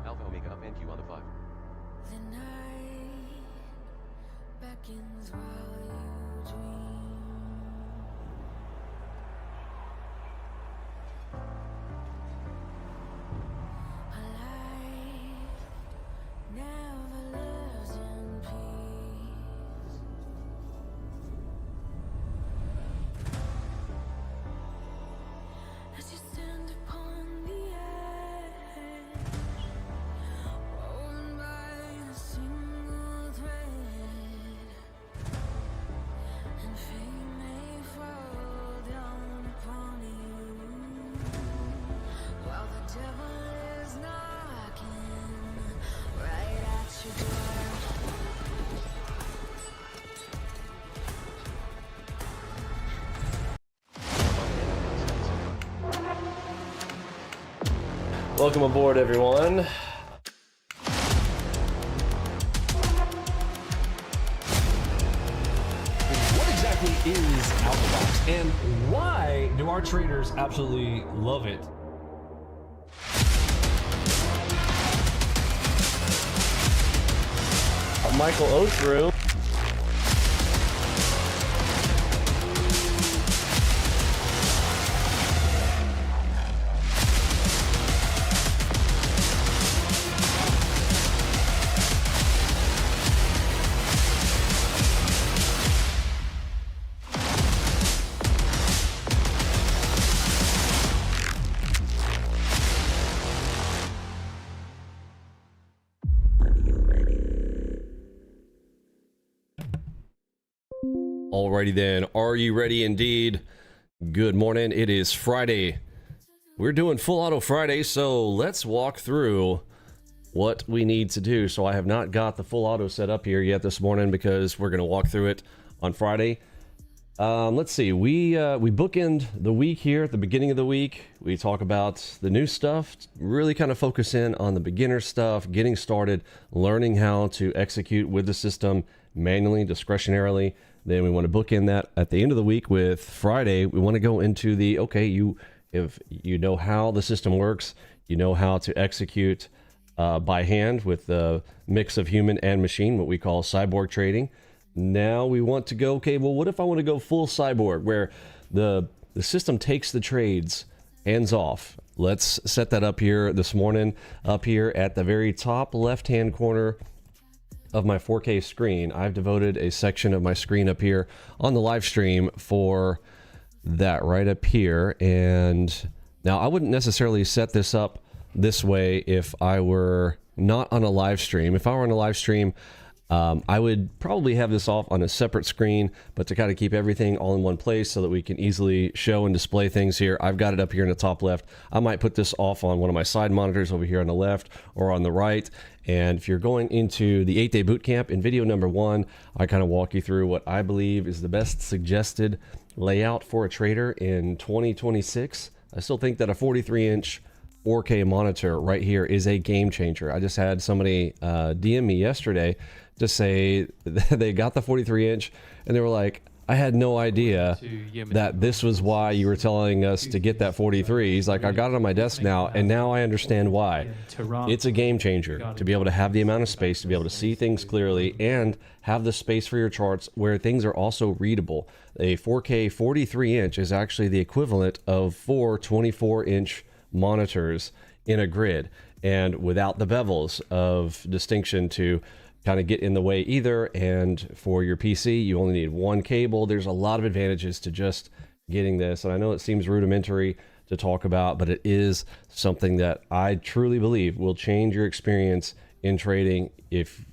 Alpha Omega up and Q on the 5. The night beckons while you dream. A life never lives in peace. As you stand upon the edge, woven by a single thread, and fate may fall down upon you, while the devil is knocking right at your door. Welcome aboard, everyone. What exactly is ALGO, and why do our traders absolutely love it? Michael Oates room. Alrighty then, are you ready indeed? Good morning. It is Friday, We're doing full auto Friday, so let's walk through what we need to do. So I have not got the full auto set up here yet this morning because we're going to walk through it on Friday. Let's see, we bookend the week here at the beginning of the week. We talk about the new stuff, really kind of focus in on the beginner stuff, getting started, learning how to execute with the system manually, discretionarily. Then we want to bookend that at the end of the week with Friday. We want to go into the, okay, if you know how the system works, you know how to execute by hand with the mix of human and machine, what we call cyborg trading. Now we want to go, okay, well, what if I want to go full cyborg, where the system takes the trades hands off? Let's set that up here this morning, up here at the very top left-hand corner of my 4K screen. I've devoted a section of my screen up here on the live stream for that right up here. And now I wouldn't necessarily set this up this way if I were not on a live stream. If I were on a live stream, I would probably have this off on a separate screen, but to kind of keep everything all in one place so that we can easily show and display things here, I've got it up here in the top left. I might put this off on one of my side monitors over here on the left or on the right. And if you're going into the 8-day boot camp, in video number 1, I kind of walk you through what I believe is the best suggested layout for a trader in 2026. I still think that a 43-inch 4K monitor right here is a game changer. I just had somebody DM me yesterday to say they got the 43-inch and they were like, I had no idea that this was why you were telling us to get that 43. He's like, I got it on my desk now, and now I understand why. It's a game changer to be able to have the amount of space, to be able to see things clearly, and have the space for your charts where things are also readable. A 4K 43-inch is actually the equivalent of 4 24-inch monitors in a grid, and without the bevels of distinction to kind of get in the way either. And for your PC, you only need one cable. There's a lot of advantages to just getting this, and I know it seems rudimentary to talk about, but it is something that I truly believe will change your experience in trading. If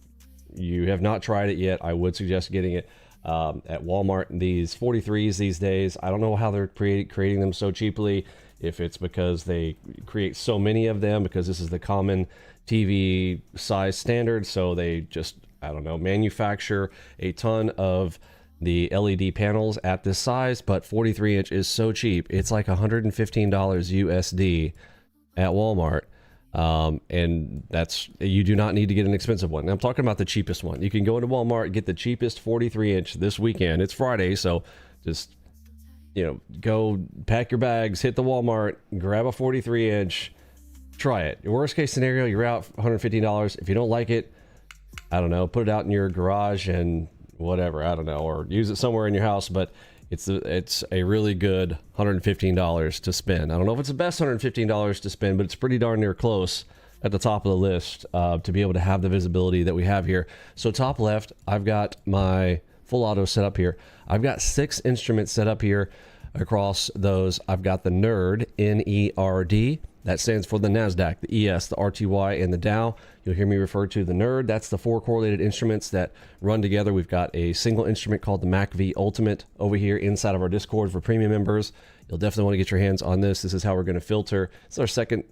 you have not tried it yet, I would suggest getting it at Walmart. These 43s these days, I don't know how they're creating them so cheaply, if it's because they create so many of them, because this is the common TV size standard, so they just, I don't know, manufacture a ton of the LED panels at this size. But 43-inch is so cheap, it's like $115 USD at Walmart, and that's, you do not need to get an expensive one. Now, I'm talking about the cheapest one. You can go into Walmart, get the cheapest 43-inch this weekend. It's Friday, so just, you know, go pack your bags, hit the Walmart, grab a 43-inch, try it. Your worst case scenario, you're out $150. If you don't like it, I don't know, put it out in your garage and whatever, I don't know, or use it somewhere in your house. But it's a really good $115 to spend. I don't know if it's the best $115 to spend, but it's pretty darn near close at the top of the list to be able to have the visibility that we have here. So top left, I've got my full auto set up here. I've got 6 instruments set up here. Across those, I've got the NERD, N-E-R-D. That stands for the NASDAQ, the ES, the RTY, and the Dow. You'll hear me refer to the NERD. That's the 4 correlated instruments that run together. We've got a single instrument called the MACV Ultimate over here inside of our Discord for premium members. You'll definitely want to get your hands on this. This is how we're going to filter. It's our second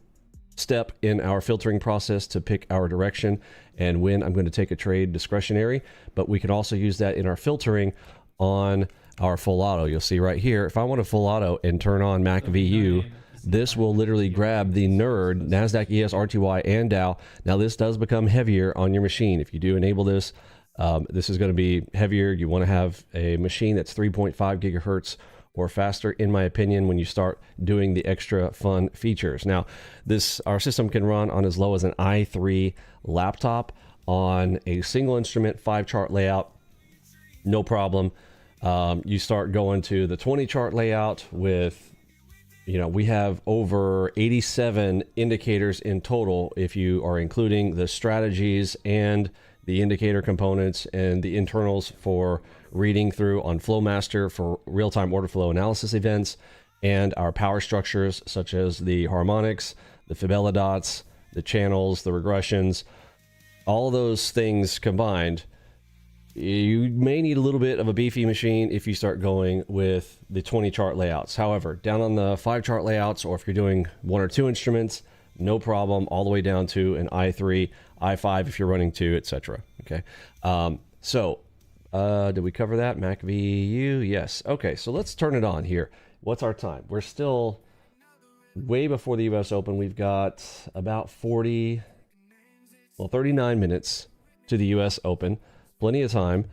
step in our filtering process to pick our direction and when I'm going to take a trade discretionary. But we can also use that in our filtering on our full auto. You'll see right here, if I want a full auto and turn on MACVU, this will literally grab the NERD, NASDAQ, ES, RTY, and Dow. Now, this does become heavier on your machine. If you do enable this, this is going to be heavier. You want to have a machine that's 3.5 gigahertz or faster, in my opinion, when you start doing the extra fun features. Now, our system can run on as low as an i3 laptop on a single instrument 5 chart layout, no problem. You start going to the 20 chart layout with, you know, we have over 87 indicators in total if you are including the strategies and the indicator components and the internals for reading through on Flowmaster for real-time order flow analysis events, and our power structures such as the harmonics, the Fibella dots, the channels, the regressions, all those things combined You may need a little bit of a beefy machine if you start going with the 20 chart layouts. However, down on the 5 chart layouts, or if you're doing 1 or 2 instruments, no problem, all the way down to an I3, I5 if you're running 2, etc. Okay. Did we cover that? MacVU? Yes. Okay, so let's turn it on here. What's our time? We're still way before the US Open. We've got about 39 minutes to the US Open. Plenty of time.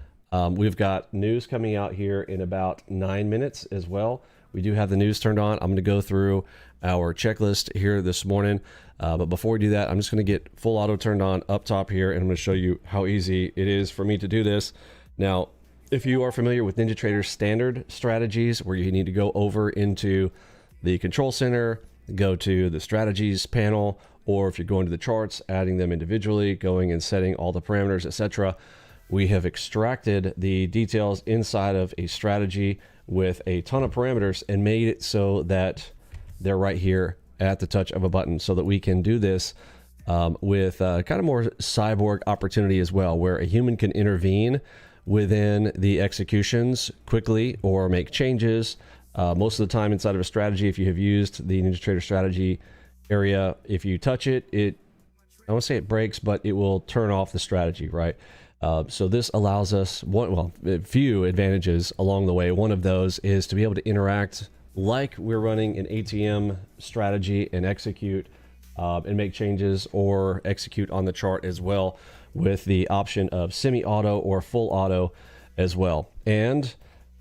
We've got news coming out here in about 9 minutes as well. We do have the news turned on. I'm going to go through our checklist here this morning. But before we do that, I'm just going to get full auto turned on up top here, and I'm going to show you how easy it is for me to do this. Now, if you are familiar with NinjaTrader's standard strategies, where you need to go over into the control center, go to the strategies panel, or if you're going to the charts, adding them individually, going and setting all the parameters, etc., we have extracted the details inside of a strategy with a ton of parameters and made it so that they're right here at the touch of a button, so that we can do this with kind of more cyborg opportunity as well, where a human can intervene within the executions quickly or make changes. Most of the time inside of a strategy, if you have used the NinjaTrader strategy area, if you touch it, I won't say it breaks, but it will turn off the strategy, right? So this allows us a few advantages along the way. One of those is to be able to interact like we're running an ATM strategy and execute and make changes or execute on the chart as well, with the option of semi-auto or full auto as well. And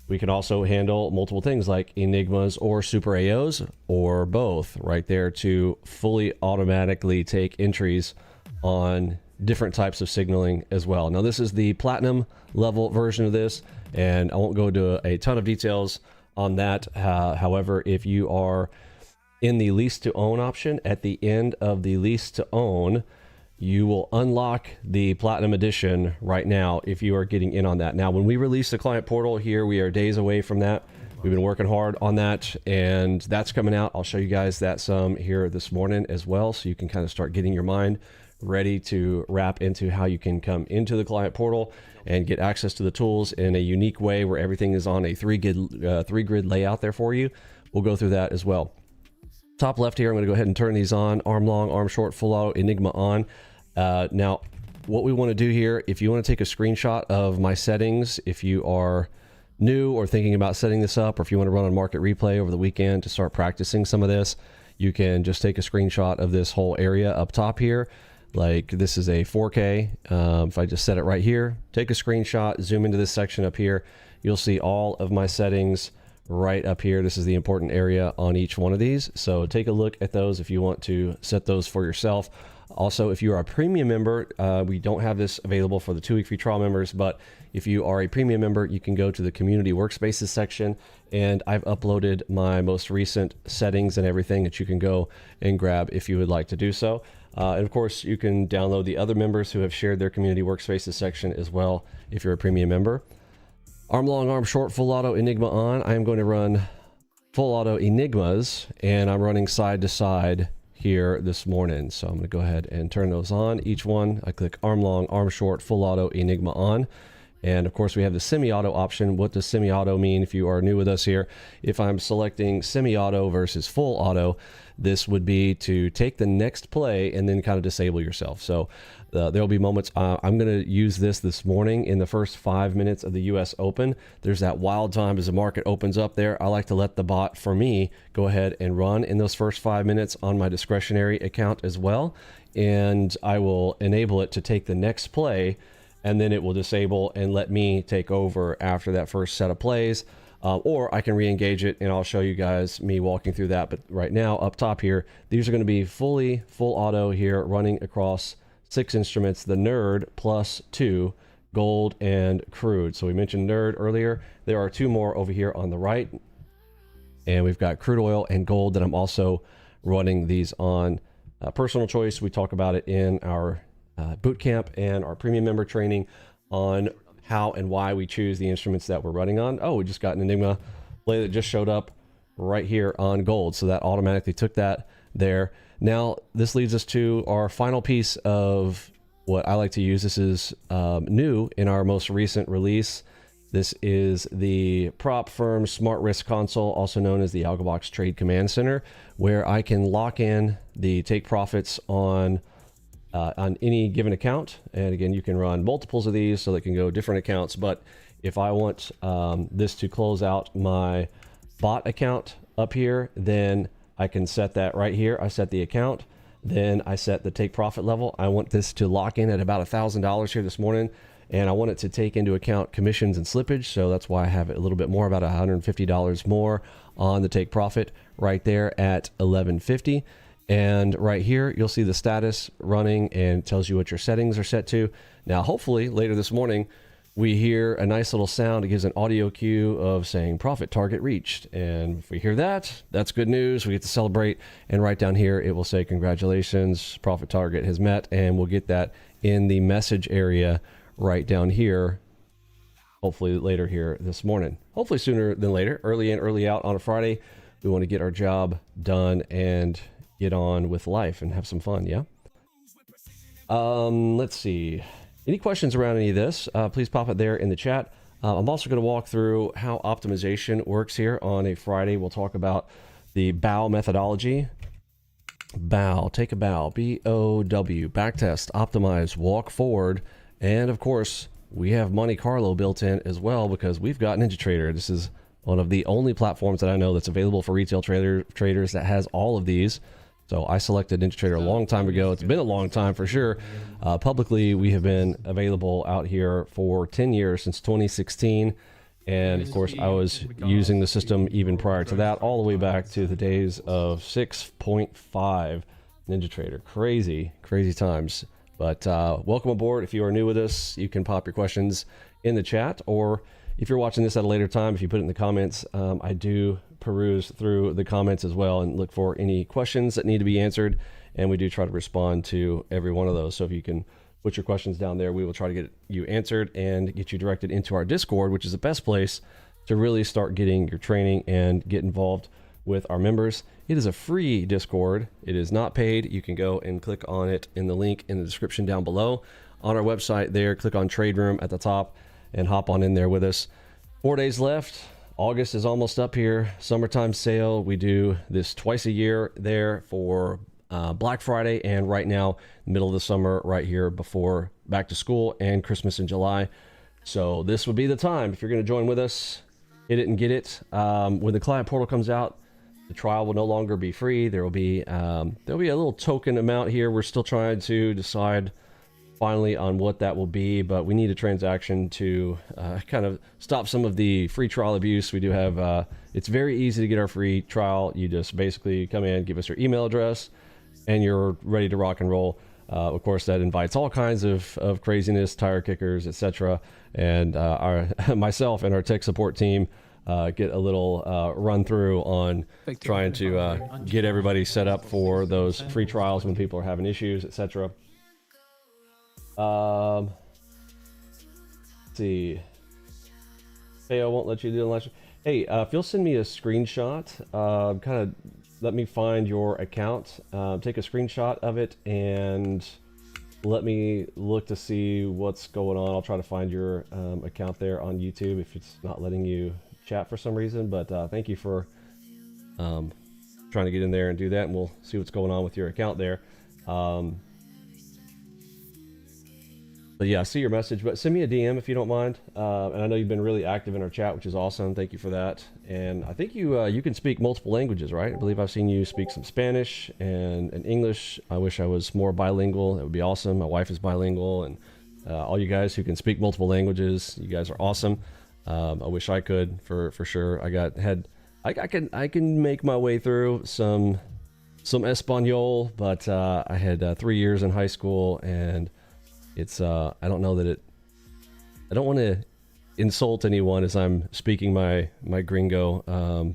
we can also handle multiple things like Enigmas or Super AOs, or both, right there, to fully automatically take entries on different types of signaling as well. Now, this is the platinum level version of this, and I won't go into a ton of details on that. However, if you are in the lease to own option, at the end of the lease to own, you will unlock the platinum edition right now if you are getting in on that. Now, when we release the client portal here, we are days away from that. We've been working hard on that, and that's coming out. I'll show you guys that some here this morning as well, so you can kind of start getting your mind ready to wrap into how you can come into the client portal and get access to the tools in a unique way where everything is on a three grid layout there for you. We'll go through that as well. Top left here, I'm going to go ahead and turn these on. Arm long, arm short, full auto, Enigma on. Now, what we want to do here, if you want to take a screenshot of my settings, if you are new or thinking about setting this up, or if you want to run on market replay over the weekend to start practicing some of this, you can just take a screenshot of this whole area up top here. Like, this is a 4K. If I just set it right here, take a screenshot, zoom into this section up here, you'll see all of my settings right up here. This is the important area on each one of these. So take a look at those if you want to set those for yourself. Also, if you are a premium member, we don't have this available for the 2-week free trial members, but if you are a premium member, you can go to the community workspaces section, and I've uploaded my most recent settings and everything that you can go and grab if you would like to do so. And of course, you can download the other members who have shared their community workspaces section as well if you're a premium member. Arm long, arm short, full auto, Enigma on. I am going to run full auto Enigmas, and I'm running side to side here this morning. So I'm going to go ahead and turn those on. Each one, I click arm long, arm short, full auto, Enigma on. And of course, we have the semi-auto option. What does semi-auto mean if you are new with us here? If I'm selecting semi-auto versus full auto, this would be to take the next play and then kind of disable yourself. So there'll be moments, I'm going to use this morning in the first 5 minutes of the US Open. There's that wild time as the market opens up there. I like to let the bot, for me, go ahead and run in those first 5 minutes on my discretionary account as well. And I will enable it to take the next play, and then it will disable and let me take over after that first set of plays. Or I can re-engage it, and I'll show you guys me walking through that. But right now, up top here, these are going to be full auto here, running across 6 instruments, the Nerd plus 2, gold and crude. So we mentioned Nerd earlier. There are 2 more over here on the right. And we've got crude oil and gold that I'm also running these on. Personal choice, we talk about it in our boot camp and our premium member training on how and why we choose the instruments that we're running on. Oh, we just got an Enigma play that just showed up right here on gold. So that automatically took that there. Now, this leads us to our final piece of what I like to use. This is new in our most recent release. This is the Prop Firm Smart Risk Console, also known as the ALGO Trade Command Center, where I can lock in the take profits on any given account. And again, you can run multiples of these so they can go different accounts. But if I want this to close out my bot account up here, then I can set that right here. I set the account, then I set the take profit level. I want this to lock in at about $1,000 here this morning, and I want it to take into account commissions and slippage. So that's why I have it a little bit more, about $150 more on the take profit right there at 1150. And right here, you'll see the status running and tells you what your settings are set to. Now, hopefully later this morning, we hear a nice little sound. It gives an audio cue of saying profit target reached. And if we hear that, that's good news. We get to celebrate. And right down here, it will say, congratulations, profit target has met. And we'll get that in the message area right down here, hopefully later here this morning. Hopefully sooner than later, early in, early out on a Friday. We want to get our job done and get on with life and have some fun, yeah? Let's see. Any questions around any of this, please pop it there in the chat. I'm also going to walk through how optimization works here on a Friday. We'll talk about the bow methodology. Bow, take a bow, B-O-W, backtest, optimize, walk forward. And of course, we have Monte Carlo built in as well because we've got NinjaTrader. This is one of the only platforms that I know that's available for retail traders that has all of these. So I selected NinjaTrader a long time ago. It's been a long time for sure. Publicly, we have been available out here for 10 years, since 2016. And of course, I was using the system even prior to that, all the way back to the days of 6.5 NinjaTrader. Crazy, crazy times. But welcome aboard. If you are new with us, you can pop your questions in the chat, or if you're watching this at a later time, if you put it in the comments, I do peruse through the comments as well and look for any questions that need to be answered, and we do try to respond to every one of those. So if you can put your questions down there, we will try to get you answered and get you directed into our Discord, which is the best place to really start getting your training and get involved with our members. It is a free Discord. It is not paid. You can go and click on it in the link in the description down below on our website there. Click on Trade Room at the top and hop on in there with us. 4 days left. August is almost up here. Summertime sale. We do this twice a year there for Black Friday, and right now, middle of the summer, right here before back to school and Christmas in July. So this would be the time if you're going to join with us. Hit it and get it. When the client portal comes out, the trial will no longer be free. There will be a little token amount here. We're still trying to decide finally on what that will be, but we need a transaction to kind of stop some of the free trial abuse. We do have, it's very easy to get our free trial. You just basically come in, give us your email address, and you're ready to rock and roll. Of course, that invites all kinds of craziness, tire kickers, etc. And myself and our tech support team get a little run through on trying to get everybody set up for those free trials when people are having issues, etc. Let's see. Hey, I won't let you do the last. Hey, if you'll send me a screenshot, kind of let me find your account, take a screenshot of it, and let me look to see what's going on. I'll try to find your account there on YouTube if it's not letting you chat for some reason. But thank you for trying to get in there and do that, and we'll see what's going on with your account there. But yeah, I see your message, but send me a DM if you don't mind. And I know you've been really active in our chat, which is awesome. Thank you for that. And I think you can speak multiple languages, right? I believe I've seen you speak some Spanish and English. I wish I was more bilingual. That would be awesome. My wife is bilingual, and all you guys who can speak multiple languages, you guys are awesome. I wish I could for sure. I can make my way through some Espanol, but I had 3 years in high school, and it's I don't know that I don't want to insult anyone as I'm speaking my gringo.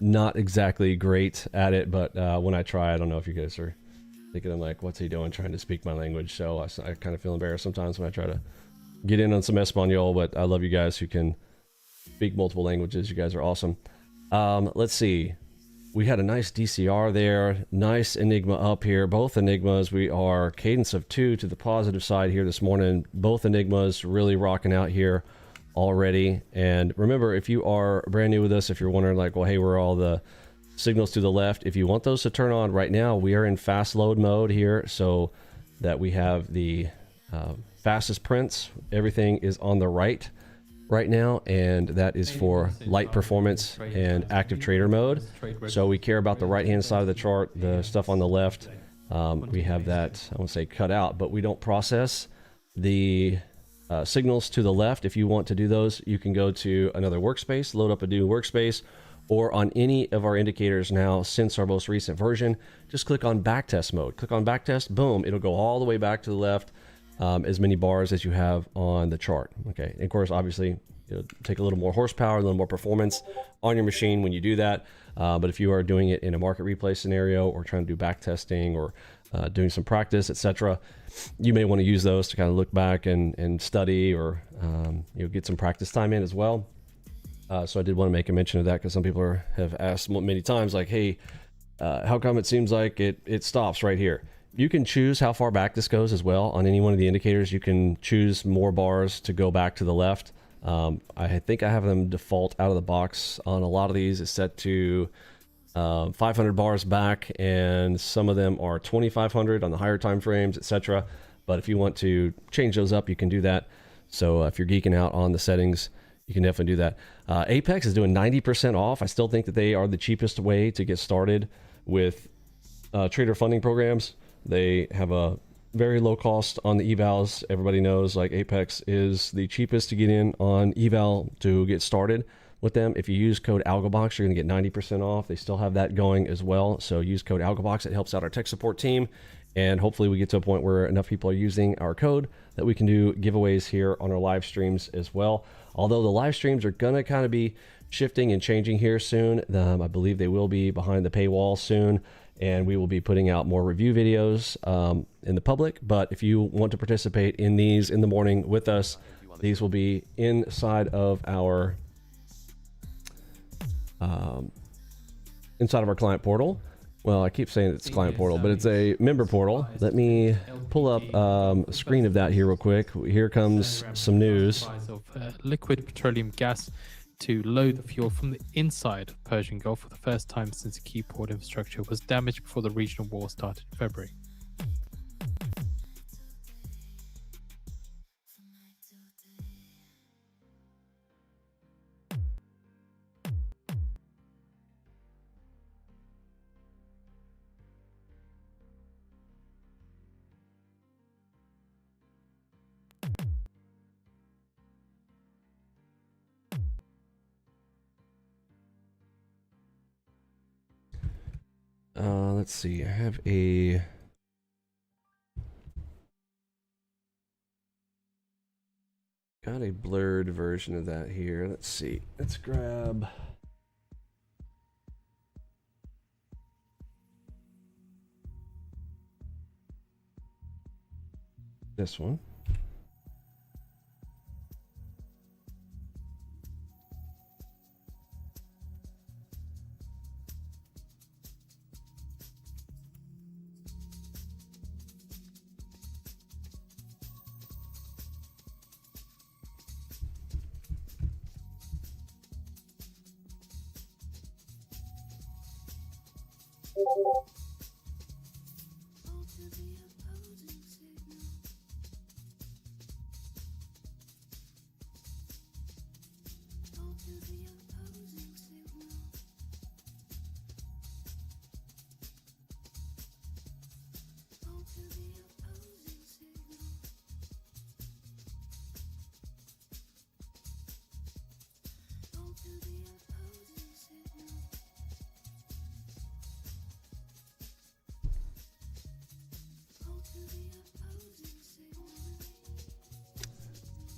Not exactly great at it, but when I try, I don't know if you guys are thinking I'm like, what's he doing trying to speak my language? So I kind of feel embarrassed sometimes when I try to get in on some Espanol, but I love you guys who can speak multiple languages. You guys are awesome. Let's see. we had a nice DCR there, nice Enigma up here. Both Enigmas, we are cadence of 2 to the positive side here this morning. Both Enigmas really rocking out here already. And remember, if you are brand new with us, if you're wondering like, well, hey, where are all the signals to the left? If you want those to turn on right now, we are in fast load mode here, so that we have the fastest prints. Everything is on the right now, and that is for light performance and active trader mode. So we care about the right hand side of the chart. The stuff on the left, we have that, I won't say cut out, but we don't process the signals to the left. If you want to do those, you can go to another workspace, load up a new workspace, or on any of our indicators now since our most recent version, just click on backtest mode. Click on backtest, boom, it'll go all the way back to the left, as many bars as you have on the chart. Okay, and of course, obviously, it'll take a little more horsepower, a little more performance on your machine when you do that. But if you are doing it in a market replay scenario, or trying to do back testing, or doing some practice, etc., you may want to use those to kind of look back and study, or get some practice time in as well. So I did want to make a mention of that, because some people have asked many times, like, hey, how come it seems like it stops right here? You can choose how far back this goes as well. On any one of the indicators, you can choose more bars to go back to the left. I think I have them default out of the box on a lot of these. It's set to 500 bars back, and some of them are 2,500 on the higher time frames, etc. But if you want to change those up, you can do that. So if you're geeking out on the settings, you can definitely do that. Apex is doing 90% off. I still think that they are the cheapest way to get started with trader funding programs. They have a very low cost on the evals. Everybody knows like Apex is the cheapest to get in on eval to get started with them. If you use code ALGOBOX, you're going to get 90% off. They still have that going as well. So use code ALGOBOX. It helps out our tech support team. And hopefully we get to a point where enough people are using our code that we can do giveaways here on our live streams as well. Although the live streams are going to kind of be shifting and changing here soon. I believe they will be behind the paywall soon, and we will be putting out more review videos in the public. But if you want to participate in these in the morning with us, these will be inside of our client portal. Well, I keep saying it's client portal, but it's a member portal. Let me pull up a screen of that here real quick. Here comes some news. Of liquid petroleum gas to load the fuel from the inside of Persian Gulf for the first time since the key port infrastructure was damaged before the regional war started in February. Let's see, I have got a blurred version of that here. Let's see, let's grab this one.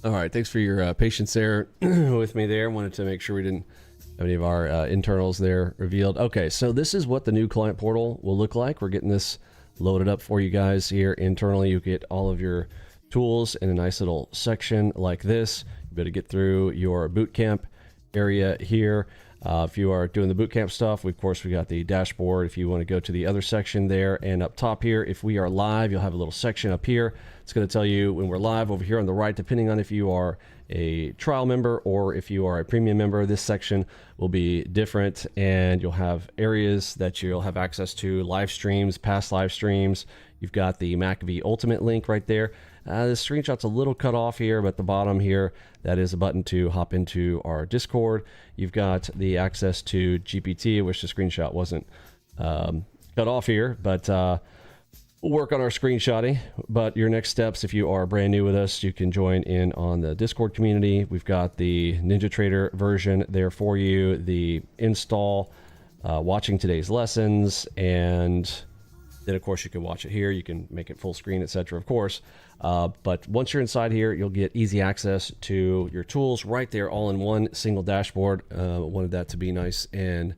All right, thanks for your patience there with me there. Wanted to make sure we didn't have any of our internals there revealed. Okay, so this is what the new client portal will look like. We're getting this loaded up for you guys here internally. You get all of your tools in a nice little section like this. You better get through your boot camp area here. If you are doing the bootcamp stuff, of course, we got the dashboard. If you want to go to the other section there, and up top here, if we are live, you'll have a little section up here. It's going to tell you when we're live over here on the right, depending on if you are a trial member or if you are a premium member. This section will be different, and you'll have areas that you'll have access to, live streams, past live streams. You've got the McAfee Ultimate link right there. The screenshot's a little cut off here, but at the bottom here, that is a button to hop into our Discord. You've got the access to GPT, which the screenshot wasn't cut off here, but we'll work on our screenshotting. But your next steps, if you are brand new with us, you can join in on the Discord community. We've got the NinjaTrader version there for you, the install, watching today's lessons, and then of course you can watch it here. You can make it full screen, etc. Of course. But once you're inside here, you'll get easy access to your tools right there, all in one single dashboard. Wanted that to be nice, and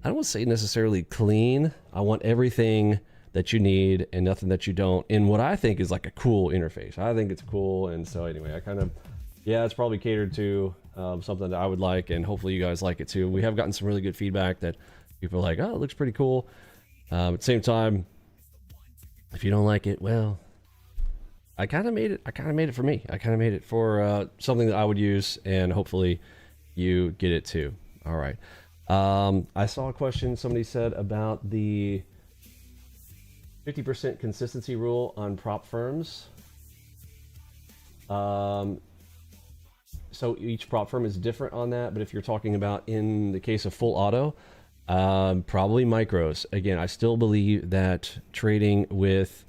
I don't want to say necessarily clean. I want everything that you need and nothing that you don't, in what I think is like a cool interface. I think it's cool, and so anyway, I kind of, yeah, it's probably catered to something that I would like, and hopefully you guys like it too. We have gotten some really good feedback that people are like, oh, it looks pretty cool. At the same time, if you don't like it, well, I kind of made it for me. I kind of made it for something that I would use, and hopefully you get it too. All right. I saw a question somebody said about the 50% consistency rule on prop firms. So each prop firm is different on that, but if you're talking about in the case of full auto, probably micros. Again, I still believe that trading with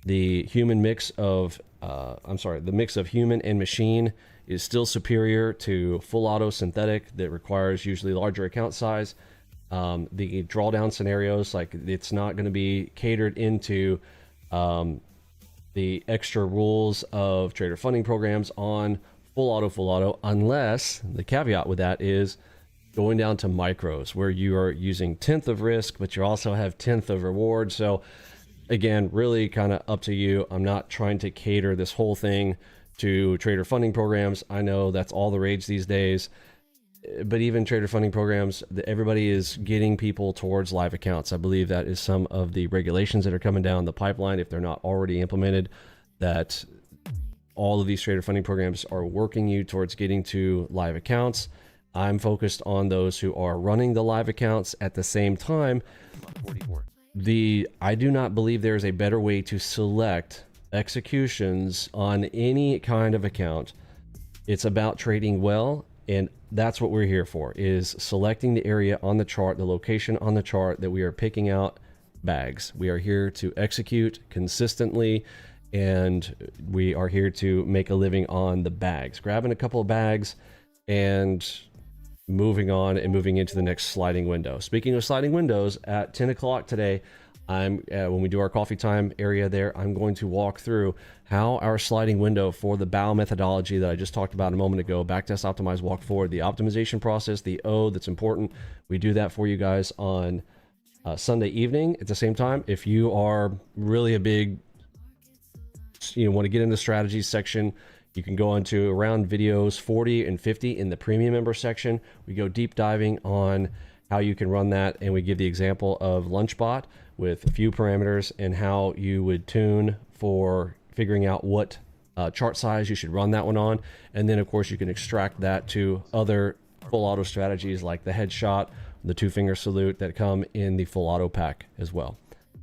the human mix of, the mix of human and machine is still superior to full auto synthetic that requires usually larger account size. The drawdown scenarios, like it's not going to be catered into the extra rules of trader funding programs on full auto, unless the caveat with that is going down to micros where you are using 10th of risk, but you also have 10th of reward. So again, really kind of up to you. I'm not trying to cater this whole thing to trader funding programs. I know that's all the rage these days, but even trader funding programs, everybody is getting people towards live accounts. I believe that is some of the regulations that are coming down the pipeline, if they're not already implemented, that all of these trader funding programs are working you towards getting to live accounts. I'm focused on those who are running the live accounts. At the same time, 44. I do not believe there is a better way to select executions on any kind of account. It's about trading well, and that's what we're here for, is selecting the area on the chart, the location on the chart that we are picking out bags. We are here to execute consistently, and we are here to make a living on the bags, grabbing a couple of bags and moving on and moving into the next sliding window. Speaking of sliding windows, at 10 o'clock today, when we do our coffee time area there, I'm going to walk through how our sliding window for the bow methodology that I just talked about a moment ago, backtest, optimize, walk forward, the optimization process, the O that's important. We do that for you guys on Sunday evening. At the same time, if you are really a big, want to get into the strategy section, you can go onto around videos 40 and 50 in the premium member section. We go deep diving on how you can run that, and we give the example of Lunchbot with a few parameters and how you would tune for figuring out what chart size you should run that one on. And then of course you can extract that to other full auto strategies like the headshot, the 2-finger salute that come in the full auto pack as well.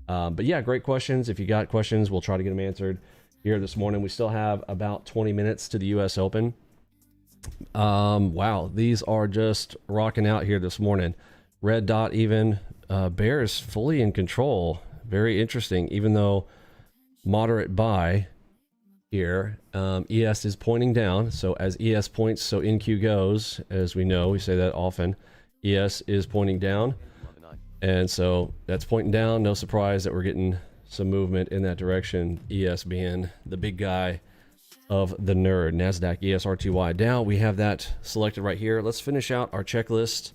But yeah, great questions. If you got questions, we'll try to get them answered here this morning. We still have about 20 minutes to the US Open. Wow, these are just rocking out here this morning. Red dot even, Bears fully in control. Very interesting, even though moderate buy here. ES is pointing down, so as ES points, so NQ goes. As we know, we say that often. ES is pointing down, and so that's pointing down. No surprise that we're getting some movement in that direction. ES being the big guy of the nerd. NASDAQ ESRTY down. We have that selected right here. Let's finish out our checklist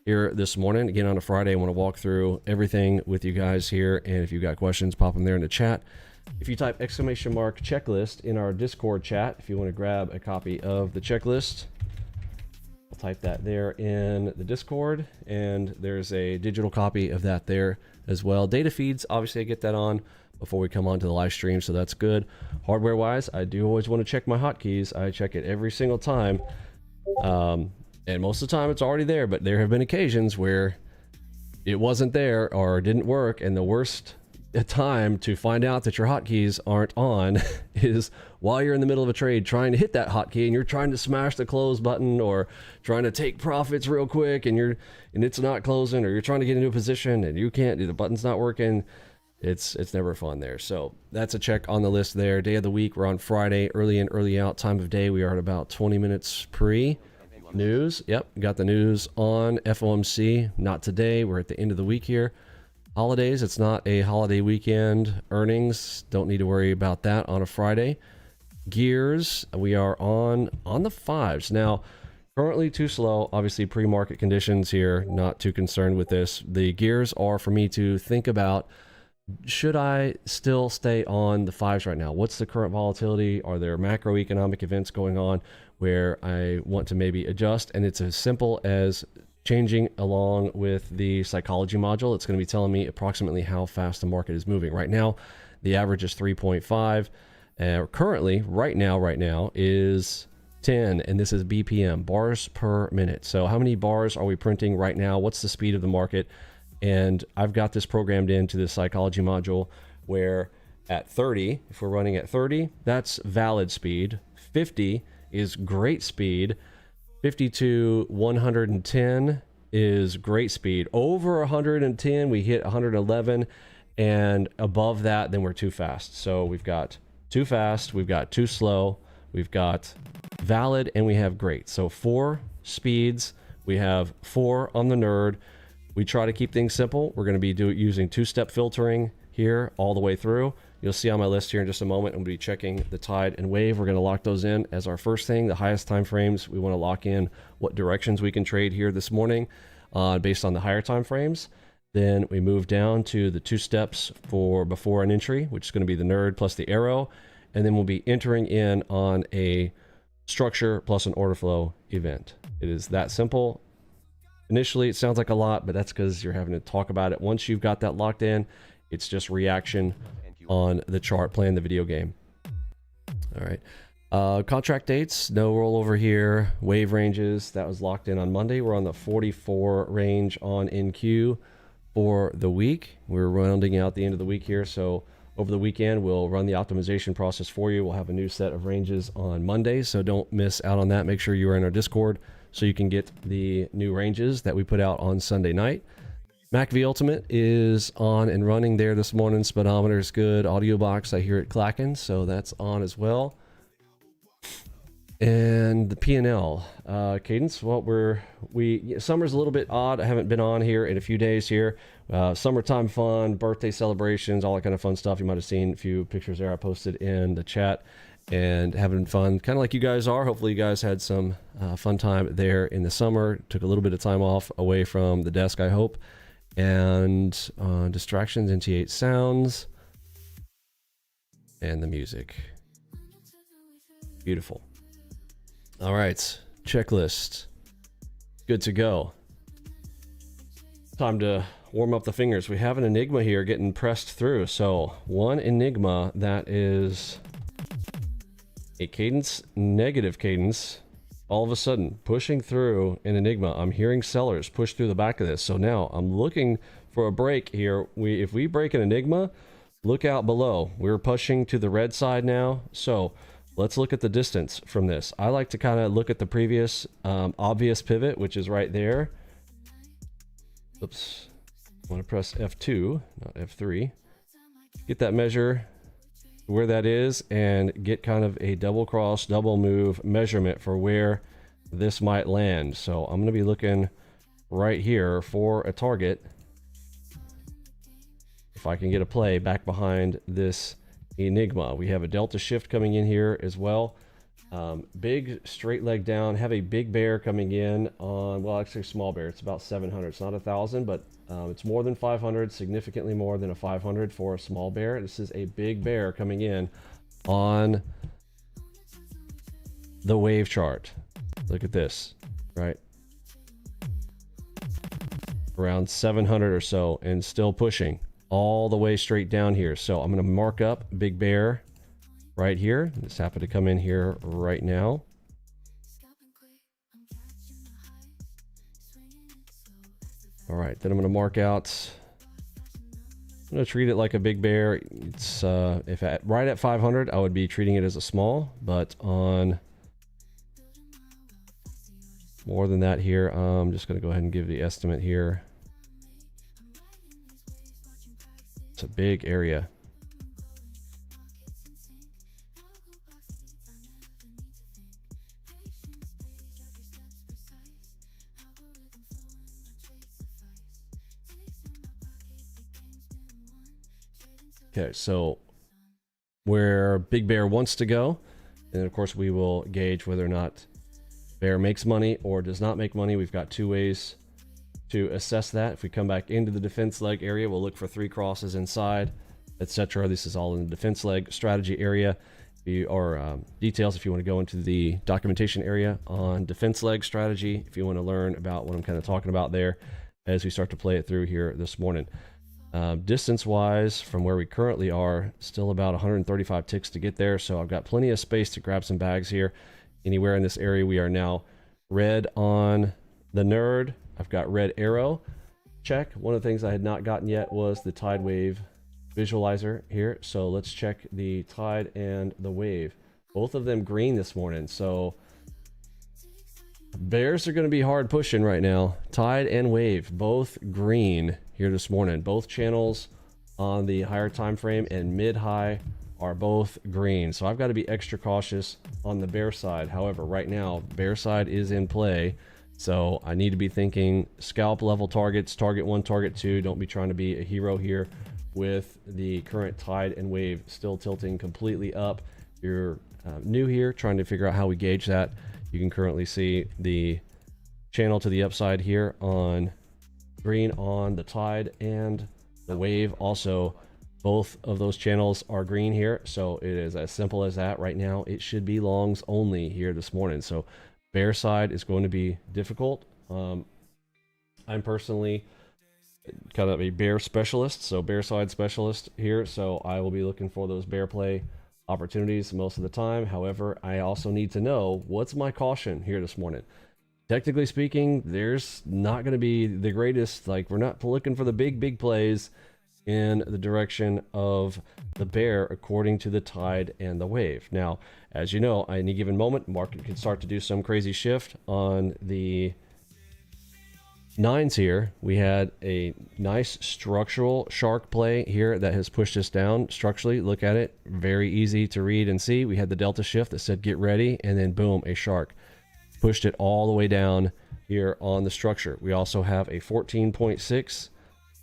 here this morning. Again, on a Friday, I want to walk through everything with you guys here, and if you've got questions, pop them there in the chat. If you type !checklist in our Discord chat, if you want to grab a copy of the checklist, type that there in the Discord, and there's a digital copy of that there as well. Data feeds, obviously I get that on before we come on to the live stream, so that's good. Hardware wise, I do always want to check my hotkeys. I check it every single time, and most of the time it's already there, but there have been occasions where it wasn't there or didn't work, and the worst time to find out that your hotkeys aren't on is while you're in the middle of a trade trying to hit that hotkey, and you're trying to smash the close button or trying to take profits real quick, and it's not closing, or you're trying to get into a position and you can't, the button's not working. It's never fun there. So that's a check on the list there. Day of the week, we're on Friday, early in, early out. Time of day, we are at about 20 minutes pre news. Yep, got the news on FOMC. Not today, we're at the end of the week here. Holidays, it's not a holiday weekend. Earnings, don't need to worry about that on a Friday. Gears, we are on the fives now. Currently too slow, obviously pre-market conditions here, not too concerned with this. The gears are for me to think about, should I still stay on the fives right now? What's the current volatility? Are there macroeconomic events going on where I want to maybe adjust? And it's as simple as changing along with the psychology module. It's going to be telling me approximately how fast the market is moving. Right now, the average is 3.5. Currently, right now is 10, and this is BPM, bars per minute. So how many bars are we printing right now? What's the speed of the market? And I've got this programmed into the psychology module where at 30, if we're running at 30, that's valid speed. 50 is great speed. 50 to 110 is great speed. Over 110, we hit 111, and above that, then we're too fast. So we've got too fast, we've got too slow, we've got valid, and we have great. So 4 speeds, we have 4 on the nerd. We try to keep things simple. We're going to be using 2-step filtering here all the way through. You'll see on my list here in just a moment, I'm going to be checking the tide and wave. We're going to lock those in as our first thing. The highest time frames, we want to lock in what directions we can trade here this morning based on the higher time frames. Then we move down to the 2 steps for before an entry, which is going to be the nerd plus the arrow. And then we'll be entering in on a structure plus an order flow event. It is that simple. Initially, it sounds like a lot, but that's because you're having to talk about it. Once you've got that locked in, it's just reaction on the chart, playing the video game. All right. Contract dates, no rollover here. Wave ranges, that was locked in on Monday. We're on the 44 range on NQ for the week. We're rounding out the end of the week here. So over the weekend, we'll run the optimization process for you. We'll have a new set of ranges on Monday. So don't miss out on that. Make sure you are in our Discord so you can get the new ranges that we put out on Sunday night. MACV Ultimate is on and running there this morning. Speedometer is good. Audio box, I hear it clacking, so that's on as well. And the P&L cadence. Well, summer's a little bit odd. I haven't been on here in a few days here. Summertime fun, birthday celebrations, all that kind of fun stuff. You might have seen a few pictures there I posted in the chat. And having fun, kind of like you guys are. Hopefully you guys had some fun time there in the summer. Took a little bit of time off away from the desk, I hope. And distractions, NT8 sounds, and the music. Beautiful. All right, checklist. Good to go. Time to warm up the fingers. We have an Enigma here getting pressed through. So one Enigma that is a cadence, negative cadence, all of a sudden pushing through an Enigma. I'm hearing sellers push through the back of this. So now I'm looking for a break here. If we break an Enigma, look out below. We're pushing to the red side now. So let's look at the distance from this. I like to kind of look at the previous obvious pivot, which is right there. Oops. I want to press F2, not F3. Get that measure where that is and get kind of a double cross, double move measurement for where this might land. So I'm going to be looking right here for a target. If I can get a play back behind this Enigma. We have a delta shift coming in here as well. Big straight leg down, have a big bear coming in on, well, actually small bear. It's about 700. It's not 1,000, but it's more than 500, significantly more than a 500 for a small bear. This is a big bear coming in on the wave chart. Look at this, right? around 700 or so, and still pushing all the way straight down here. So I'm going to mark up big bear right here. Just happen to come in here right now. All right, then I'm going to mark out. I'm going to treat it like a big bear. It's if right at 500, I would be treating it as a small, but on more than that here, I'm just going to go ahead and give the estimate here. It's a big area. Okay, so where Big Bear wants to go, and of course we will gauge whether or not Bear makes money or does not make money. We've got two ways to assess that. If we come back into the defense leg area, we'll look for 3 crosses inside, etc. This is all in the defense leg strategy area. Or details if you want to go into the documentation area on defense leg strategy, if you want to learn about what I'm kind of talking about there as we start to play it through here this morning. Distance wise from where we currently are, still about 135 ticks to get there, so I've got plenty of space to grab some bags here. Anywhere in this area, we are now red on the nerd. I've got red arrow, check. One of the things I had not gotten yet was the tide wave visualizer here, so let's check the tide and the wave. Both of them green this morning, so bears are going to be hard pushing right now. Tide and wave both green here this morning. Both channels on the higher time frame and mid-high are both green, so I've got to be extra cautious on the bear side. However, right now bear side is in play, so I need to be thinking scalp level targets, target 1, target 2. Don't be trying to be a hero here with the current tide and wave still tilting completely up. If you're new here trying to figure out how we gauge that, you can currently see the channel to the upside here on green on the tide and the wave. Also, both of those channels are green here, so it is as simple as that. Right now it should be longs only here this morning, so bear side is going to be difficult. I'm personally kind of a bear specialist, so bear side specialist here, so I will be looking for those bear play opportunities most of the time. However, I also need to know what's my caution here this morning. Technically speaking, there's not going to be the greatest, like, we're not looking for the big plays in the direction of the bear according to the tide and the wave. Now, as you know, at any given moment, market can start to do some crazy shift. On the nines here, we had a nice structural shark play here that has pushed us down structurally. Look at it, very easy to read and see. We had the delta shift that said get ready, and then boom, a shark pushed it all the way down here on the structure. We also have a 14.6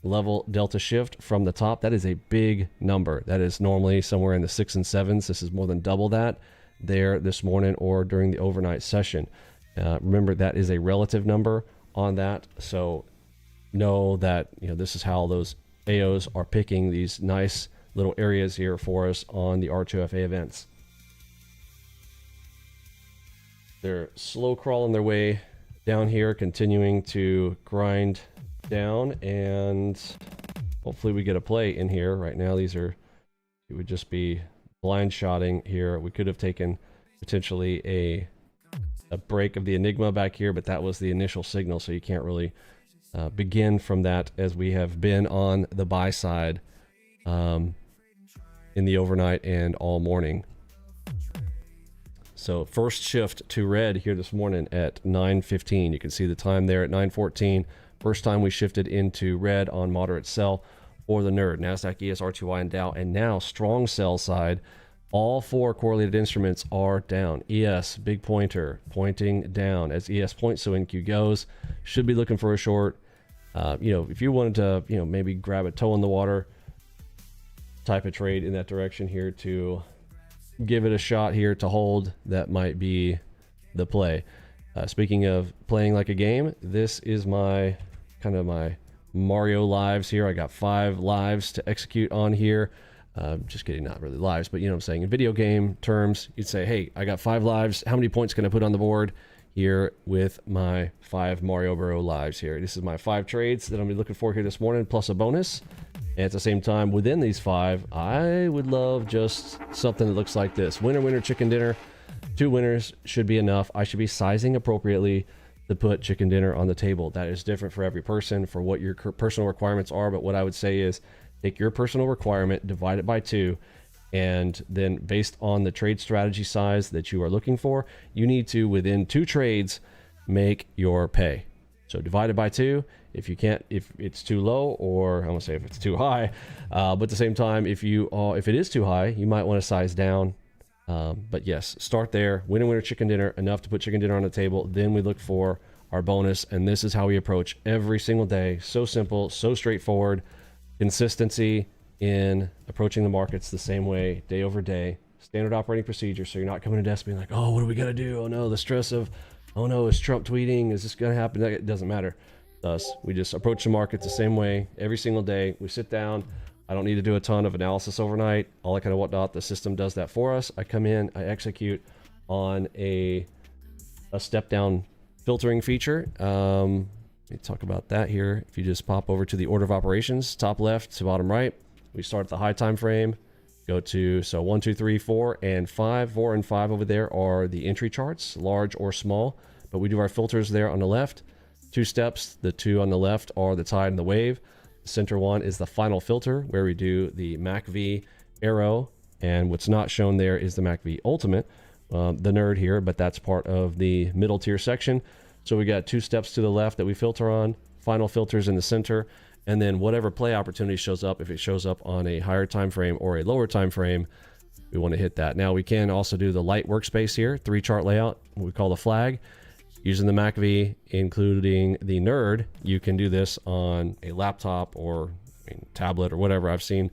level delta shift from the top. That is a big number. That is normally somewhere in the 6s and 7s. This is more than double that there this morning or during the overnight session. Remember, that is a relative number on that, so know that, you know, this is how those AOs are picking these nice little areas here for us on the R2FA events. They're slow crawling their way down here, continuing to grind down, and hopefully we get a play in here. Right now these are, it would just be blind shotting here. We could have taken potentially a break of the Enigma back here, but that was the initial signal, so you can't really begin from that, as we have been on the buy side in the overnight and all morning. So first shift to red here this morning at 9:15. You can see the time there at 9:14. First time we shifted into red on moderate sell for the nerd, NASDAQ, ES, RTY, and Dow, and now strong sell side. All 4 correlated instruments are down. ES, big pointer, pointing down. As ES points, so NQ goes. Should be looking for a short. You know, if you wanted to, you know, maybe grab a toe in the water type of trade in that direction here to give it a shot here to hold, that might be the play. Speaking of playing like a game, this is my kind of my Mario lives here. I got 5 lives to execute on here. Just kidding, not really lives, but you know what I'm saying. In video game terms, you'd say, hey, I got 5 lives. How many points can I put on the board? here with my 5 Mario Bro lives here. This is my 5 trades that I'm gonna be looking for here this morning, plus a bonus. And at the same time, within these 5, I would love just something that looks like this. Winner, winner, chicken dinner. 2 winners should be enough. I should be sizing appropriately to put chicken dinner on the table. That is different for every person, for what your personal requirements are. But what I would say is take your personal requirement, divide it by 2, and then based on the trade strategy size that you are looking for, you need to, within 2 trades, make your pay. So divide it by 2. If you can't, if it's too low, or I'm gonna say if it's too high, but at the same time, if it is too high, you might want to size down. But yes, start there. Winner, winner, chicken dinner, enough to put chicken dinner on the table. Then we look for our bonus, and this is how we approach every single day. So simple, so straightforward. Consistency in approaching the markets the same way, day over day. Standard operating procedure, so you're not coming to desk being like, oh, what do we got to do? Oh no, the stress of, oh no, is Trump tweeting? Is this going to happen? It doesn't matter. Thus, we just approach the markets the same way every single day. We sit down. I don't need to do a ton of analysis overnight, all that kind of whatnot. The system does that for us. I come in, I execute on a step down filtering feature. Let me talk about that here. If you just pop over to the order of operations, top left to bottom right, we start at the high time frame. Go to, so 1, 2, 3, 4, and 5. 4 and 5 over there are the entry charts, large or small. But we do our filters there on the left. 2 steps. The 2 on the left are the tide and the wave. The center one is the final filter, where we do the MACV arrow. And what's not shown there is the MACV ultimate, the nerd here, but that's part of the middle tier section. So we got 2 steps to the left that we filter on, final filters in the center, and then whatever play opportunity shows up, if it shows up on a higher time frame or a lower time frame, we want to hit that. Now we can also do the light workspace here, 3 chart layout, what we call the flag. Using the MACV, including the nerd, you can do this on a laptop or tablet or whatever. I've seen,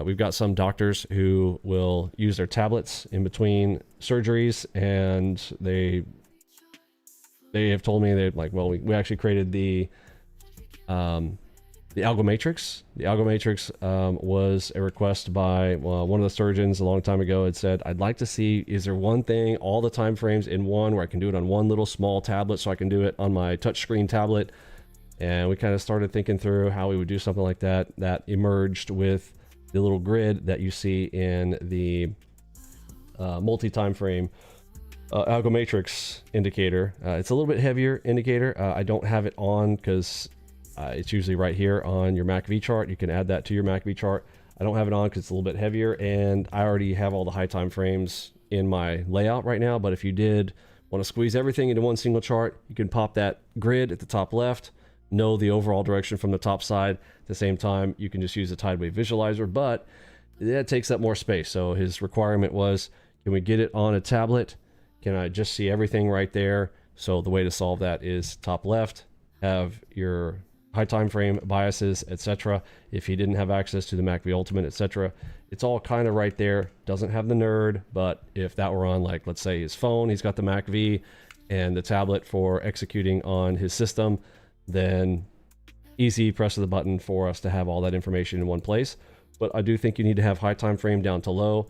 we've got some doctors who will use their tablets in between surgeries, and they have told me they're like, well, we actually created the ALGO matrix. The ALGO matrix was a request by one of the surgeons a long time ago. It said, I'd like to see, is there one thing, all the time frames in one, where I can do it on one little small tablet so I can do it on my touchscreen tablet. And we kind of started thinking through how we would do something like that. That emerged with the little grid that you see in the multi-time frame ALGO matrix indicator. It's a little bit heavier indicator. I don't have it on because it's usually right here on your MACV chart. You can add that to your MACV chart. I don't have it on because it's a little bit heavier, and I already have all the high time frames in my layout right now. But if you did want to squeeze everything into one single chart, you can pop that grid at the top left, know the overall direction from the top side. At the same time, you can just use the tide wave visualizer, but that takes up more space. So his requirement was, can we get it on a tablet? Can I just see everything right there? So the way to solve that is top left, have your high time frame biases, etc. If he didn't have access to the MACV ultimate, etc., it's all kind of right there. Doesn't have the nerd, but if that were on, like, let's say his phone, he's got the MACV and the tablet for executing on his system, then easy press of the button for us to have all that information in one place. But I do think you need to have high time frame down to low.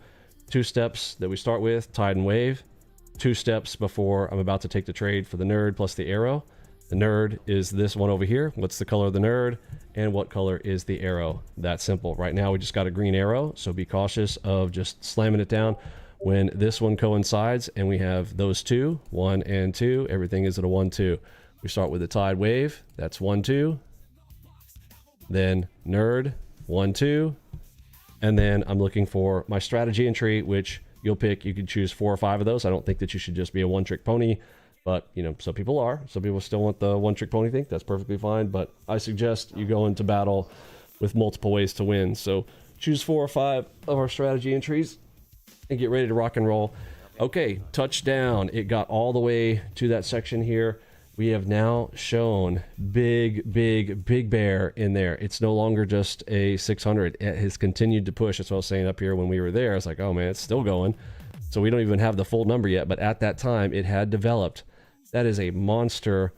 2 steps that we start with, tide and wave. 2 steps before I'm about to take the trade for the nerd plus the arrow. The nerd is this one over here. What's the color of the nerd? And what color is the arrow? That simple. Right now we just got a green arrow, so be cautious of just slamming it down. When this one coincides and we have those 2, 1 and 2, everything is at a 1, 2. We start with the tide wave. That's 1, 2. Then nerd, 1, 2. And then I'm looking for my strategy entry, which you'll pick. You can choose 4 or 5 of those. I don't think that you should just be a one-trick pony. But, you know, some people are. Some people still want the one-trick pony thing. That's perfectly fine. But I suggest you go into battle with multiple ways to win. So choose 4 or 5 of our strategy entries and get ready to rock and roll. Okay, touchdown. It got all the way to that section here. We have now shown big bear in there. It's no longer just a 600. It has continued to push. That's what I was saying up here when we were there. I was like, oh man, it's still going. So we don't even have the full number yet. But at that time, it had developed. That is a monster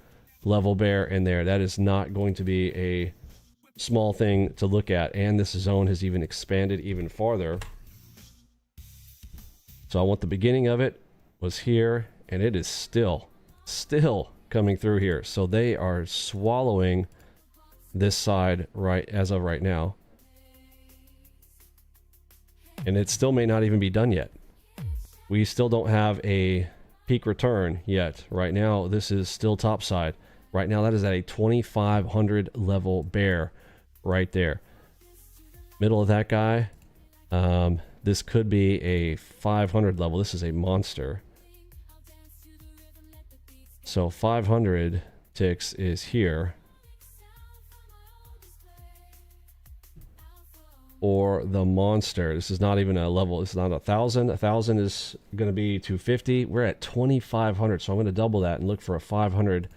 level bear in there. That is not going to be a small thing to look at. And this zone has even expanded even farther. So I want the beginning of it was here, and it is still still coming through here. So they are swallowing this side right as of right now. And it still may not even be done yet. We still don't have a peak return yet. Right now, this is still topside. Right now, that is at a 2,500 level bear right there. Middle of that guy. This could be a 500 level. This is a monster. So 500 ticks is here. Or the monster. This is not even a level. This is not 1,000. 1,000 is going to be 250. We're at 2,500. So I'm going to double that and look for a 500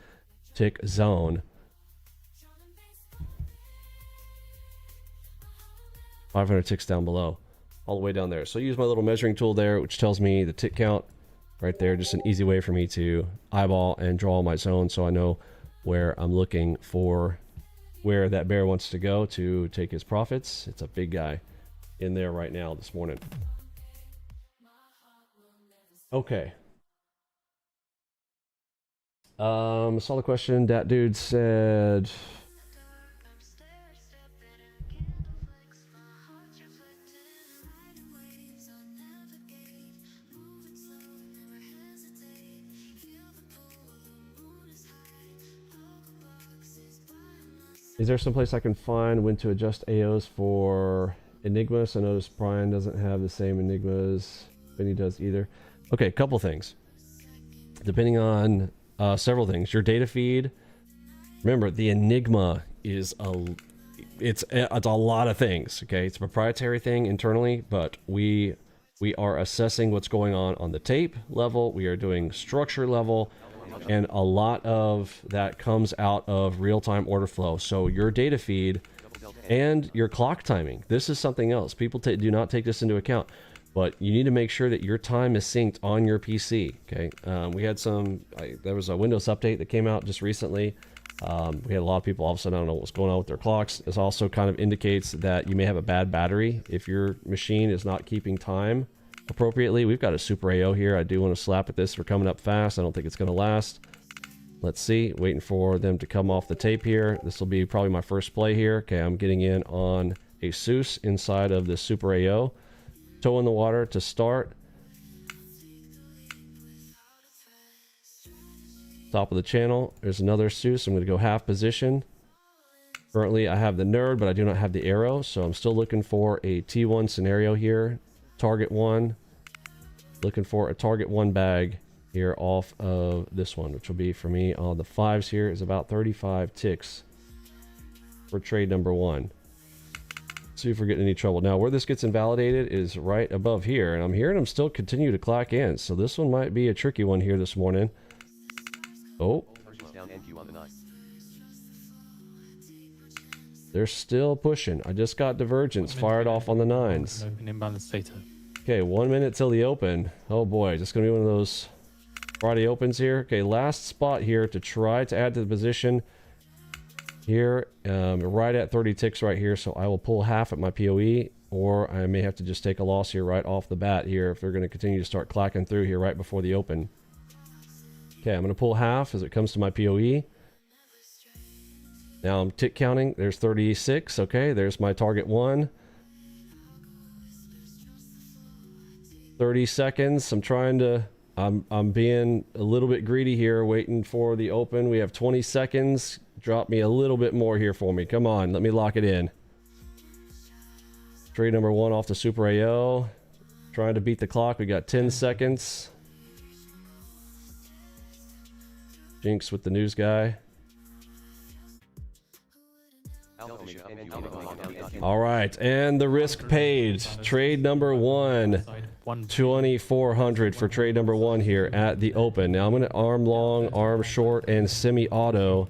tick zone. 500 ticks down below. All the way down there. So I use my little measuring tool there, which tells me the tick count right there. Just an easy way for me to eyeball and draw my zone so I know where I'm looking for where that bear wants to go to take his profits. It's a big guy in there right now this morning. Okay. Saw the question. That dude said, is there some place I can find when to adjust AOs for Enigmas? I noticed Brian doesn't have the same Enigmas. Vinny does either. Okay, a couple things. Depending on several things. Your data feed. Remember, the Enigma is it's a lot of things. Okay, it's a proprietary thing internally, but we are assessing what's going on the tape level. We are doing structure level. And a lot of that comes out of real-time order flow. So your data feed and your clock timing. This is something else. People do not take this into account. But you need to make sure that your time is synced on your PC. Okay. We had there was a Windows update that came out just recently. We had a lot of people all of a sudden, I don't know what's going on with their clocks. This also kind of indicates that you may have a bad battery if your machine is not keeping time appropriately. We've got a super AO here. I do want to slap at this. We're coming up fast. I don't think it's going to last. Let's see. Waiting for them to come off the tape here. This will be probably my first play here. Okay, I'm getting in on a Seuss inside of the super AO. Toe in the water to start. Top of the channel. There's another Seuss. I'm going to go half position. Currently, I have the nerd, but I do not have the arrow. So I'm still looking for a T1 scenario here. Target one. Looking for a target one bag here off of this one, which will be for me on the fives here is about 35 ticks for trade number one. See if we're getting any trouble. Now, where this gets invalidated is right above here, and I'm hearing them still continue to clock in. So this one might be a tricky one here this morning. Oh. They're still pushing. I just got divergence fired off on the nines. Open imbalance data. Okay, 1 minute till the open. Oh boy, is this going to be one of those Friday opens here? Okay, last spot here to try to add to the position here. Right at 30 ticks right here, so I will pull half at my POE, or I may have to just take a loss here right off the bat here if they're going to continue to start clacking through here right before the open. Okay, I'm going to pull half as it comes to my POE. Now I'm tick counting. There's 36. Okay, there's my target one. 30 seconds. I'm trying to... I'm being a little bit greedy here, waiting for the open. We have 20 seconds. Drop me a little bit more here for me. Come on, let me lock it in. Trade number one off the Super AO. Trying to beat the clock. We got 10 seconds. Jinx with the news guy. All right, and the risk paid. Trade number one. 2,400 for trade number one here at the open. Now I'm going to arm long, arm short, and semi-auto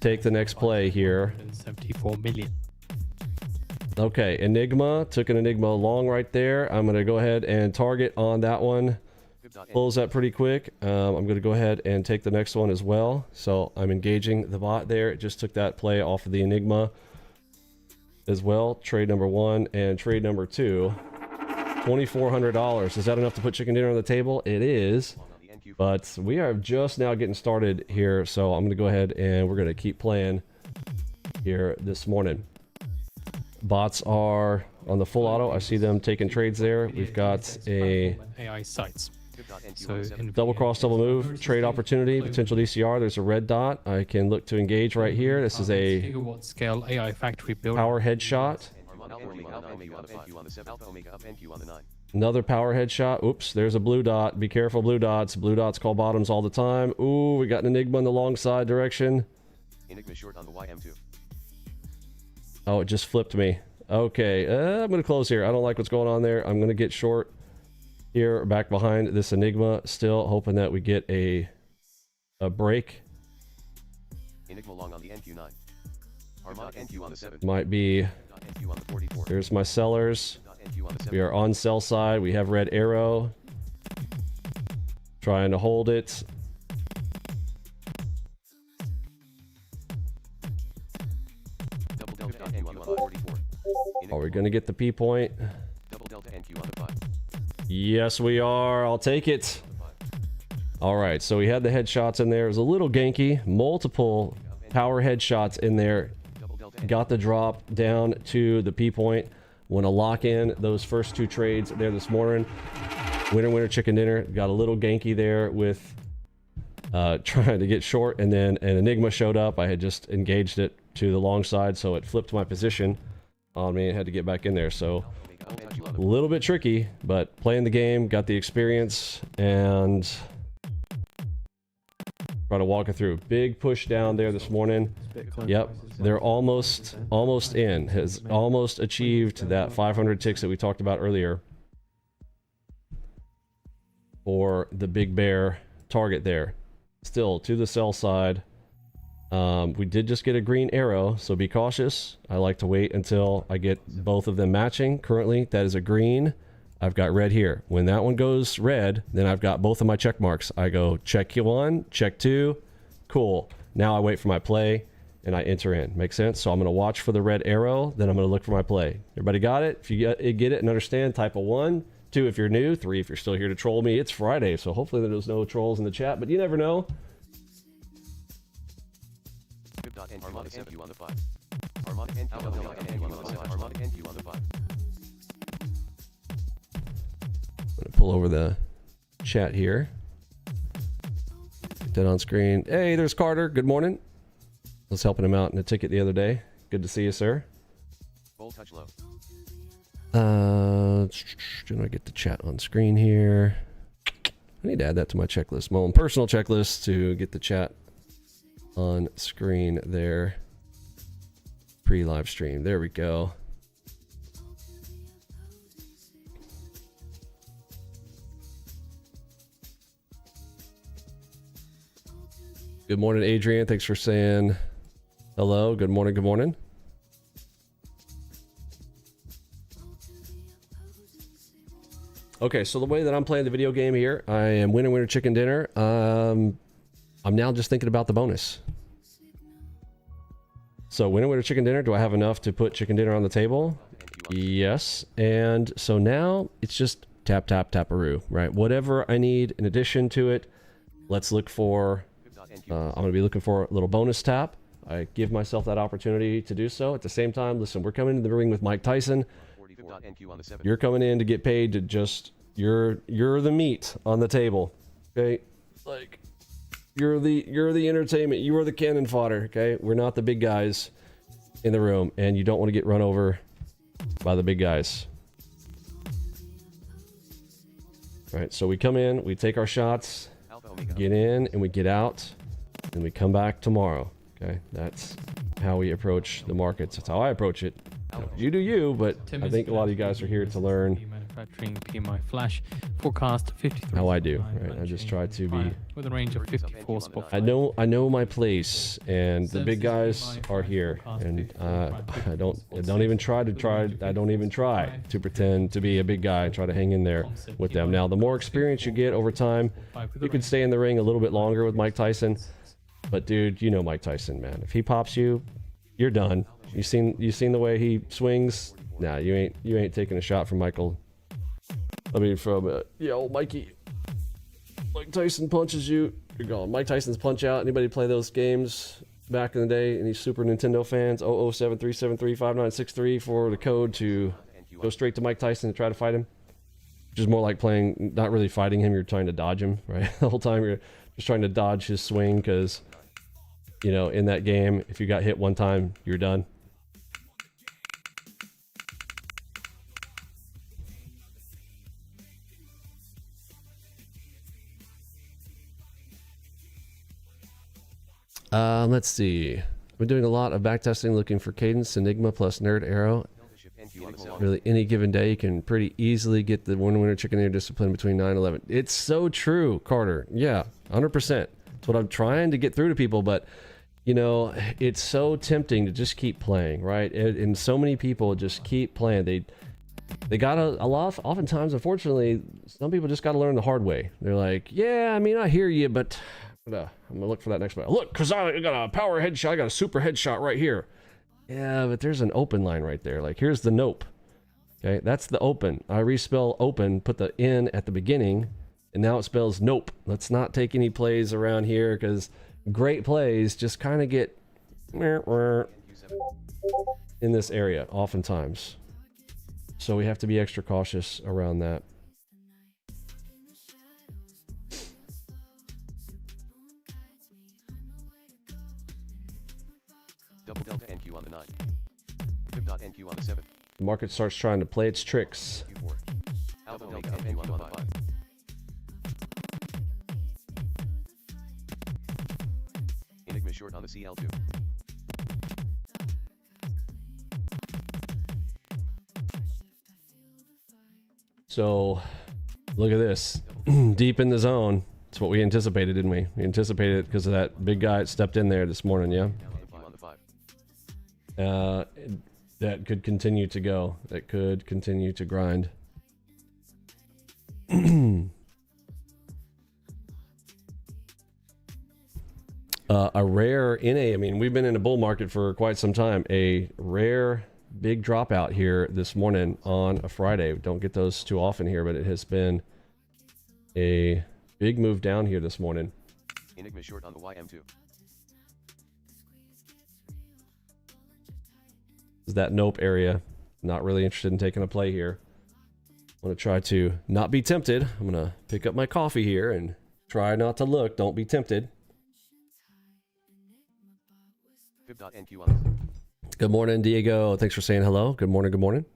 take the next play here. 74 million. Okay, Enigma. Took an Enigma long right there. I'm going to go ahead and target on that one. Close that pretty quick. I'm going to go ahead and take the next one as well. So I'm engaging the bot there. It just took that play off of the Enigma as well. Trade number one and trade number two. $2,400. Is that enough to put chicken dinner on the table? It is. But we are just now getting started here, so I'm going to go ahead and we're going to keep playing here this morning. Bots are on the full auto. I see them taking trades there. We've got a AI sites. So double cross, double move, trade opportunity, potential DCR. There's a red dot. I can look to engage right here. This is a gigawatt scale AI factory build. power headshot. Another power headshot. Oops, there's a blue dot. Be careful, blue dots. Blue dots call bottoms all the time. Ooh, we got an Enigma in the long side direction. Enigma short on the YM2. Oh, it just flipped me. Okay, I'm going to close here. I don't like what's going on there. I'm going to get short here, back behind this Enigma. Still hoping that we get a break. Enigma long on the NQ9. Armada NQ on the 7. Might be. NQ on the 44. There's my sellers. NQ on the 7. We are on sell side. We have red arrow. Trying to hold it. Double delta NQ on the 44. Are we going to get the P point? Double delta NQ on the 5. Yes, we are. I'll take it. All right, so we had the headshots in there. It was a little ganky. Multiple power headshots in there. Got the drop down to the P point. Want to lock in those first two trades there this morning. Winner, chicken dinner. Got a little ganky there with trying to get short, and then an Enigma showed up. I had just engaged it to the long side, so it flipped my position on me and had to get back in there. So a little bit tricky, but playing the game, got the experience, and try to walk it through. Big push down there this morning. Yep, they're almost in. Has almost achieved that 500 ticks that we talked about earlier for the big bear target there. Still to the sell side. We did just get a green arrow, so be cautious. I like to wait until I get both of them matching. Currently, that is a green. I've got red here. When that one goes red, then I've got both of my check marks. I go check 1, check 2. Cool. Now I wait for my play, and I enter in. Makes sense? So I'm going to watch for the red arrow, then I'm going to look for my play. Everybody got it? If you get it and understand, type a 1. 2 if you're new. 3 if you're still here to troll me. It's Friday, so hopefully there's no trolls in the chat, but you never know. Armada NQ on the 5. Armada NQ on the 7. Armada NQ on the 5. I'm going to pull over the chat here. Get that on screen. Hey, there's Carter. Good morning. I was helping him out in a ticket the other day. Good to see you, sir. Full touch low. Do I get the chat on screen here? I need to add that to my checklist. My own personal checklist to get the chat on screen there. Pre-live stream. There we go. Good morning, Adrian. Thanks for saying hello. Good morning. Good morning. Okay, so the way that I'm playing the video game here, I am winner, chicken dinner. I'm now just thinking about the bonus. So winner, chicken dinner. Do I have enough to put chicken dinner on the table? Yes. And so now it's just tap, tap, taparoo, right? Whatever I need in addition to it, let's look for, I'm going to be looking for a little bonus tap. I give myself that opportunity to do so. At the same time, listen, we're coming into the ring with Mike Tyson. You're coming in to get paid to just, you're the meat on the table, okay? Like, you're the entertainment. You are the cannon fodder, okay? We're not the big guys in the room, and you don't want to get run over by the big guys. All right, so we come in, we take our shots, get in, and we get out, and we come back tomorrow, okay? That's how we approach the markets. That's how I approach it. You do you, but I think a lot of you guys are here to learn manufacturing PMI flash forecast 53. How I do, right? I just try to be with a range of 54 spot. I know my place, and the big guys are here, and I don't even try to pretend to be a big guy and try to hang in there with them. Now, the more experience you get over time, you can stay in the ring a little bit longer with Mike Tyson. But dude, you know Mike Tyson, man. If he pops you, you're done. You seen the way he swings? Nah, you ain't taking a shot from Michael. I mean, from yo, Mikey. Mike Tyson punches you, you're gone. Mike Tyson's Punch Out. Anybody play those games back in the day? Any Super Nintendo fans? 007-373-5963 for the code to go straight to Mike Tyson and try to fight him. Which is more like playing, not really fighting him, you're trying to dodge him, right? The whole time you're just trying to dodge his swing because, you know, in that game, if you got hit one time, you're done. Let's see. I've been doing a lot of backtesting looking for cadence, enigma plus nerd arrow. Really, any given day, you can pretty easily get the winner chicken dinner discipline between 9 and 11. It's so true, Carter. Yeah, 100%. That's what I'm trying to get through to people, but you know, it's so tempting to just keep playing, right? And so many people just keep playing. They got a lot. Oftentimes, unfortunately, some people just got to learn the hard way. They're like, yeah, I mean, I hear you, but I'm gonna look for that next one. Look, cause I got a power headshot. I got a super headshot right here. Yeah, but there's an open line right there. Like, here's the nope. Okay, that's the open. I respell open, put the N at the beginning, and now it spells nope. Let's not take any plays around here because great plays just kind of get in this area oftentimes. So we have to be extra cautious around that. Double delta NQ on the 9. Pip.NQ on the 7. The market starts trying to play its tricks. Q4. Alpha delta NQ on the 5. Enigma short on the CL2. So, look at this. Deep in the zone. That's what we anticipated, didn't we? We anticipated it because of that big guy that stepped in there this morning, yeah? That could continue to go. That could continue to grind. A rare NA, I mean, we've been in a bull market for quite some time. A rare big dropout here this morning on a Friday. Don't get those too often here, but it has been a big move down here this morning. Enigma short on the YM2. Is that nope area. Not really interested in taking a play here. I'm going to try to not be tempted. I'm going to pick up my coffee here and try not to look. Don't be tempted. Pip.NQ on the Good morning, Diego. Thanks for saying hello. Good morning. Good morning.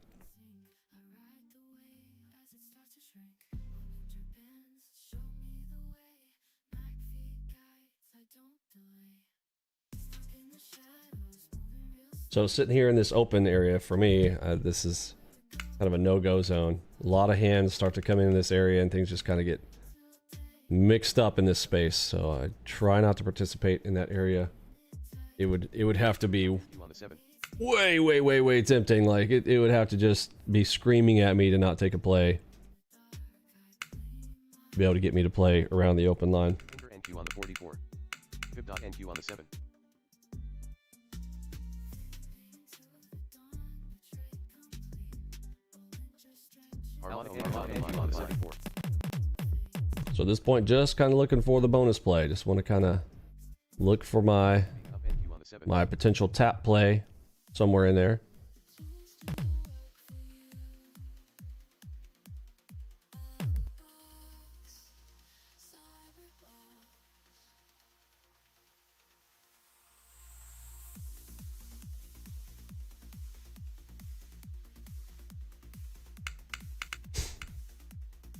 So sitting here in this open area for me, this is kind of a no-go zone. A lot of hands start to come in this area and things just kind of get mixed up in this space. So I try not to participate in that area. It would have to be way tempting. Like it would have to just be screaming at me to not take a play. Be able to get me to play around the open line. NQ on the 44. Pip.NQ on the 7. So at this point, just kind of looking for the bonus play. Just want to kind of look for my potential tap play somewhere in there.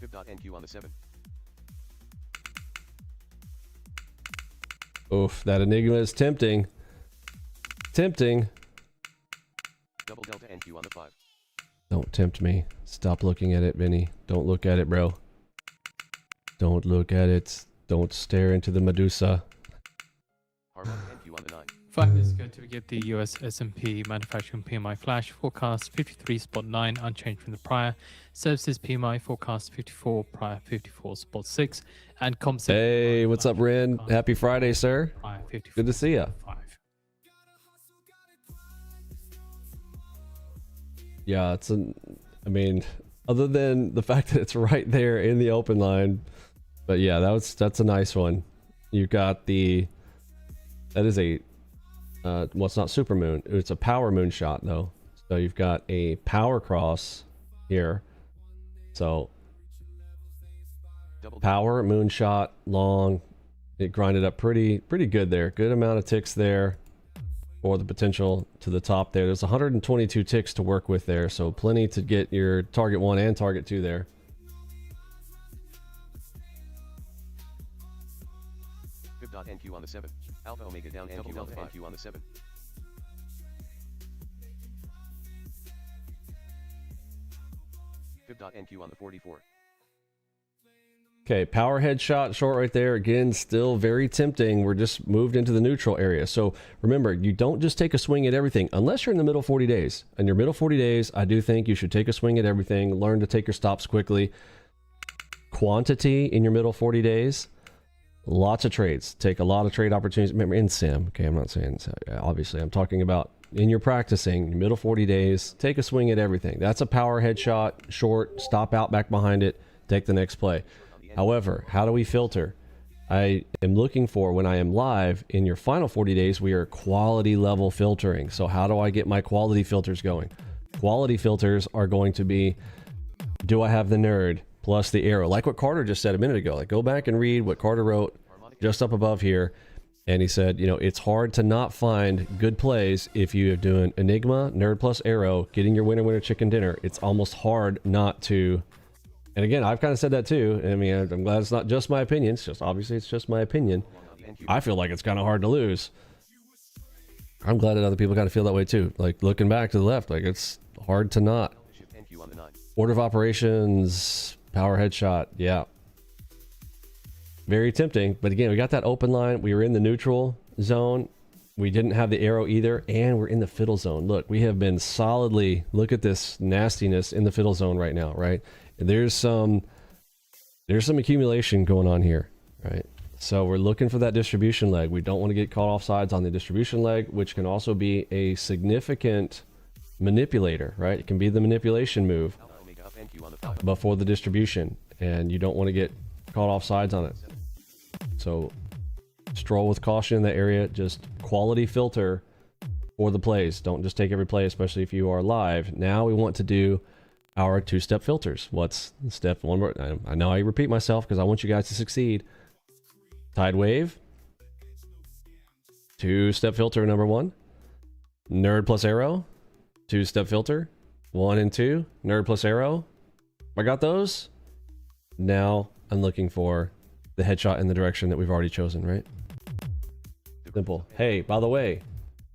Pip.NQ on the 7. Oof, that enigma is tempting. Tempting. Double delta NQ on the 5. Don't tempt me. Stop looking at it, Vinny. Don't look at it, bro. Don't look at it. Don't stare into the Medusa. Harmonic NQ on the 9. 5 minutes ago to get the US S&P manufacturing PMI flash forecast 53.9 unchanged from the prior. Services PMI forecast 54 prior 54.6 and comp. Hey, what's up, Ren? Happy Friday, sir. Good to see ya. Yeah, I mean, other than the fact that it's right there in the open line, But yeah, that's a nice one. You've got that is a well, it's not super moon, it's a power moonshot though. So you've got a power cross here. So power moonshot long, it grinded up pretty good there. Good amount of ticks there for the potential to the top there. There's 122 ticks to work with there, so plenty to get your target 1 and target 2 there. NQ on the 7. Alpha Omega down NQ Delta NQ on the 7. NQ on the 44. Okay, power headshot short right there. Again, still very tempting. We're just moved into the neutral area. So remember, you don't just take a swing at everything unless you're in the middle 40 days. In your middle 40 days, I do think you should take a swing at everything. Learn to take your stops quickly. Quantity in your middle 40 days. Lots of trades. Take a lot of trade opportunities. Remember, in sim. Okay, I'm not saying, obviously, I'm talking about in your practicing, your middle 40 days, take a swing at everything. That's a power headshot, short, stop out back behind it, take the next play. However, how do we filter? I am looking for, when I am live, in your final 40 days, we are quality level filtering. So how do I get my quality filters going? Quality filters are going to be, do I have the nerd? Plus the arrow, like what Carter just said a minute ago. Like, go back and read what Carter wrote just up above here, and he said, you know, it's hard to not find good plays if you are doing Enigma, nerd plus arrow, getting your winner chicken dinner. It's almost hard not to. And again, I've kind of said that too. I mean, I'm glad it's not just my opinion. It's just, obviously, it's just my opinion. I feel like it's kind of hard to lose. I'm glad that other people kind of feel that way too. Like, looking back to the left, like, it's hard to not. Order of operations. Power headshot, yeah. Very tempting, but again, we got that open line. We were in the neutral zone. We didn't have the arrow either, and we're in the fiddle zone. Look, we have been solidly, look at this nastiness in the fiddle zone right now, right? There's some accumulation going on here, right? So we're looking for that distribution leg. We don't want to get caught off sides on the distribution leg, which can also be a significant manipulator, right? It can be the manipulation move before the distribution, and you don't want to get caught off sides on it. So stroll with caution in that area. Just quality filter for the plays. Don't just take every play, especially if you are live. Now we want to do our 2-step filters. What's step one more? I know I repeat myself because I want you guys to succeed. Tide wave, 2-step filter number 1. Nerd plus arrow, 2-step filter, 1 and 2. Nerd plus arrow. I got those. Now I'm looking for the headshot in the direction that we've already chosen, right? Simple. Hey, by the way,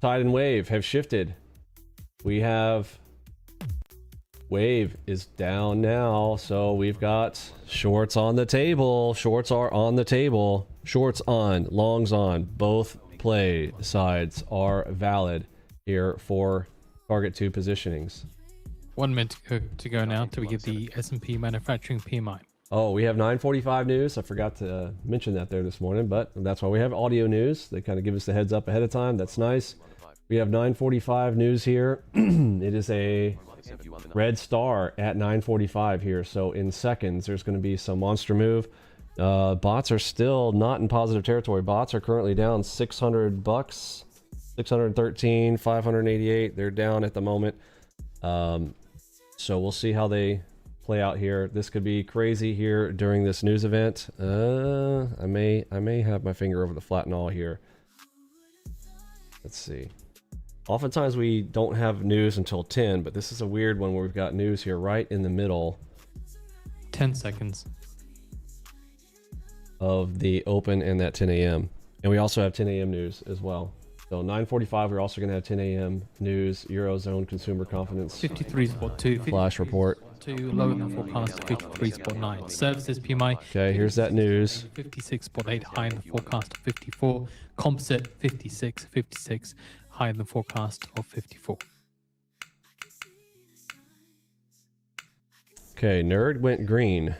tide and wave have shifted. We have wave is down now, so we've got shorts on the table. Shorts are on the table. Shorts on, longs on. Both play sides are valid here for target 2 positionings. 1 minute to go now till we get the S&P manufacturing PMI. Oh, we have 9:45 news. I forgot to mention that there this morning, but that's why we have audio news. They kind of give us the heads up ahead of time. That's nice. We have 9:45 news here. It is a red star at 9:45 here. So in seconds, there's going to be some monster move. Bots are still not in positive territory. Bots are currently down $600, 613, 588. They're down at the moment. So we'll see how they play out here. This could be crazy here during this news event. I may have my finger over the flat null here. Let's see. Oftentimes we don't have news until 10, but this is a weird one where we've got news here right in the middle. 10 seconds. Of the open and that 10 a.m. And we also have 10 a.m. news as well. So 9:45, we're also going to have 10 a.m. news, Eurozone consumer confidence 53.2 flash report. Lower than forecast 53.9. Services PMI. Okay, here's that news. 56.8, higher than forecast of 54. Composite 56, higher than forecast of 54. Okay, nerd went green.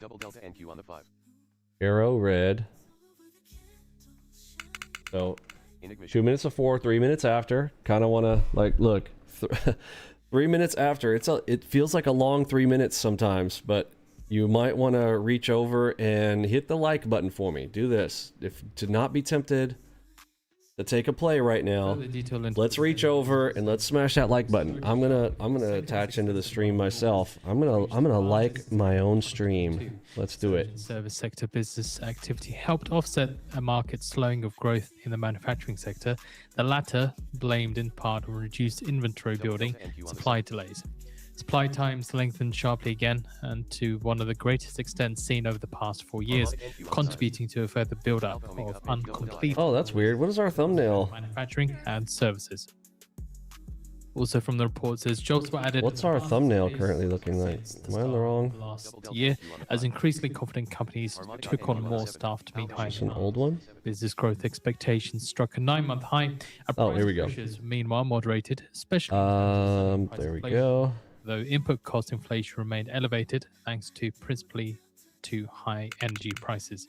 Double delta NQ on the 5. Arrow red. So 2 minutes before, 3 minutes after. Kind of want to like look. 3 minutes after. It feels like a long 3 minutes sometimes, but you might want to reach over and hit the like button for me. Do this. If to not be tempted to take a play right now, Further detail into let's reach over and let's smash that like button. I'm gonna attach into the stream myself. I'm gonna like my own stream. Let's do it. Service sector business activity helped offset a market slowing of growth in the manufacturing sector. The latter blamed in part on reduced inventory building, supply delays. Supply times lengthened sharply again, and to one of the greatest extents seen over the past 4 years, contributing to a further build-up of uncompleted Oh, that's weird. What is our thumbnail? manufacturing and services. Also from the report says jobs were added. What's in the our past thumbnail days currently looking like? since Am I on the wrong? last year, as increasingly confident companies took on more staff to meet high It's an demand. old one. Business growth expectations struck a 9-month high. Oh, here we go. Pressures, meanwhile, moderated, especially There we go. though input cost inflation remained elevated thanks to principally to high energy prices.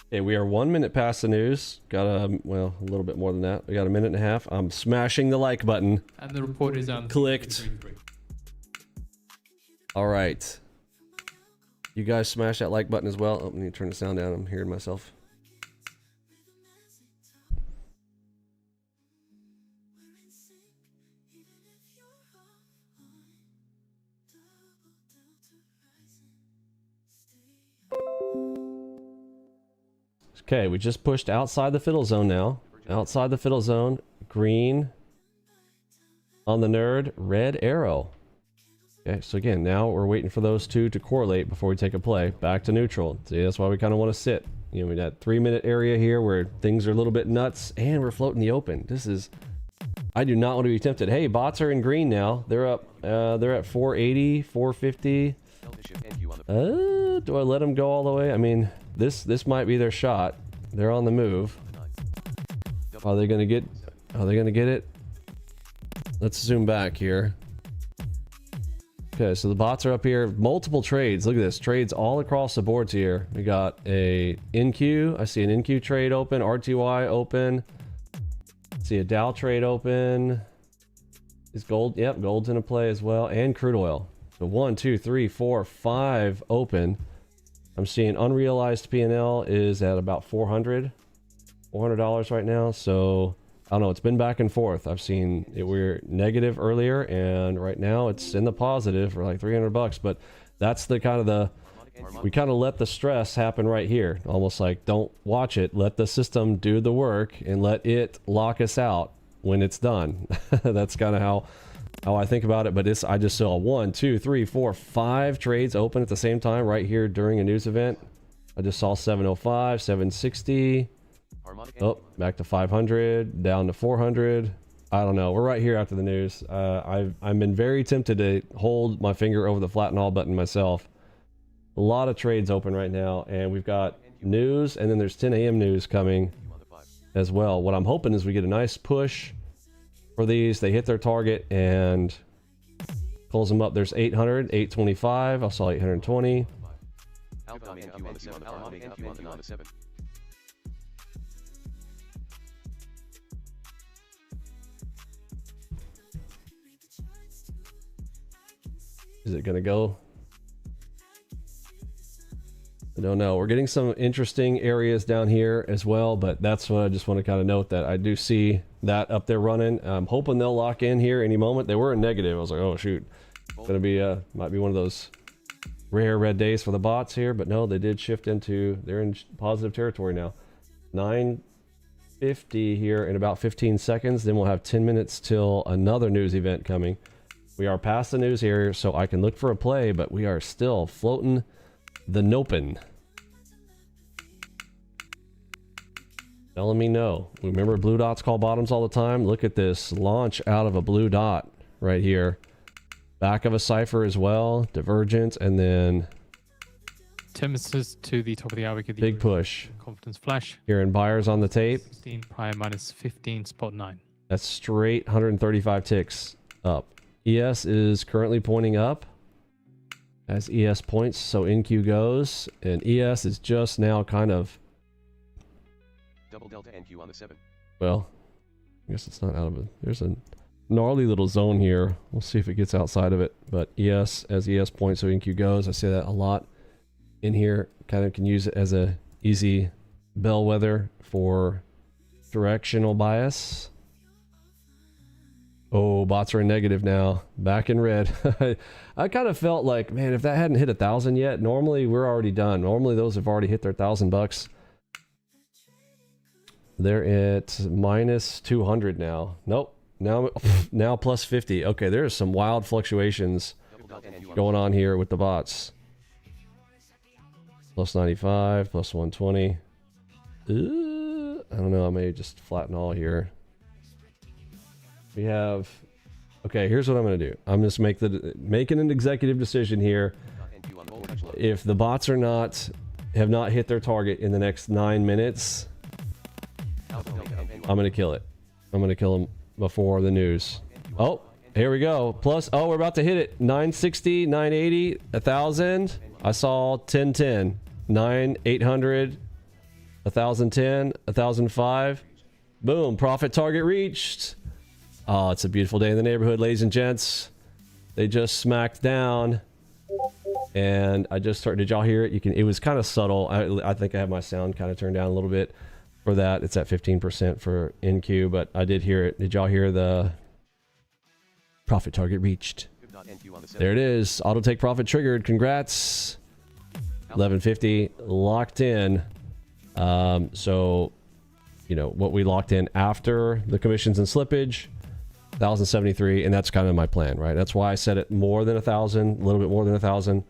Okay, we are 1 minute past the news. Got a little bit more than that. We got a minute and a half. I'm smashing the like button. And the report is on Clicked. All right. You guys smash that like button as well. Oh, I need to turn the sound down. I'm hearing myself. Okay, we just pushed outside the fiddle zone now. Outside the fiddle zone, green on the nerd, red arrow. Okay, so again, now we're waiting for those two to correlate before we take a play. Back to neutral. See, that's why we kind of want to sit. You know, we got 3-minute area here where things are a little bit nuts, and we're floating the open. This is... I do not want to be tempted. Hey, bots are in green now. They're up. They're at 480, 450. Do I let them go all the way? I mean, this might be their shot. They're on the move. Are they gonna get it? Let's zoom back here. Okay, so the bots are up here. Multiple trades. Look at this. Trades all across the boards here. We got a NQ. I see an NQ trade open. RTY open. See a Dow trade open. Is gold? Yep, gold's in a play as well. And crude oil. So 1, 2, 3, 4, 5 open. I'm seeing unrealized P&L is at about $400 right now. So I don't know, it's been back and forth. I've seen it, we're negative earlier, and right now it's in the positive for like $300. But that's the kind of we kind of let the stress happen right here. Almost like, don't watch it, let the system do the work and let it lock us out when it's done. That's kind of how I think about it. But I just saw 1, 2, 3, 4, 5 trades open at the same time right here during a news event. I just saw 705, 760. Oh, back to 500, down to 400. I don't know. We're right here after the news. I've been very tempted to hold my finger over the flatten all button myself. A lot of trades open right now, and we've got news, and then there's 10 a.m. news coming as well. What I'm hoping is we get a nice push for these. They hit their target and pulls them up. There's 800, 825. I saw 820. Is it gonna go? I don't know. We're getting some interesting areas down here as well, but that's what I just want to kind of note, that I do see that up there running. I'm hoping they'll lock in here any moment. They were in negative. I was like, oh shoot, it's gonna be might be one of those rare red days for the bots here, but no, they did shift into, they're in positive territory now. 9:50 here in about 15 seconds. Then we'll have 10 minutes till another news event coming. We are past the news here, so I can look for a play, but we are still floating the nopin. Telling me no. Remember, blue dots call bottoms all the time. Look at this launch out of a blue dot right here. Back of a cipher as well. Divergence, and then 10 minutes to the top of the hour. big push. Confidence flash. Hearing buyers on the tape. 16 prior minus 15.9. That's straight 135 ticks up. ES is currently pointing up as ES points, so NQ goes, and ES is just now kind of, Double delta NQ on the 7. well, I guess it's not out of it. There's a gnarly little zone here. We'll see if it gets outside of it. But ES, as ES points, so NQ goes. I say that a lot in here. Kind of can use it as a easy bellwether for directional bias. Oh, bots are in negative now. Back in red. I kind of felt like, man, if that hadn't hit 1,000 yet, normally we're already done. Normally those have already hit their $1,000. They're at minus 200 now. Nope. Now plus 50. Okay, there's some wild fluctuations going on here with the bots. Plus 95, plus 120. I don't know. I may just flatten all here. We have. Okay, here's what I'm going to do. I'm just making an executive decision here. If the bots have not hit their target in the next 9 minutes, I'm going to kill it. I'm going to kill them before the news. Oh, here we go. Plus, oh, we're about to hit it. 960, 980, 1,000. I saw 1010, 800, 1,010, 1,005. Boom, profit target reached. Oh, it's a beautiful day in the neighborhood, ladies and gents. They just smacked down. And I just started, did y'all hear it? It was kind of subtle. I think I have my sound kind of turned down a little bit for that. It's at 15% for NQ, but I did hear it. Did y'all hear the profit target reached? There it is. Auto take profit triggered. Congrats. 1150 locked in. So, you know, what we locked in after the commissions and slippage, 1,073, and that's kind of my plan, right? That's why I set it more than 1,000, a little bit more than 1,000.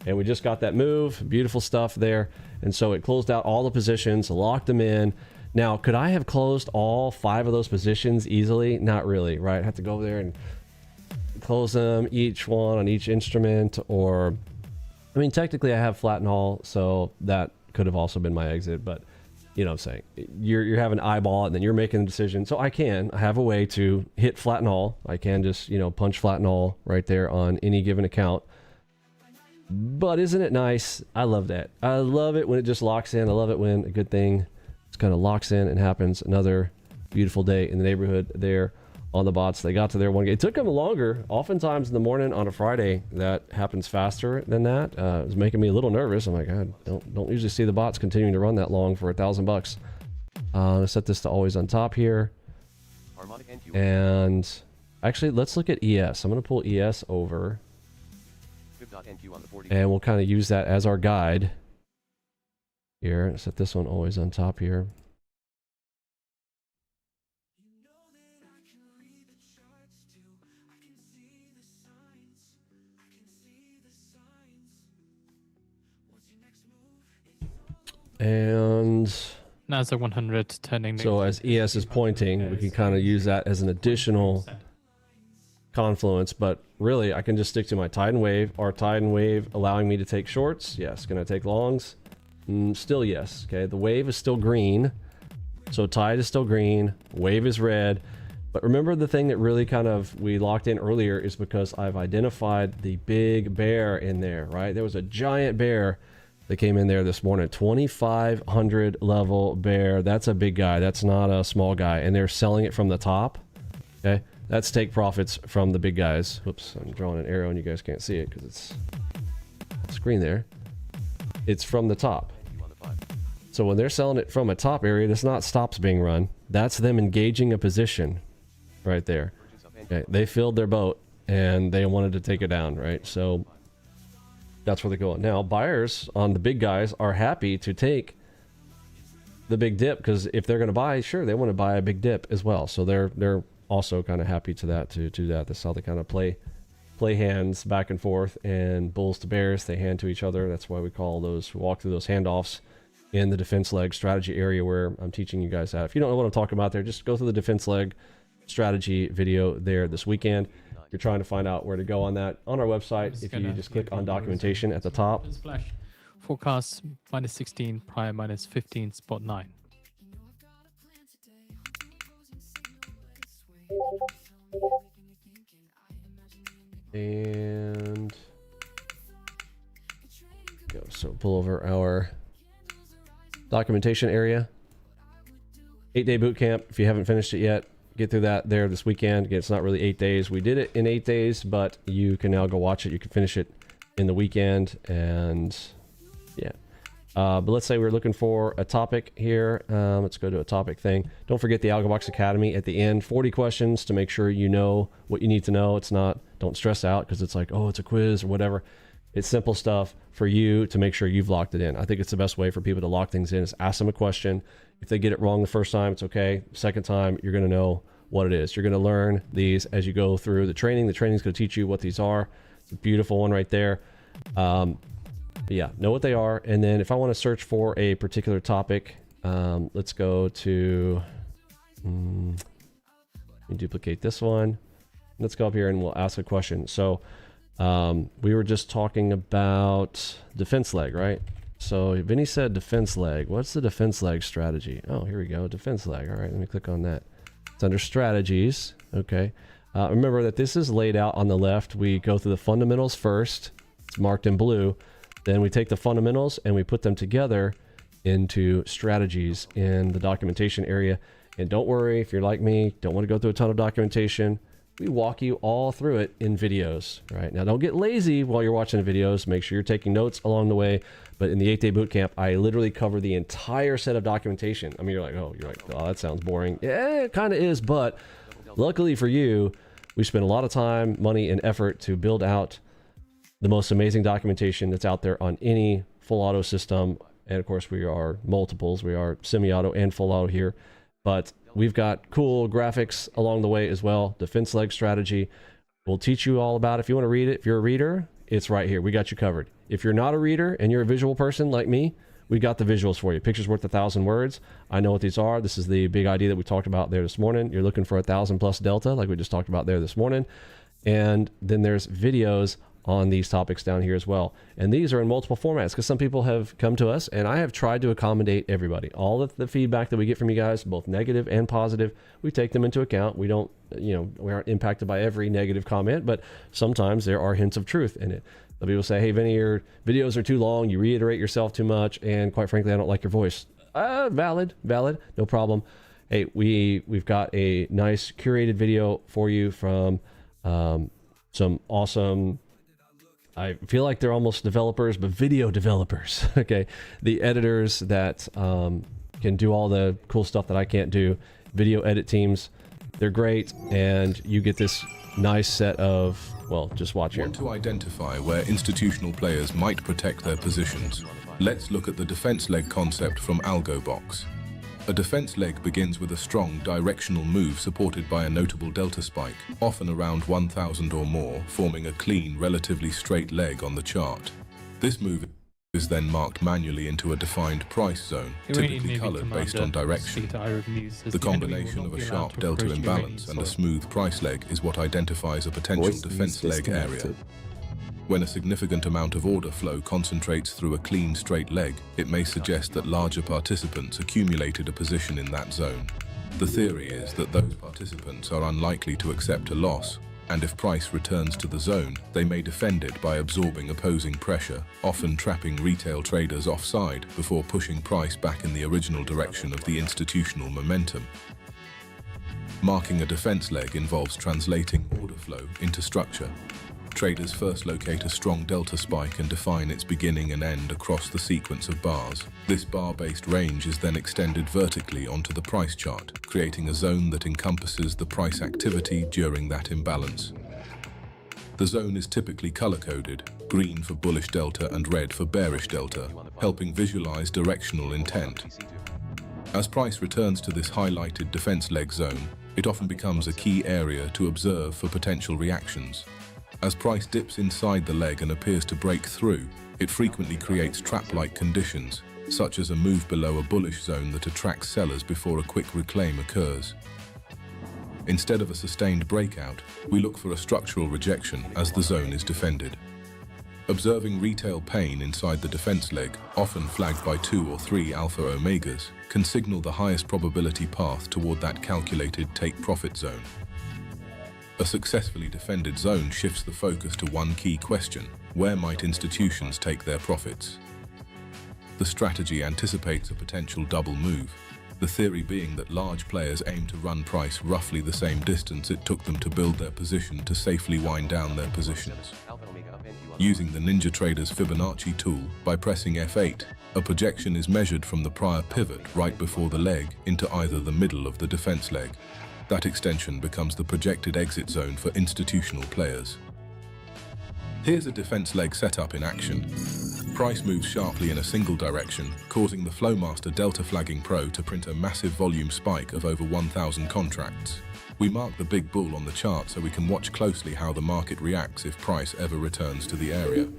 And we just got that move. Beautiful stuff there. And so it closed out all the positions, locked them in. Now, could I have closed all 5 of those positions easily? Not really, right? I have to go over there and close them, each one on each instrument, or, I mean, technically I have flatten all, so that could have also been my exit, but you know what I'm saying? You're having eyeball it, and then you're making a decision. So I have a way to hit flatten all. I can just, you know, punch flatten all right there on any given account. But isn't it nice? I love that. I love it when it just locks in. I love it when a good thing just kind of locks in and happens. Another beautiful day in the neighborhood there on the bots. They got to their one game. It took them longer. Oftentimes in the morning on a Friday, that happens faster than that. It was making me a little nervous. I'm like, I don't usually see the bots continuing to run that long for $1,000. Let's set this to always on top here. And actually, let's look at ES. I'm going to pull ES over. And we'll kind of use that as our guide here. Set this one always on top here. And NASDAQ 100 turning. So as ES is pointing, we can kind of use that as an additional confluence, but really I can just stick to my tide and wave. Our tide and wave allowing me to take shorts. Yes. Can I take longs? Still yes. Okay. The wave is still green. So tide is still green. Wave is red. But remember, the thing that really kind of we locked in earlier is because I've identified the big bear in there, right? There was a giant bear that came in there this morning. 2,500 level bear. That's a big guy. That's not a small guy. And they're selling it from the top. Okay. That's take profits from the big guys. Whoops, I'm drawing an arrow and you guys can't see it because it's on the screen there. It's from the top. So when they're selling it from a top area, that's not stops being run. That's them engaging a position right there. Okay. They filled their boat and they wanted to take it down, right? So that's where they're going. Now, buyers on the big guys are happy to take the big dip because if they're going to buy, sure, they want to buy a big dip as well. So they're also kind of happy to do that. That's how they kind of play hands back and forth, and bulls to bears, they hand to each other. That's why we call those, walk through those handoffs in the defense leg strategy area where I'm teaching you guys that. If you don't know what I'm talking about there, just go through the defense leg strategy video there this weekend. If you're trying to find out where to go on that, on our website, if you just click on documentation at the top. Flash. Forecast -16, prior -15, spot 9. And go. So pull over our documentation area. 8-day boot camp. If you haven't finished it yet, get through that there this weekend. Again, it's not really 8 days. We did it in 8 days, but you can now go watch it. You can finish it in the weekend, and yeah. But let's say we're looking for a topic here. Let's go to a topic thing. Don't forget the ALGO Box Academy at the end. 40 questions to make sure you know what you need to know. It's not, don't stress out because it's like, oh, it's a quiz or whatever. It's simple stuff for you to make sure you've locked it in. I think it's the best way for people to lock things in is ask them a question. If they get it wrong the first time, it's okay. Second time, you're going to know what it is. You're going to learn these as you go through the training. The training is going to teach you what these are. It's a beautiful one right there. But yeah, know what they are. And then if I want to search for a particular topic, let's go to, let me duplicate this one. Let's go up here and we'll ask a question. So we were just talking about defense leg, right? So Vinny said defense leg. What's the defense leg strategy? Oh, here we go. Defense leg. All right, let me click on that. It's under strategies. Okay. Remember that this is laid out on the left. We go through the fundamentals first. It's marked in blue. Then we take the fundamentals and we put them together into strategies in the documentation area. And don't worry, if you're like me, don't want to go through a ton of documentation. We walk you all through it in videos, right? Now, don't get lazy while you're watching the videos. Make sure you're taking notes along the way. But in the 8-day bootcamp, I literally cover the entire set of documentation. I mean, you're like, oh, that sounds boring. Yeah, it kind of is. But luckily for you, we spent a lot of time, money, and effort to build out the most amazing documentation that's out there on any full auto system. And of course, we are multiples. We are semi-auto and full auto here. But we've got cool graphics along the way as well. Defense leg strategy. We'll teach you all about it. If you want to read it, if you're a reader, it's right here. We got you covered. If you're not a reader and you're a visual person like me, we got the visuals for you. Pictures worth 1,000 words. I know what these are. This is the big idea that we talked about there this morning. You're looking for 1,000 plus delta, like we just talked about there this morning. And then there's videos on these topics down here as well. And these are in multiple formats because some people have come to us and I have tried to accommodate everybody. All of the feedback that we get from you guys, both negative and positive, we take them into account. We don't, we aren't impacted by every negative comment, but sometimes there are hints of truth in it. Some people say, hey, Vinny, your videos are too long. You reiterate yourself too much. And quite frankly, I don't like your voice. Valid, no problem. Hey, we've got a nice curated video for you from some awesome, I feel like they're almost developers, but video developers, okay? The editors that can do all the cool stuff that I can't do. Video edit teams, they're great, and you get this nice set of, well, just watch here. Want to identify where institutional players might protect their positions? Let's look at the defense leg concept from ALGO Box. A defense leg begins with a strong directional move supported by a notable delta spike, often around 1,000 or more, forming a clean, relatively straight leg on the chart. This move is then marked manually into a defined price zone, typically colored based on direction. The combination of a sharp delta imbalance and a smooth price leg is what identifies a potential defense leg area. When a significant amount of order flow concentrates through a clean, straight leg, it may suggest that larger participants accumulated a position in that zone. The theory is that those participants are unlikely to accept a loss, and if price returns to the zone, they may defend it by absorbing opposing pressure, often trapping retail traders offside before pushing price back in the original direction of the institutional momentum. Marking a defense leg involves translating order flow into structure. Traders first locate a strong delta spike and define its beginning and end across the sequence of bars. This bar-based range is then extended vertically onto the price chart, creating a zone that encompasses the price activity during that imbalance. The zone is typically color-coded, green for bullish delta and red for bearish delta, helping visualize directional intent. As price returns to this highlighted defense leg zone, it often becomes a key area to observe for potential reactions. As price dips inside the leg and appears to break through, it frequently creates trap-like conditions, such as a move below a bullish zone that attracts sellers before a quick reclaim occurs. Instead of a sustained breakout, we look for a structural rejection as the zone is defended. Observing retail pain inside the defense leg, often flagged by 2 or 3 alpha omegas, can signal the highest probability path toward that calculated take-profit zone. A successfully defended zone shifts the focus to one key question: where might institutions take their profits? The strategy anticipates a potential double move. The theory being that large players aim to run price roughly the same distance it took them to build their position to safely wind down their positions. Using the NinjaTrader's Fibonacci tool, by pressing F8, a projection is measured from the prior pivot right before the leg into either the middle of the defense leg. That extension becomes the projected exit zone for institutional players. Here's a defense leg setup in action. Price moves sharply in a single direction, causing the Flowmaster Delta Flagging Pro to print a massive volume spike of over 1,000 contracts. We mark the big bull on the chart so we can watch closely how the market reacts if price ever returns to the area.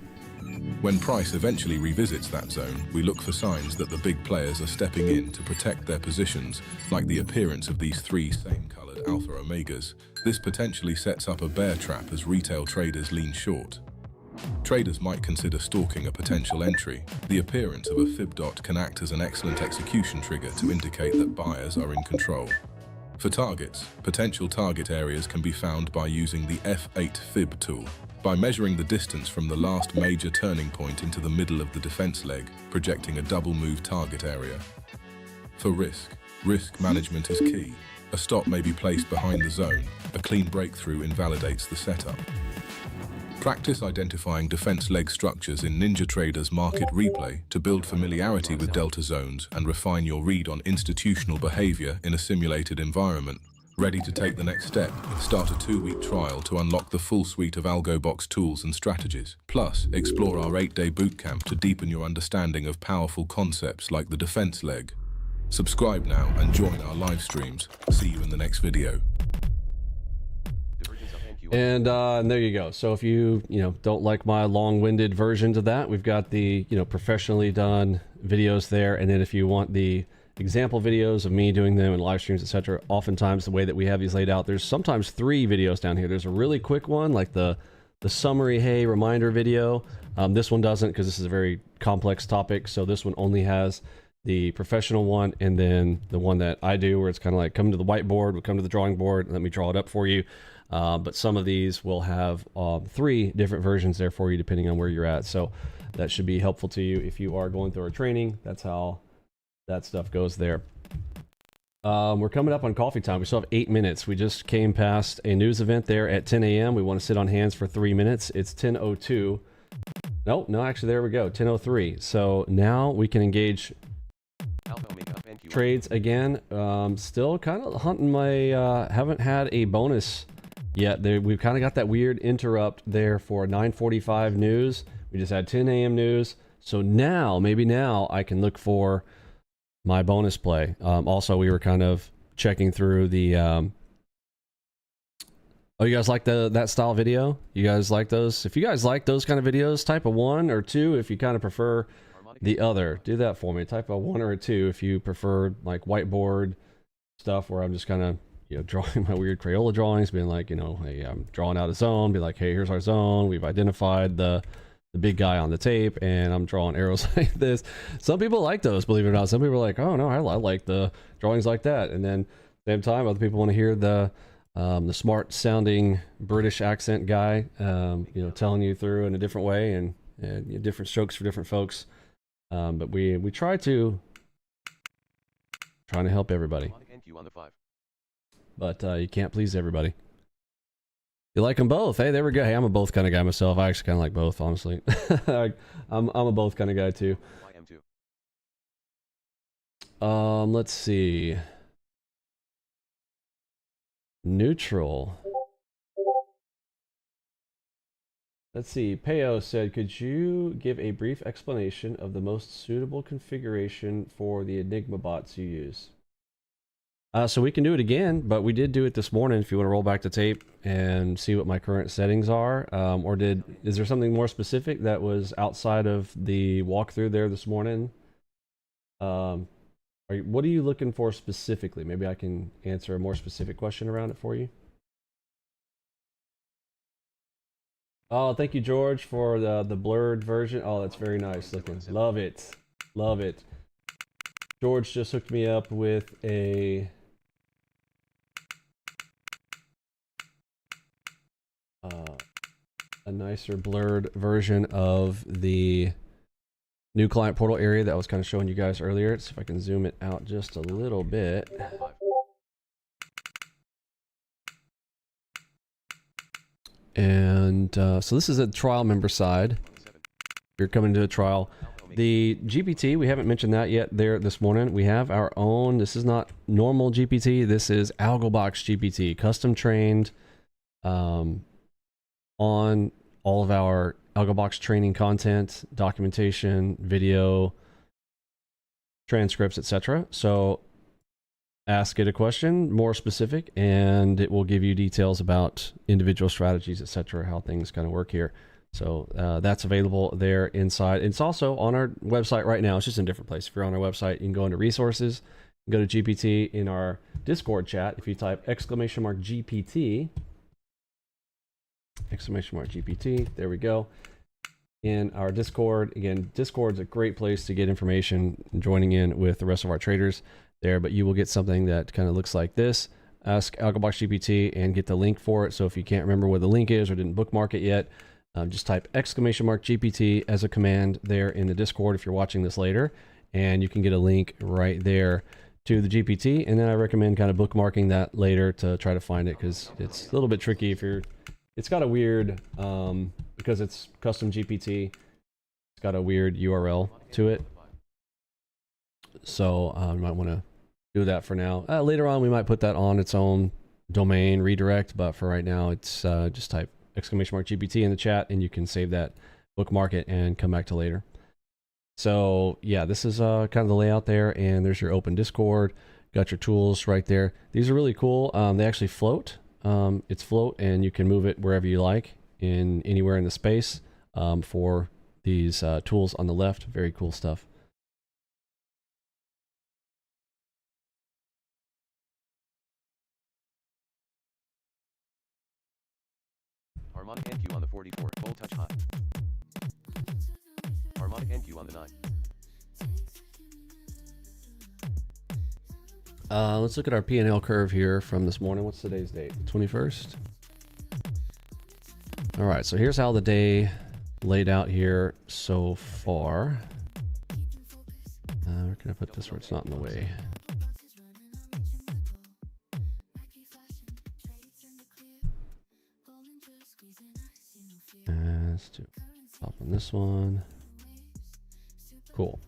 When price eventually revisits that zone, we look for signs that the big players are stepping in to protect their positions, like the appearance of these three same-colored alpha omegas. This potentially sets up a bear trap as retail traders lean short. Traders might consider stalking a potential entry. The appearance of a fib dot can act as an excellent execution trigger to indicate that buyers are in control. For targets, potential target areas can be found by using the F8 fib tool. By measuring the distance from the last major turning point into the middle of the defense leg, projecting a double move target area. For risk management is key. A stop may be placed behind the zone. A clean breakthrough invalidates the setup. Practice identifying defense leg structures in NinjaTrader's market replay to build familiarity with delta zones and refine your read on institutional behavior in a simulated environment. Ready to take the next step? Start a 2-week trial to unlock the full suite of ALGO box tools and strategies. Plus, explore our 8-day bootcamp to deepen your understanding of powerful concepts like the defense leg. Subscribe now and join our live streams. See you in the next video. And there you go. So if you don't like my long-winded versions of that, we've got the professionally done videos there. And then if you want the example videos of me doing them and live streams, etc., oftentimes the way that we have these laid out, there's sometimes 3 videos down here. There's a really quick one, like the summary hey reminder video. This one doesn't, because this is a very complex topic. So this one only has the professional one, and then the one that I do where it's kind of like come to the whiteboard, we'll come to the drawing board, and let me draw it up for you. But some of these will have 3 different versions there for you depending on where you're at. So that should be helpful to you if you are going through our training. That's how that stuff goes there. We're coming up on coffee time. We still have 8 minutes. We just came past a news event there at 10 a.m. We want to sit on hands for 3 minutes. It's 10:02. No, actually, there we go. 10:03. So now we can engage trades again. Still kind of hunting my, haven't had a bonus yet. We've kind of got that weird interrupt there for 9:45 news. We just had 10 a.m. news. So now, maybe now I can look for my bonus play. Also, we were kind of checking through the, oh, you guys like that style video? You guys like those? If you guys like those kind of videos, type a 1 or 2 if you kind of prefer the other. Do that for me. Type a 1 or a 2 if you prefer like whiteboard stuff where I'm just kind of drawing my weird Crayola drawings, being like, hey, I'm drawing out a zone, be like, hey, here's our zone. We've identified the big guy on the tape, and I'm drawing arrows like this. Some people like those, believe it or not. Some people are like, oh no, I like the drawings like that. And then same time, other people want to hear the smart sounding British accent guy, telling you through in a different way, and different strokes for different folks. But we trying to help everybody. But you can't please everybody. You like them both? Hey, there we go. Hey, I'm a both kind of guy myself. I actually kind of like both, honestly. I'm a both kind of guy too. Let's see. Neutral. Let's see. Peo said, could you give a brief explanation of the most suitable configuration for the Enigma bots you use? So we can do it again, but we did do it this morning if you want to roll back the tape and see what my current settings are. Is there something more specific that was outside of the walkthrough there this morning? What are you looking for specifically? Maybe I can answer a more specific question around it for you. Oh, thank you, George, for the blurred version. Oh, that's very nice looking. Love it. Love it. George just hooked me up with a nicer blurred version of the new client portal area that I was kind of showing you guys earlier. Let's see if I can zoom it out just a little bit. And so this is a trial member side. You're coming to a trial. The GPT, we haven't mentioned that yet there this morning. We have our own, this is not normal GPT, this is ALGOBox GPT, custom trained on all of our ALGOBox training content, documentation, video, transcripts, etc. So ask it a question, more specific, and it will give you details about individual strategies, etc., how things kind of work here. So that's available there inside. It's also on our website right now. It's just in a different place. If you're on our website, you can go into resources, go to GPT in our Discord chat. If you type !GPT, !GPT, there we go. In our Discord, again, Discord's a great place to get information, joining in with the rest of our traders there, but you will get something that kind of looks like this. Ask ALGOBox GPT and get the link for it. So if you can't remember where the link is or didn't bookmark it yet, just type !GPT as a command there in the Discord if you're watching this later, and you can get a link right there to the GPT. And then I recommend kind of bookmarking that later to try to find it, because it's a little bit tricky if you're, it's got a weird, because it's custom GPT, it's got a weird URL to it. So you might want to do that for now. Later on, we might put that on its own domain redirect, but for right now, it's just type !GPT in the chat, and you can save that, bookmark it, and come back to later. So yeah, this is kind of the layout there, and there's your open Discord. Got your tools right there. These are really cool. They actually float. It's float, and you can move it wherever you like, in anywhere in the space for these tools on the left. Very cool stuff. Harmonic NQ on the 44, full touch high. Harmonic NQ on the 9. Let's look at our P&L curve here from this morning. What's today's date? 21st. All right, so here's how the day laid out here so far. Where can I put this where it's not in the way? Let's do top on this one. Cool.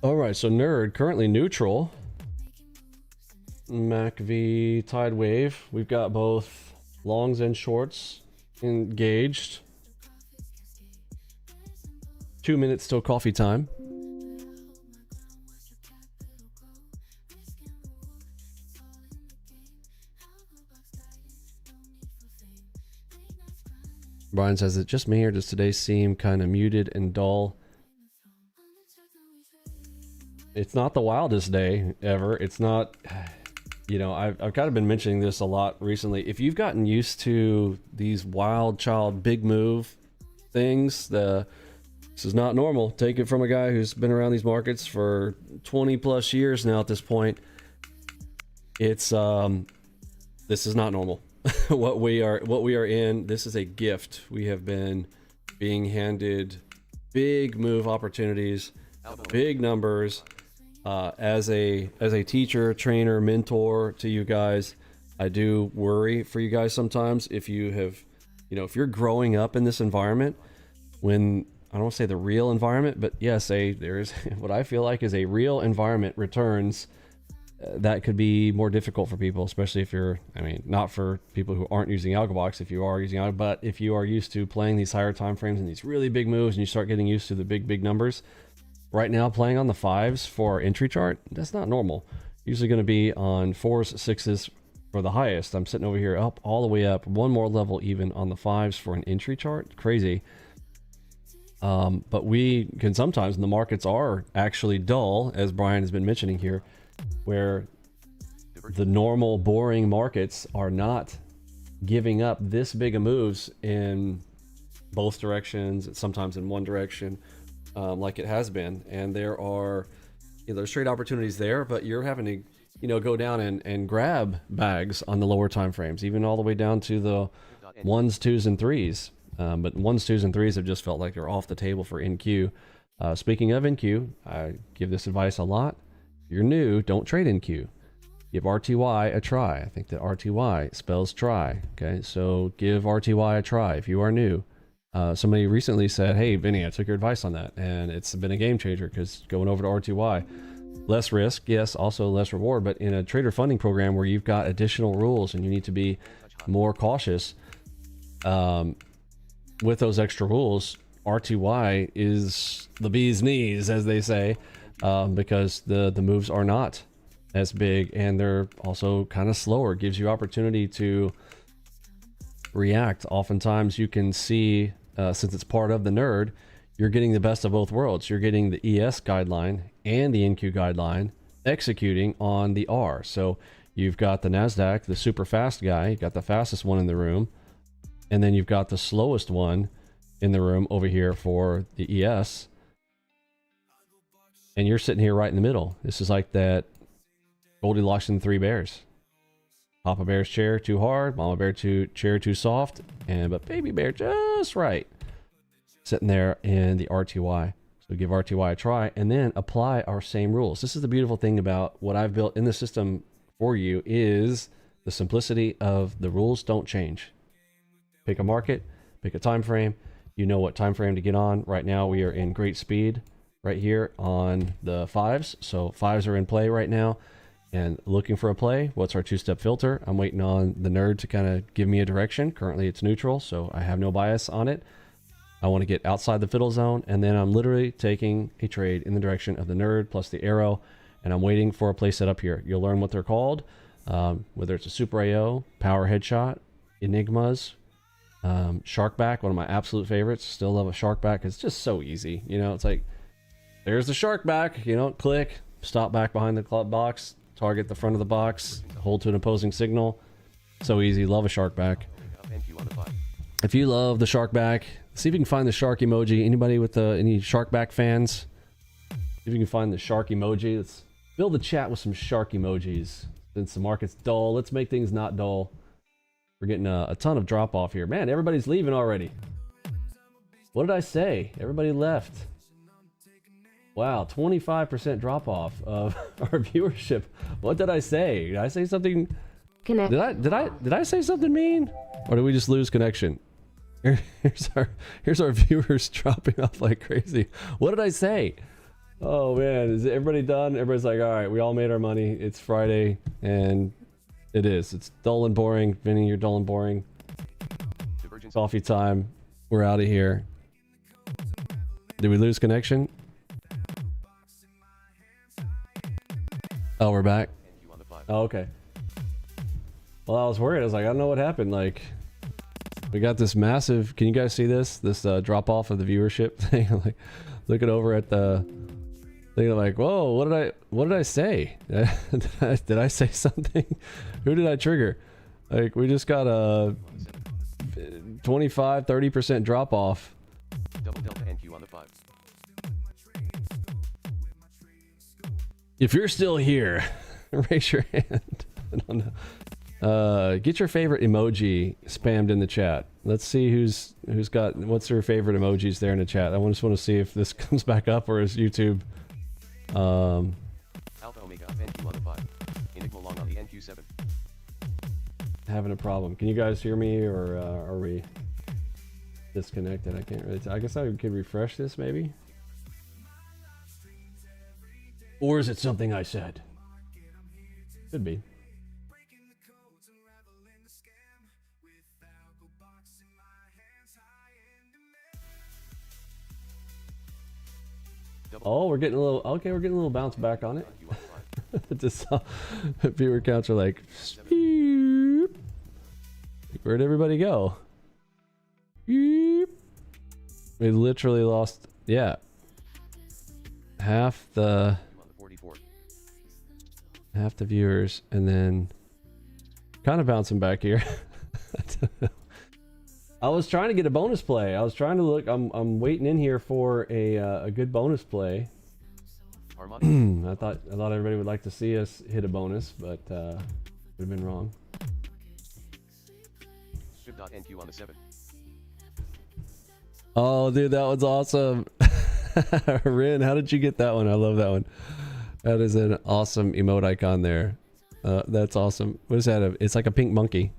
All right, so Nerd currently neutral. MACV Tide Wave. We've got both longs and shorts engaged. 2 minutes till coffee time. Brian says, is it just me, or does today seem kind of muted and dull? It's not the wildest day ever. It's not, you know, I've kind of been mentioning this a lot recently. If you've gotten used to these wild child big move things, this is not normal. Take it from a guy who's been around these markets for 20 plus years now at this point. It's this is not normal. what we are in, this is a gift. We have been being handed big move opportunities, big numbers. As a teacher, trainer, mentor to you guys, I do worry for you guys sometimes. If you have, you know, if you're growing up in this environment, when I don't want to say the real environment, but yes, there's what I feel like is a real environment returns. That could be more difficult for people, especially if you're, I mean, not for people who aren't using ALGOBox, if you are using ALGO, but if you are used to playing these higher time frames and these really big moves, and you start getting used to the big numbers. Right now, playing on the 5s for our entry chart, that's not normal. Usually going to be on 4s, 6s for the highest. I'm sitting over here up, all the way up, one more level even on the 5s for an entry chart. Crazy. But we can sometimes, and the markets are actually dull, as Brian has been mentioning here, where the normal boring markets are not giving up this big of moves in both directions, sometimes in one direction, like it has been. And there are, you know, there's trade opportunities there, but you're having to, you know, go down and grab bags on the lower time frames, even all the way down to the 1s, 2s, and 3s. But 1s, 2s, and 3s have just felt like they're off the table for NQ. Speaking of NQ, I give this advice a lot. If you're new, don't trade NQ. Give RTY a try. I think that RTY spells try. Okay, so give RTY a try if you are new. Somebody recently said, hey, Vinny, I took your advice on that, and it's been a game changer because going over to RTY, less risk, yes, also less reward, but in a trader funding program where you've got additional rules and you need to be more cautious with those extra rules, RTY is the bee's knees, as they say, because the moves are not as big and they're also kind of slower. It gives you opportunity to react. Oftentimes you can see, since it's part of the nerd, you're getting the best of both worlds. You're getting the ES guideline and the NQ guideline executing on the R. So you've got the NASDAQ, the super fast guy, you've got the fastest one in the room, and then you've got the slowest one in the room over here for the ES. And you're sitting here right in the middle. This is like that Goldilocks and the Three Bears. Papa Bear's chair too hard, Mama Bear chair too soft, but Baby Bear just right. Sitting there in the RTY. So give RTY a try and then apply our same rules. This is the beautiful thing about what I've built in the system for you is the simplicity of the rules don't change. Pick a market, pick a time frame. You know what time frame to get on. Right now we are in great speed right here on the 5s. So 5s are in play right now. And looking for a play, what's our two-step filter? I'm waiting on the nerd to kind of give me a direction. Currently it's neutral, so I have no bias on it. I want to get outside the fiddle zone, and then I'm literally taking a trade in the direction of the nerd plus the arrow, and I'm waiting for a play set up here. You'll learn what they're called, whether it's a Super AO, Power Headshot, Enigmas, Sharkback, one of my absolute favorites. Still love a Sharkback. It's just so easy. You know, it's like, there's the Sharkback, you know, click, stop back behind the club box, target the front of the box, hold to an opposing signal. So easy. Love a Sharkback. If you love the Sharkback, see if you can find the shark emoji. Anybody with any Sharkback fans? See if you can find the shark emoji. Let's fill the chat with some shark emojis. Since the market's dull, let's make things not dull. We're getting a ton of drop off here. Man, everybody's leaving already. What did I say? Everybody left. Wow, 25% drop off of our viewership. What did I say? Did I say something? Connect. Did I say something mean? Or did we just lose connection? Here's our viewers dropping off like crazy. What did I say? Oh man, is everybody done? Everybody's like, all right, we all made our money. It's Friday, and it is. It's dull and boring. Vinny, you're dull and boring. Coffee time. We're out of here. Did we lose connection? Oh, we're back. Oh, okay. Well, I was worried. I was like, I don't know what happened. Like, we got this massive. Can you guys see this? This drop off of the viewership thing. Like, looking over at the thing, like, whoa, what did I say? Did I say something? Who did I trigger? Like, we just got a 25-30% drop off. Double delta NQ on the 5. If you're still here, raise your hand. I don't know. Get your favorite emoji spammed in the chat. Let's see who's got what's their favorite emojis there in the chat. I just want to see if this comes back up or is YouTube Alpha Omega NQ on the 5. Enigma long on the NQ7. having a problem. Can you guys hear me, or are we disconnected? I can't really tell. I guess I could refresh this maybe. Or is it something I said? Could be. Oh, we're getting a little, okay, we're getting a little bounce back on it. Just viewer counts are like, beep. Where'd everybody go? Beep. We literally lost, yeah, half the viewers, and then kind of bouncing back here. I was trying to get a bonus play. I was trying to look. I'm waiting in here for a good bonus play. I thought everybody would like to see us hit a bonus, but would have been wrong. NQ on the 7. Oh, dude, that one's awesome. Rin, how did you get that one? I love that one. That is an awesome emote icon there. That's awesome. What is that? It's like a pink monkey.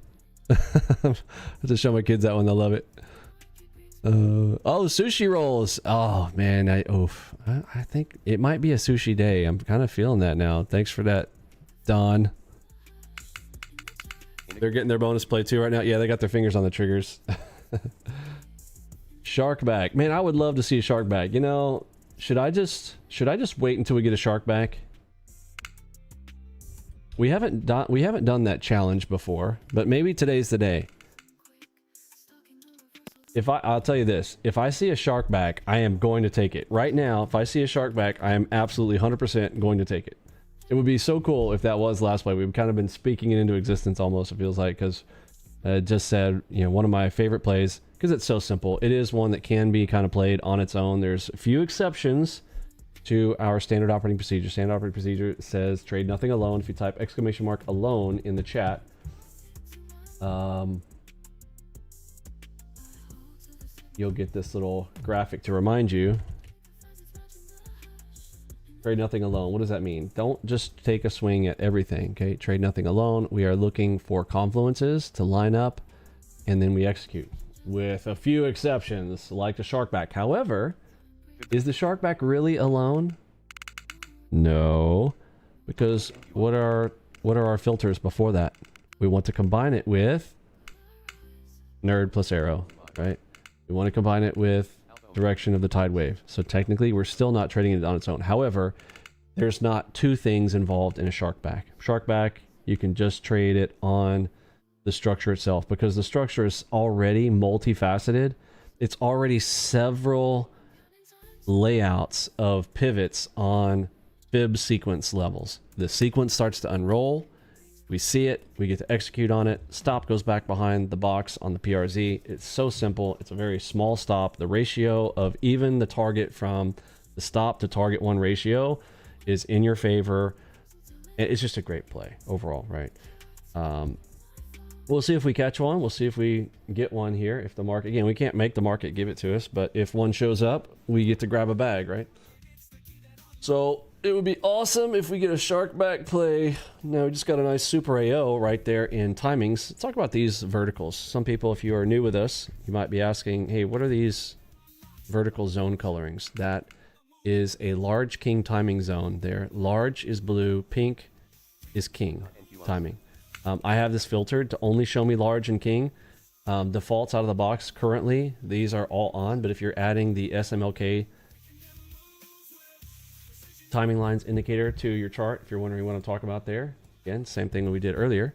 I'll just show my kids that one. They'll love it. Oh, sushi rolls. Oh man, I think it might be a sushi day. I'm kind of feeling that now. Thanks for that, Don. They're getting their bonus play too right now. Yeah, they got their fingers on the triggers. Shark back. Man, I would love to see a shark back. You know, should I just wait until we get a shark back? We haven't done that challenge before, but maybe today's the day. I'll tell you this, if I see a shark back, I am going to take it. Right now, if I see a shark back, I am absolutely 100% going to take it. It would be so cool if that was last play. We've kind of been speaking it into existence almost, it feels like, because it just said, you know, one of my favorite plays, because it's so simple. It is one that can be kind of played on its own. There's a few exceptions to our standard operating procedure. Standard operating procedure says trade nothing alone. If you type !" alone in the chat, you'll get this little graphic to remind you. Trade nothing alone. What does that mean? Don't just take a swing at everything, okay? Trade nothing alone. We are looking for confluences to line up, and then we execute. With a few exceptions, like the shark back. However, is the shark back really alone? No, because what are our filters before that? We want to combine it with nerd plus arrow, right? We want to combine it with direction of the tide wave. So technically, we're still not trading it on its own. However, there's not two things involved in a shark back. Shark back, you can just trade it on the structure itself, because the structure is already multifaceted. It's already several layouts of pivots on fib sequence levels. The sequence starts to unroll. We see it, we get to execute on it. Stop goes back behind the box on the PRZ. It's so simple. It's a very small stop. The ratio of even the target from the stop to target one ratio is in your favor. It's just a great play overall, right? We'll see if we catch one. We'll see if we get one here. If the market, again, we can't make the market give it to us, but if one shows up, we get to grab a bag, right? So it would be awesome if we get a shark back play. Now we just got a nice super AO right there in timings. Let's talk about these verticals. Some people, if you are new with us, you might be asking, hey, what are these vertical zone colorings? That is a large king timing zone there. Large is blue, pink is king timing. I have this filtered to only show me large and king. Defaults out of the box currently, these are all on, but if you're adding the SMLK timing lines indicator to your chart, if you're wondering what I'm talking about there, again, same thing that we did earlier.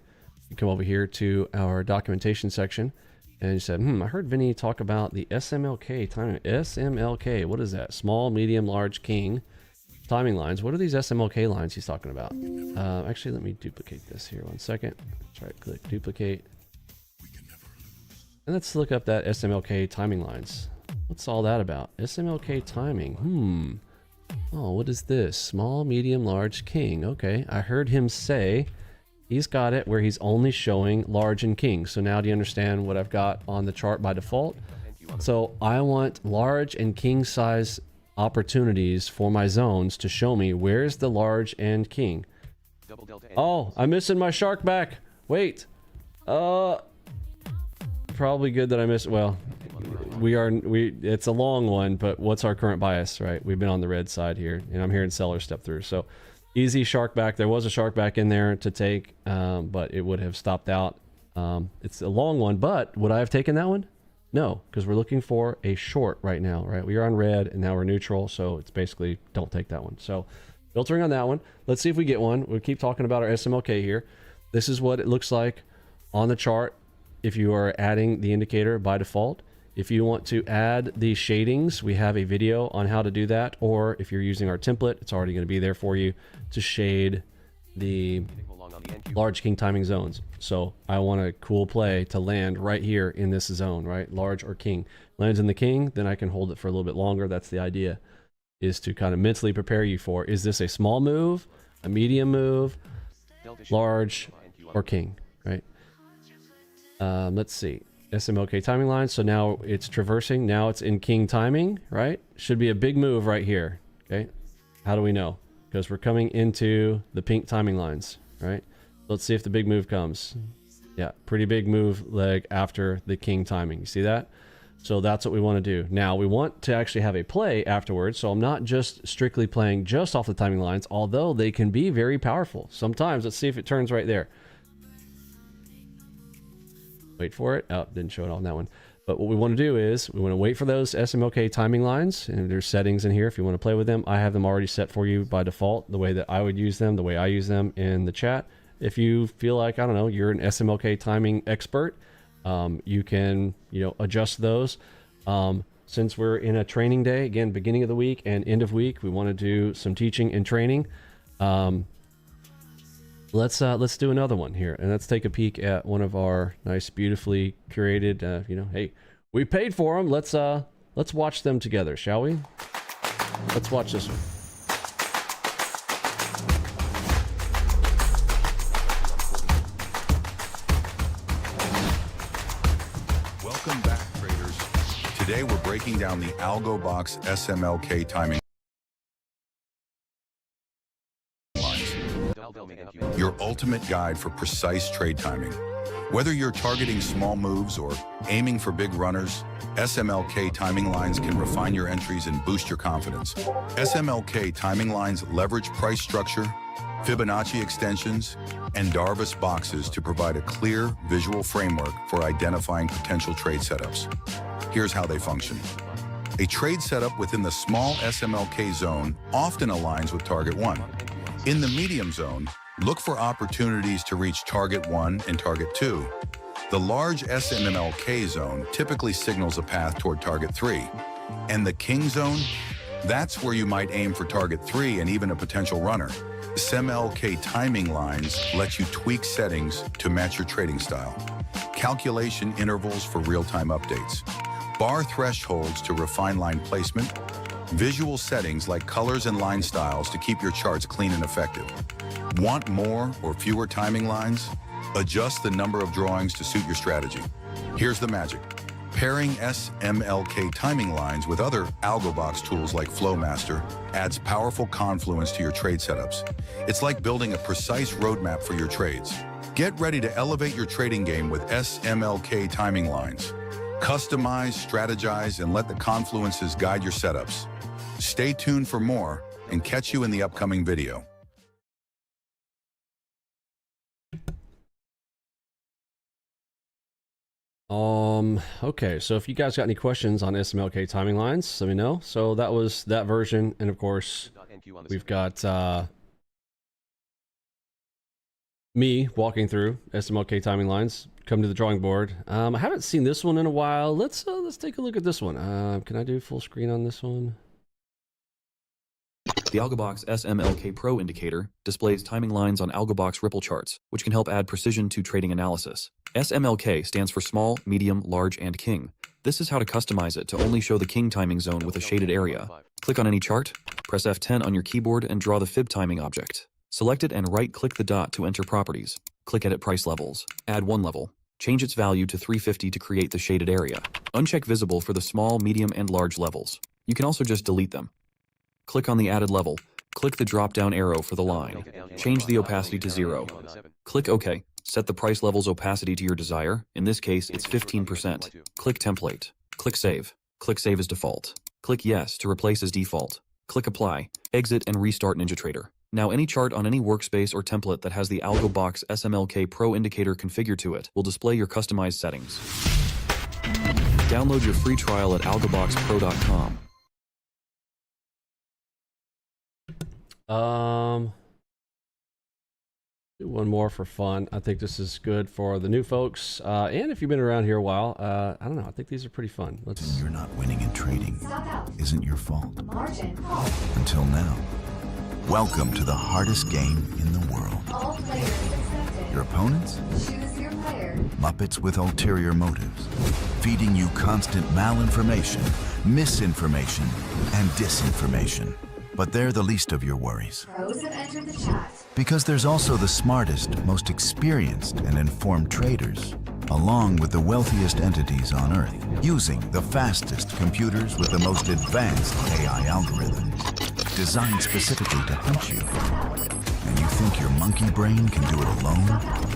You come over here to our documentation section and you said, I heard Vinny talk about the SMLK timing. SMLK, what is that? Small, medium, large, king timing lines. What are these SMLK lines he's talking about? Actually, let me duplicate this here 1 second. Try to click duplicate. And let's look up that SMLK timing lines. What's all that about? SMLK timing. Oh, what is this? Small, medium, large, king. Okay, I heard him say he's got it where he's only showing large and king. So now do you understand what I've got on the chart by default? So I want large and king size opportunities for my zones to show me where's the large and king. Oh, I'm missing my shark back. Wait. Probably good that I missed. Well, it's a long one, but what's our current bias, right? We've been on the red side here, and I'm hearing sellers step through. So easy shark back. There was a shark back in there to take, but it would have stopped out. It's a long one, but would I have taken that one? No, because we're looking for a short right now, right? We are on red and now we're neutral, so it's basically don't take that one. So filtering on that one. Let's see if we get one. We'll keep talking about our SMLK here. This is what it looks like on the chart if you are adding the indicator by default. If you want to add the shadings, we have a video on how to do that, or if you're using our template, it's already going to be there for you to shade the large king timing zones. So I want a cool play to land right here in this zone, right? Large or king. Lands in the king, then I can hold it for a little bit longer. That's the idea, is to kind of mentally prepare you for, is this a small move, a medium move, large, or king, right? Let's see. SMLK timing line. So now it's traversing. Now it's in king timing, right? Should be a big move right here. Okay. How do we know? Because we're coming into the pink timing lines, right? Let's see if the big move comes. Yeah, pretty big move leg after the king timing. You see that? So that's what we want to do. Now we want to actually have a play afterwards. So I'm not just strictly playing just off the timing lines, although they can be very powerful. Sometimes, let's see if it turns right there. Wait for it. Oh, didn't show it on that one. But what we want to do is we want to wait for those SMLK timing lines, and there's settings in here if you want to play with them. I have them already set for you by default, the way that I would use them, the way I use them in the chat. If you feel like, I don't know, you're an SMLK timing expert, you can, adjust those. Since we're in a training day, again, beginning of the week and end of week, we want to do some teaching and training. Let's do another one here, and let's take a peek at one of our nice, beautifully curated. Hey, we paid for them. Let's watch them together, shall we? Let's watch this one. Welcome back, traders. Today we're breaking down the ALGO box SMLK timing. Your ultimate guide for precise trade timing. Whether you're targeting small moves or aiming for big runners, SMLK timing lines can refine your entries and boost your confidence. SMLK timing lines leverage price structure, Fibonacci extensions, and Darvas boxes to provide a clear visual framework for identifying potential trade setups. Here's how they function. A trade setup within the small SMLK zone often aligns with target 1. In the medium zone, look for opportunities to reach target 1 and target 2. The large SMLK zone typically signals a path toward target 3. And the king zone, that's where you might aim for target 3 and even a potential runner. SMLK timing lines let you tweak settings to match your trading style. Calculation intervals for real-time updates. Bar thresholds to refine line placement. Visual settings like colors and line styles to keep your charts clean and effective. Want more or fewer timing lines? Adjust the number of drawings to suit your strategy. Here's the magic. Pairing SMLK timing lines with other ALGO box tools like Flowmaster adds powerful confluence to your trade setups. It's like building a precise roadmap for your trades. Get ready to elevate your trading game with SMLK timing lines. Customize, strategize, and let the confluences guide your setups. Stay tuned for more and catch you in the upcoming video. Okay, so if you guys got any questions on SMLK timing lines, let me know. So that was that version, and of course, we've got me walking through SMLK timing lines. Come to the drawing board. I haven't seen this one in a while. Let's take a look at this one. Can I do full screen on this one? The ALGOBOX SMLK Pro indicator displays timing lines on ALGOBOX Ripple charts, which can help add precision to trading analysis. SMLK stands for small, medium, large, and king. This is how to customize it to only show the king timing zone with a shaded area. Click on any chart, press F10 on your keyboard and draw the fib timing object. Select it and right-click the dot to enter properties. Click Edit Price Levels. Add one level. Change its value to 350 to create the shaded area. Uncheck Visible for the small, medium, and large levels. You can also just delete them. Click on the added level. Click the drop-down arrow for the line. Change the opacity to 0. Click OK. Set the price level's opacity to your desire. In this case, it's 15%. Click Template. Click Save. Click Save as default. Click Yes to replace as default. Click Apply. Exit and restart NinjaTrader. Now any chart on any workspace or template that has the ALGOBOX SMLK Pro indicator configured to it will display your customized settings. Download your free trial at algoboxpro.com. Do one more for fun. I think this is good for the new folks, and if you've been around here a while, I don't know. I think these are pretty fun. You're not winning in trading isn't your fault. Until now. Welcome to the hardest game in the world. All players accepted. Your opponents? Choose your player. Muppets with ulterior motives, feeding you constant malinformation, misinformation, and disinformation. But they're the least of your worries. Pros have entered the chat. Because there's also the smartest, most experienced, and informed traders along with the wealthiest entities on Earth, using the fastest computers with the most advanced AI algorithms, designed specifically to hunt you. And you think your monkey brain can do it alone?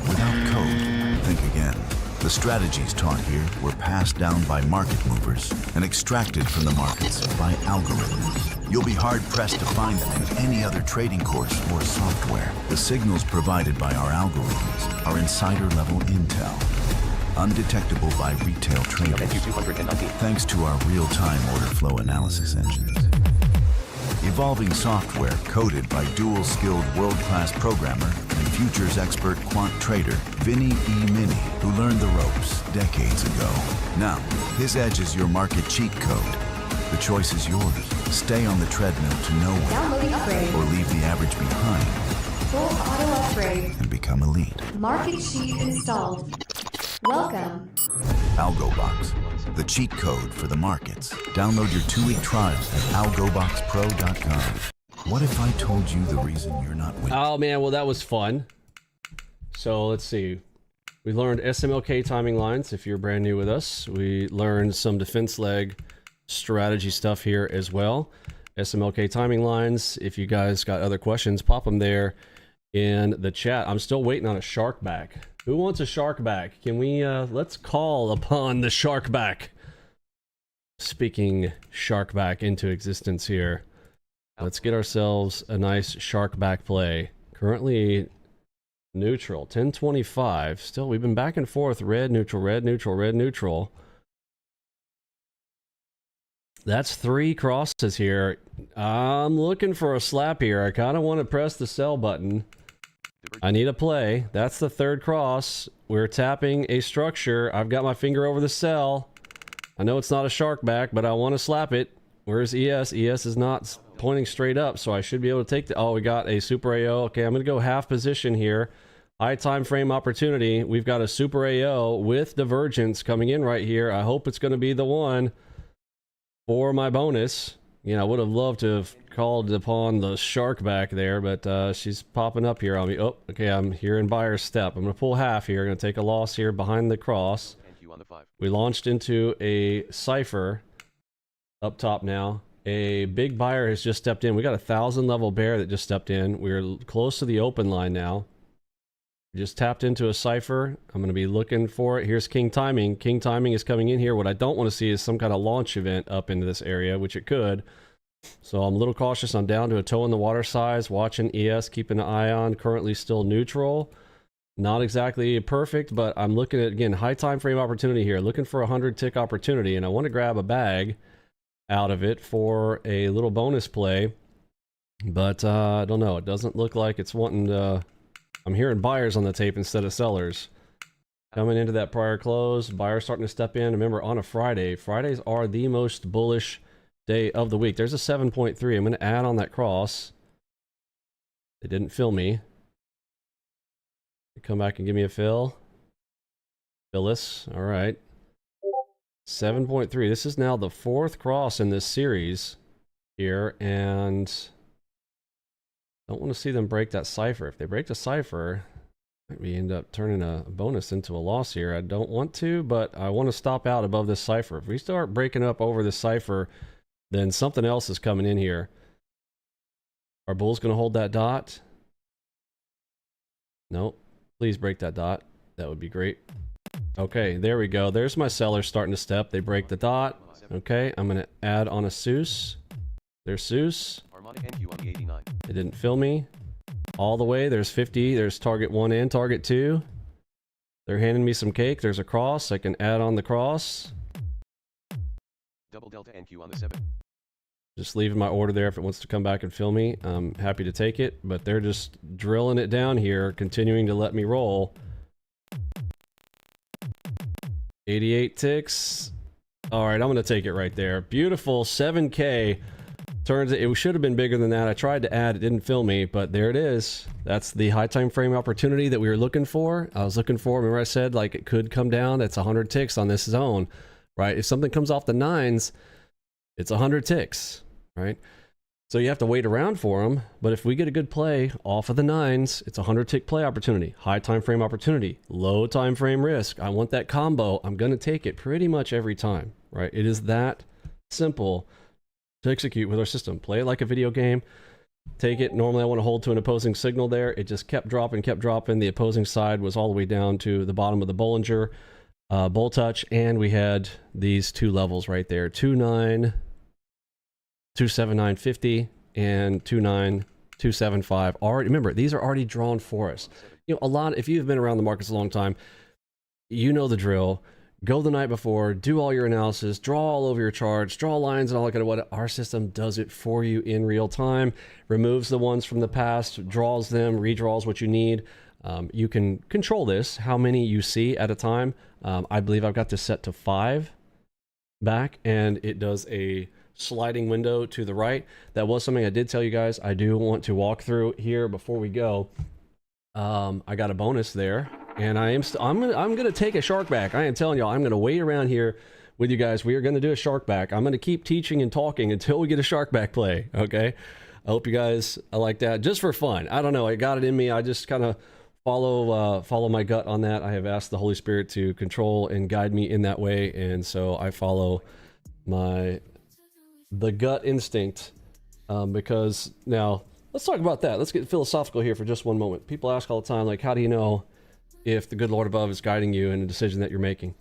Without code, think again. The strategies taught here were passed down by market movers and extracted from the markets by algorithms. You'll be hard-pressed to find them in any other trading course or software. The signals provided by our algorithms are insider-level intel, undetectable by retail traders, thanks to our real-time order flow analysis engines. Evolving software coded by dual-skilled world-class programmer and futures expert quant trader Vinny Emini, who learned the ropes decades ago. Now, his edge is your market cheat code. The choice is yours. Stay on the treadmill to nowhere, Downloading upgrade. or leave the average behind Full auto upgrade. and become elite. Market sheet installed. Welcome. ALGO Box, the cheat code for the markets. Download your 2-week trial at algoboxpro.com. What if I told you the reason you're not winning? Oh man, well that was fun. So let's see. We learned SMLK timing lines if you're brand new with us. We learned some defense leg strategy stuff here as well. SMLK timing lines. If you guys got other questions, pop them there in the chat. I'm still waiting on a shark back. Who wants a shark back? Can we, let's call upon the shark back. Speaking shark back into existence here. Let's get ourselves a nice shark back play. Currently neutral, 1025. Still, we've been back and forth. Red, neutral, red, neutral, red, neutral. That's 3 crosses here. I'm looking for a slap here. I kind of want to press the sell button. I need a play. That's the 3rd cross. We're tapping a structure. I've got my finger over the sell. I know it's not a shark back, but I want to slap it. Where's ES? ES is not pointing straight up, so I should be able to take the... Oh, we got a super AO. Okay, I'm going to go half position here. High time frame opportunity. We've got a super AO with divergence coming in right here. I hope it's going to be the one for my bonus. You know, I would have loved to have called upon the shark back there, but she's popping up here on me. Oh, okay, I'm here in buyer's step. I'm going to pull half here. Going to take a loss here behind the cross. We launched into a cipher up top now. A big buyer has just stepped in. We got a 1,000 level bear that just stepped in. We're close to the open line now. We just tapped into a cipher. I'm going to be looking for it. Here's King Timing. King Timing is coming in here. What I don't want to see is some kind of launch event up into this area, which it could. So I'm a little cautious. I'm down to a toe in the water size. Watching ES, keeping an eye on. Currently still neutral. Not exactly perfect, but I'm looking at, again, high time frame opportunity here. Looking for a 100 tick opportunity, and I want to grab a bag out of it for a little bonus play. But I don't know. It doesn't look like it's wanting to... I'm hearing buyers on the tape instead of sellers. Coming into that prior close, buyers starting to step in. Remember, on a Friday, Fridays are the most bullish day of the week. There's a 7.3. I'm going to add on that cross. They didn't fill me. Come back and give me a fill. Phyllis. All right. 7.3. This is now the 4th cross in this series here, and don't want to see them break that cipher. If they break the cipher, we end up turning a bonus into a loss here. I don't want to, but I want to stop out above this cipher. If we start breaking up over this cipher, then something else is coming in here. Are bulls going to hold that dot? Nope. Please break that dot. That would be great. Okay, there we go. There's my sellers starting to step. They break the dot. Okay, I'm going to add on a Seuss. There's Seuss. It didn't fill me. All the way, there's 50. There's target 1 and target 2. They're handing me some cake. There's a cross. I can add on the cross. Double delta NQ on the 7. Just leaving my order there if it wants to come back and fill me. I'm happy to take it, but they're just drilling it down here, continuing to let me roll. 88 ticks. All right, I'm going to take it right there. Beautiful 7K. Turns it should have been bigger than that. I tried to add, it didn't fill me, but there it is. That's the high time frame opportunity that we were looking for. I was looking for, remember I said like it could come down. It's 100 ticks on this zone, right? If something comes off the 9s, it's 100 ticks, right? So you have to wait around for them. But if we get a good play off of the 9s, it's a 100 tick play opportunity, high time frame opportunity, low time frame risk. I want that combo. I'm going to take it pretty much every time, right? It is that simple to execute with our system. Play it like a video game. Take it. Normally I want to hold to an opposing signal there. It just kept dropping, kept dropping. The opposing side was all the way down to the bottom of the Bollinger Bull Touch. And we had these two levels right there, 2.9, 279.50 and 2.9, 275. Already, remember, these are already drawn for us. You know, a lot, if you've been around the markets a long time, you know the drill. Go the night before, do all your analysis, draw all over your charts, draw lines and all that kind of what. Our system does it for you in real time, removes the ones from the past, draws them, redraws what you need. You can control this, how many you see at a time. I believe I've got this set to 5 back, and it does a sliding window to the right. That was something I did tell you guys I do want to walk through here before we go. I got a bonus there, and I'm gonna take a shark back. I am telling y'all, I'm gonna wait around here with you guys. We are gonna do a shark back. I'm gonna keep teaching and talking until we get a shark back play. Okay, I hope you guys like that, just for fun. I don't know, I got it in me. I just kind of follow my gut on that. I have asked the Holy Spirit to control and guide me in that way, and so I follow the gut instinct, because now let's talk about that. Let's get philosophical here for just one moment. People ask all the time, like, how do you know if the good Lord above is guiding you in a decision that you're making?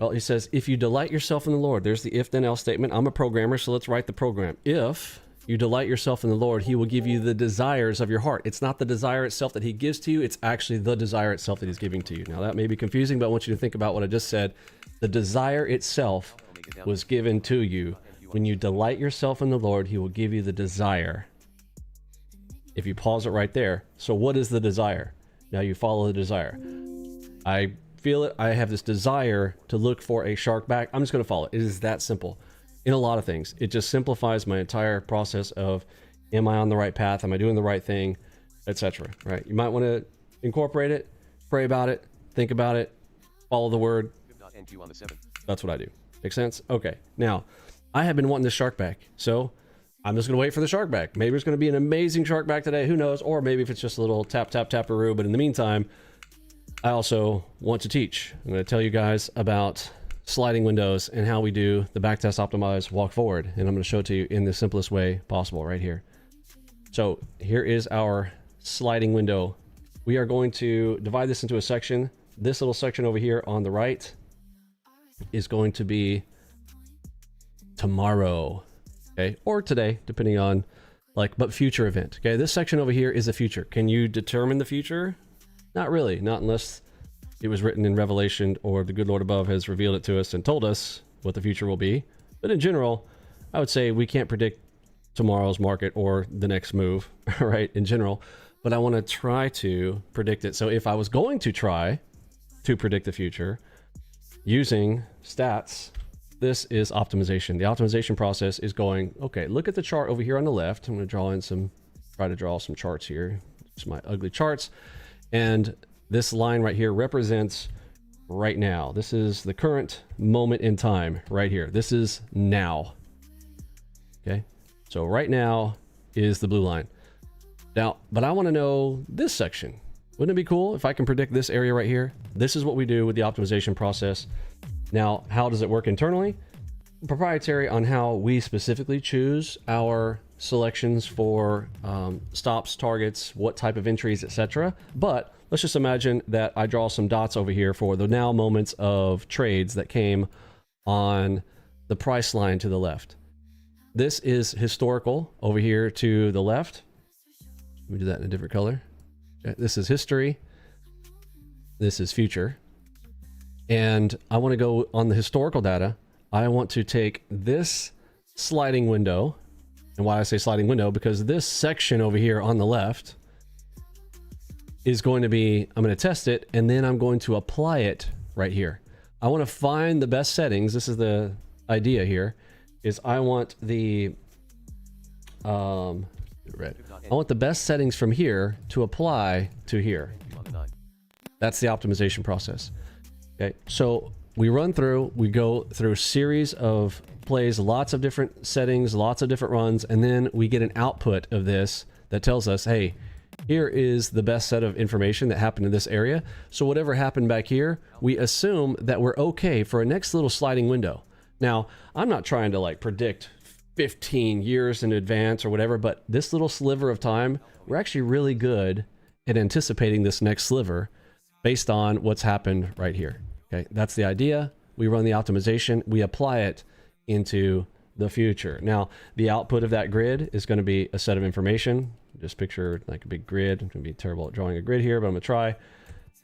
Well, he says, if you delight yourself in the Lord. There's the if then else statement. I'm a programmer, so let's write the program. If you delight yourself in the Lord, he will give you the desires of your heart. It's not the desire itself that he gives to you, it's actually the desire itself that he's giving to you. Now that may be confusing, but I want you to think about what I just said. The desire itself was given to you. When you delight yourself in the Lord, he will give you the desire. If you pause it right there. So what is the desire? Now you follow the desire. I feel it. I have this desire to look for a shark back. I'm just going to follow it. It is that simple. In a lot of things, it just simplifies my entire process of, am I on the right path? Am I doing the right thing? Etc. Right? You might want to incorporate it, pray about it, think about it, follow the word. That's what I do. Make sense? Okay. Now, I have been wanting this shark back, so I'm just going to wait for the shark back. Maybe it's going to be an amazing shark back today. Who knows? Or maybe if it's just a little tap, tap, taparoo. But in the meantime, I also want to teach. I'm going to tell you guys about sliding windows and how we do the backtest optimize walk forward. And I'm going to show it to you in the simplest way possible right here. So here is our sliding window. We are going to divide this into a section. This little section over here on the right is going to be tomorrow, okay, or today, depending on, like, but future event. Okay, this section over here is a future. Can you determine the future? Not really, not unless it was written in Revelation or the good Lord above has revealed it to us and told us what the future will be. But in general, I would say we can't predict tomorrow's market or the next move, right, in general, but I want to try to predict it. So if I was going to try to predict the future using stats, this is optimization. The optimization process is going, okay, look at the chart over here on the left. I'm going to try to draw some charts here. It's my ugly charts. And this line right here represents right now. This is the current moment in time right here. This is now. Okay. So right now is the blue line. Now, but I want to know this section. Wouldn't it be cool if I can predict this area right here? This is what we do with the optimization process. Now, how does it work internally? Proprietary on how we specifically choose our selections for stops, targets, what type of entries, etc. But let's just imagine that I draw some dots over here for the now moments of trades that came on the price line to the left. This is historical over here to the left. Let me do that in a different color. This is history. This is future. And I want to go on the historical data. I want to take this sliding window. And why I say sliding window, because this section over here on the left is going to be, I'm going to test it, and then I'm going to apply it right here. I want to find the best settings. This is the idea here, is I want the, I want the best settings from here to apply to here. That's the optimization process. Okay, so we run through, we go through a series of plays, lots of different settings, lots of different runs, and then we get an output of this that tells us, hey, here is the best set of information that happened in this area. So whatever happened back here, we assume that we're okay for a next little sliding window. Now, I'm not trying to like predict 15 years in advance or whatever, but this little sliver of time, we're actually really good at anticipating this next sliver based on what's happened right here. Okay, that's the idea. We run the optimization, we apply it into the future. Now, the output of that grid is going to be a set of information. Just picture like a big grid. I'm going to be terrible at drawing a grid here, but I'm going to try.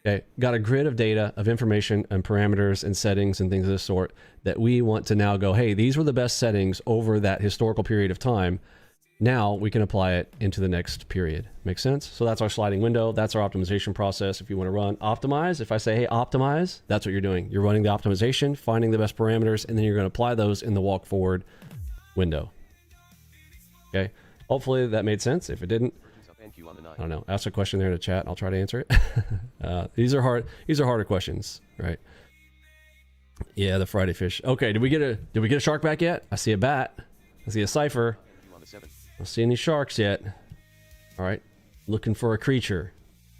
Okay, got a grid of data, of information and parameters and settings and things of this sort that we want to now go, hey, these were the best settings over that historical period of time. Now we can apply it into the next period. Make sense? So that's our sliding window. That's our optimization process. If you want to run optimize, if I say, hey, optimize, that's what you're doing. You're running the optimization, finding the best parameters, and then you're going to apply those in the walk forward window. Okay. Hopefully that made sense. If it didn't, I don't know. Ask a question there in the chat. I'll try to answer it. These are hard. These are harder questions, right? Yeah, the Friday fish. Okay, did we get a shark back yet? I see a bat. I see a cipher. I don't see any sharks yet. All right, looking for a creature.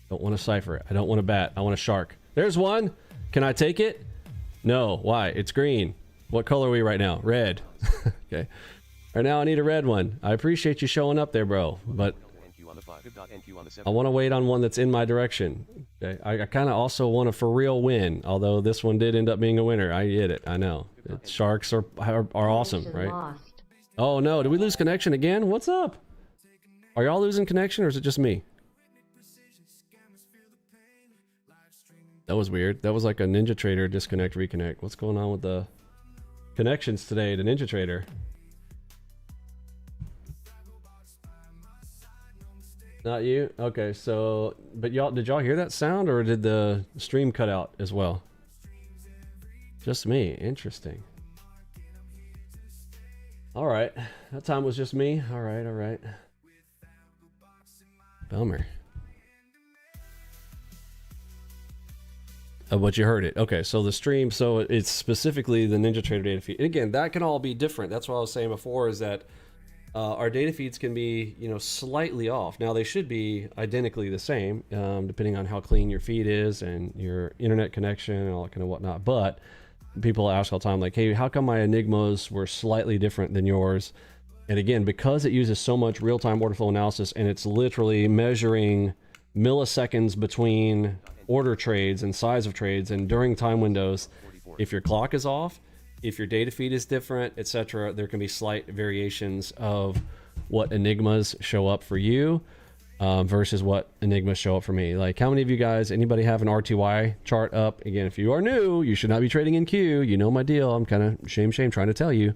Don't want a cipher. I don't want a bat. I want a shark. There's one. Can I take it? No. Why? It's green. What color are we right now? Red. Okay. Right now I need a red one. I appreciate you showing up there, bro, but I want to wait on one that's in my direction. Okay. I kind of also want a for real win, although this one did end up being a winner. I get it. I know. Sharks are awesome, right? Oh no, did we lose connection again? What's up? Are y'all losing connection or is it just me? That was weird. That was like a NinjaTrader disconnect, reconnect. What's going on with the connections today to NinjaTrader? Not you? Okay, so, but y'all, did y'all hear that sound or did the stream cut out as well? Just me. Interesting. All right. That time was just me. All right, all right. Bummer. Oh, but you heard it. Okay, so the stream, so it's specifically the NinjaTrader data feed. And again, that can all be different. That's what I was saying before is that our data feeds can be, you know, slightly off. Now they should be identically the same, depending on how clean your feed is and your internet connection and all that kind of whatnot. But people ask all the time, like, hey, how come my Enigmas were slightly different than yours? And again, because it uses so much real-time order flow analysis and it's literally measuring milliseconds between order trades and size of trades and during time windows, if your clock is off, if your data feed is different, etc., there can be slight variations of what Enigmas show up for you versus what Enigmas show up for me. Like, how many of you guys, anybody have an RTY chart up? Again, if you are new, you should not be trading in Q. You know my deal. I'm kind of shame trying to tell you.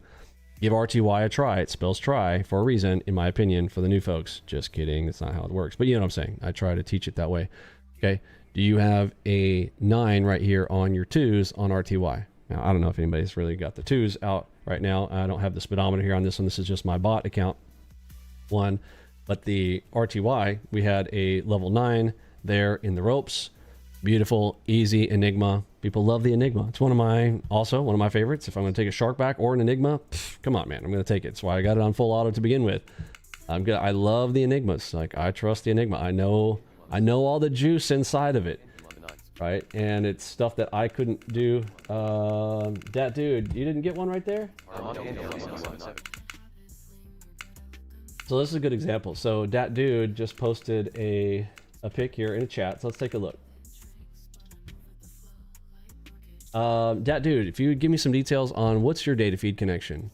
Give RTY a try. It spells try for a reason, in my opinion, for the new folks. Just kidding. That's not how it works. But you know what I'm saying. I try to teach it that way. Okay. Do you have a 9 right here on your 2s on RTY? Now, I don't know if anybody's really got the 2s out right now. I don't have the speedometer here on this one. This is just my bot account one. But the RTY, we had a level 9 there in the ropes. Beautiful, easy Enigma. People love the Enigma. It's one of my favorites. If I'm going to take a shark back or an Enigma, come on, man. I'm going to take it. That's why I got it on full auto to begin with. I'm good. I love the Enigmas. Like, I trust the Enigma. I know all the juice inside of it. Right, and it's stuff that I couldn't do. That dude, you didn't get one right there? So this is a good example. So that dude just posted a pic here in a chat. So let's take a look. Dat dude, if you would give me some details on what's your data feed connection.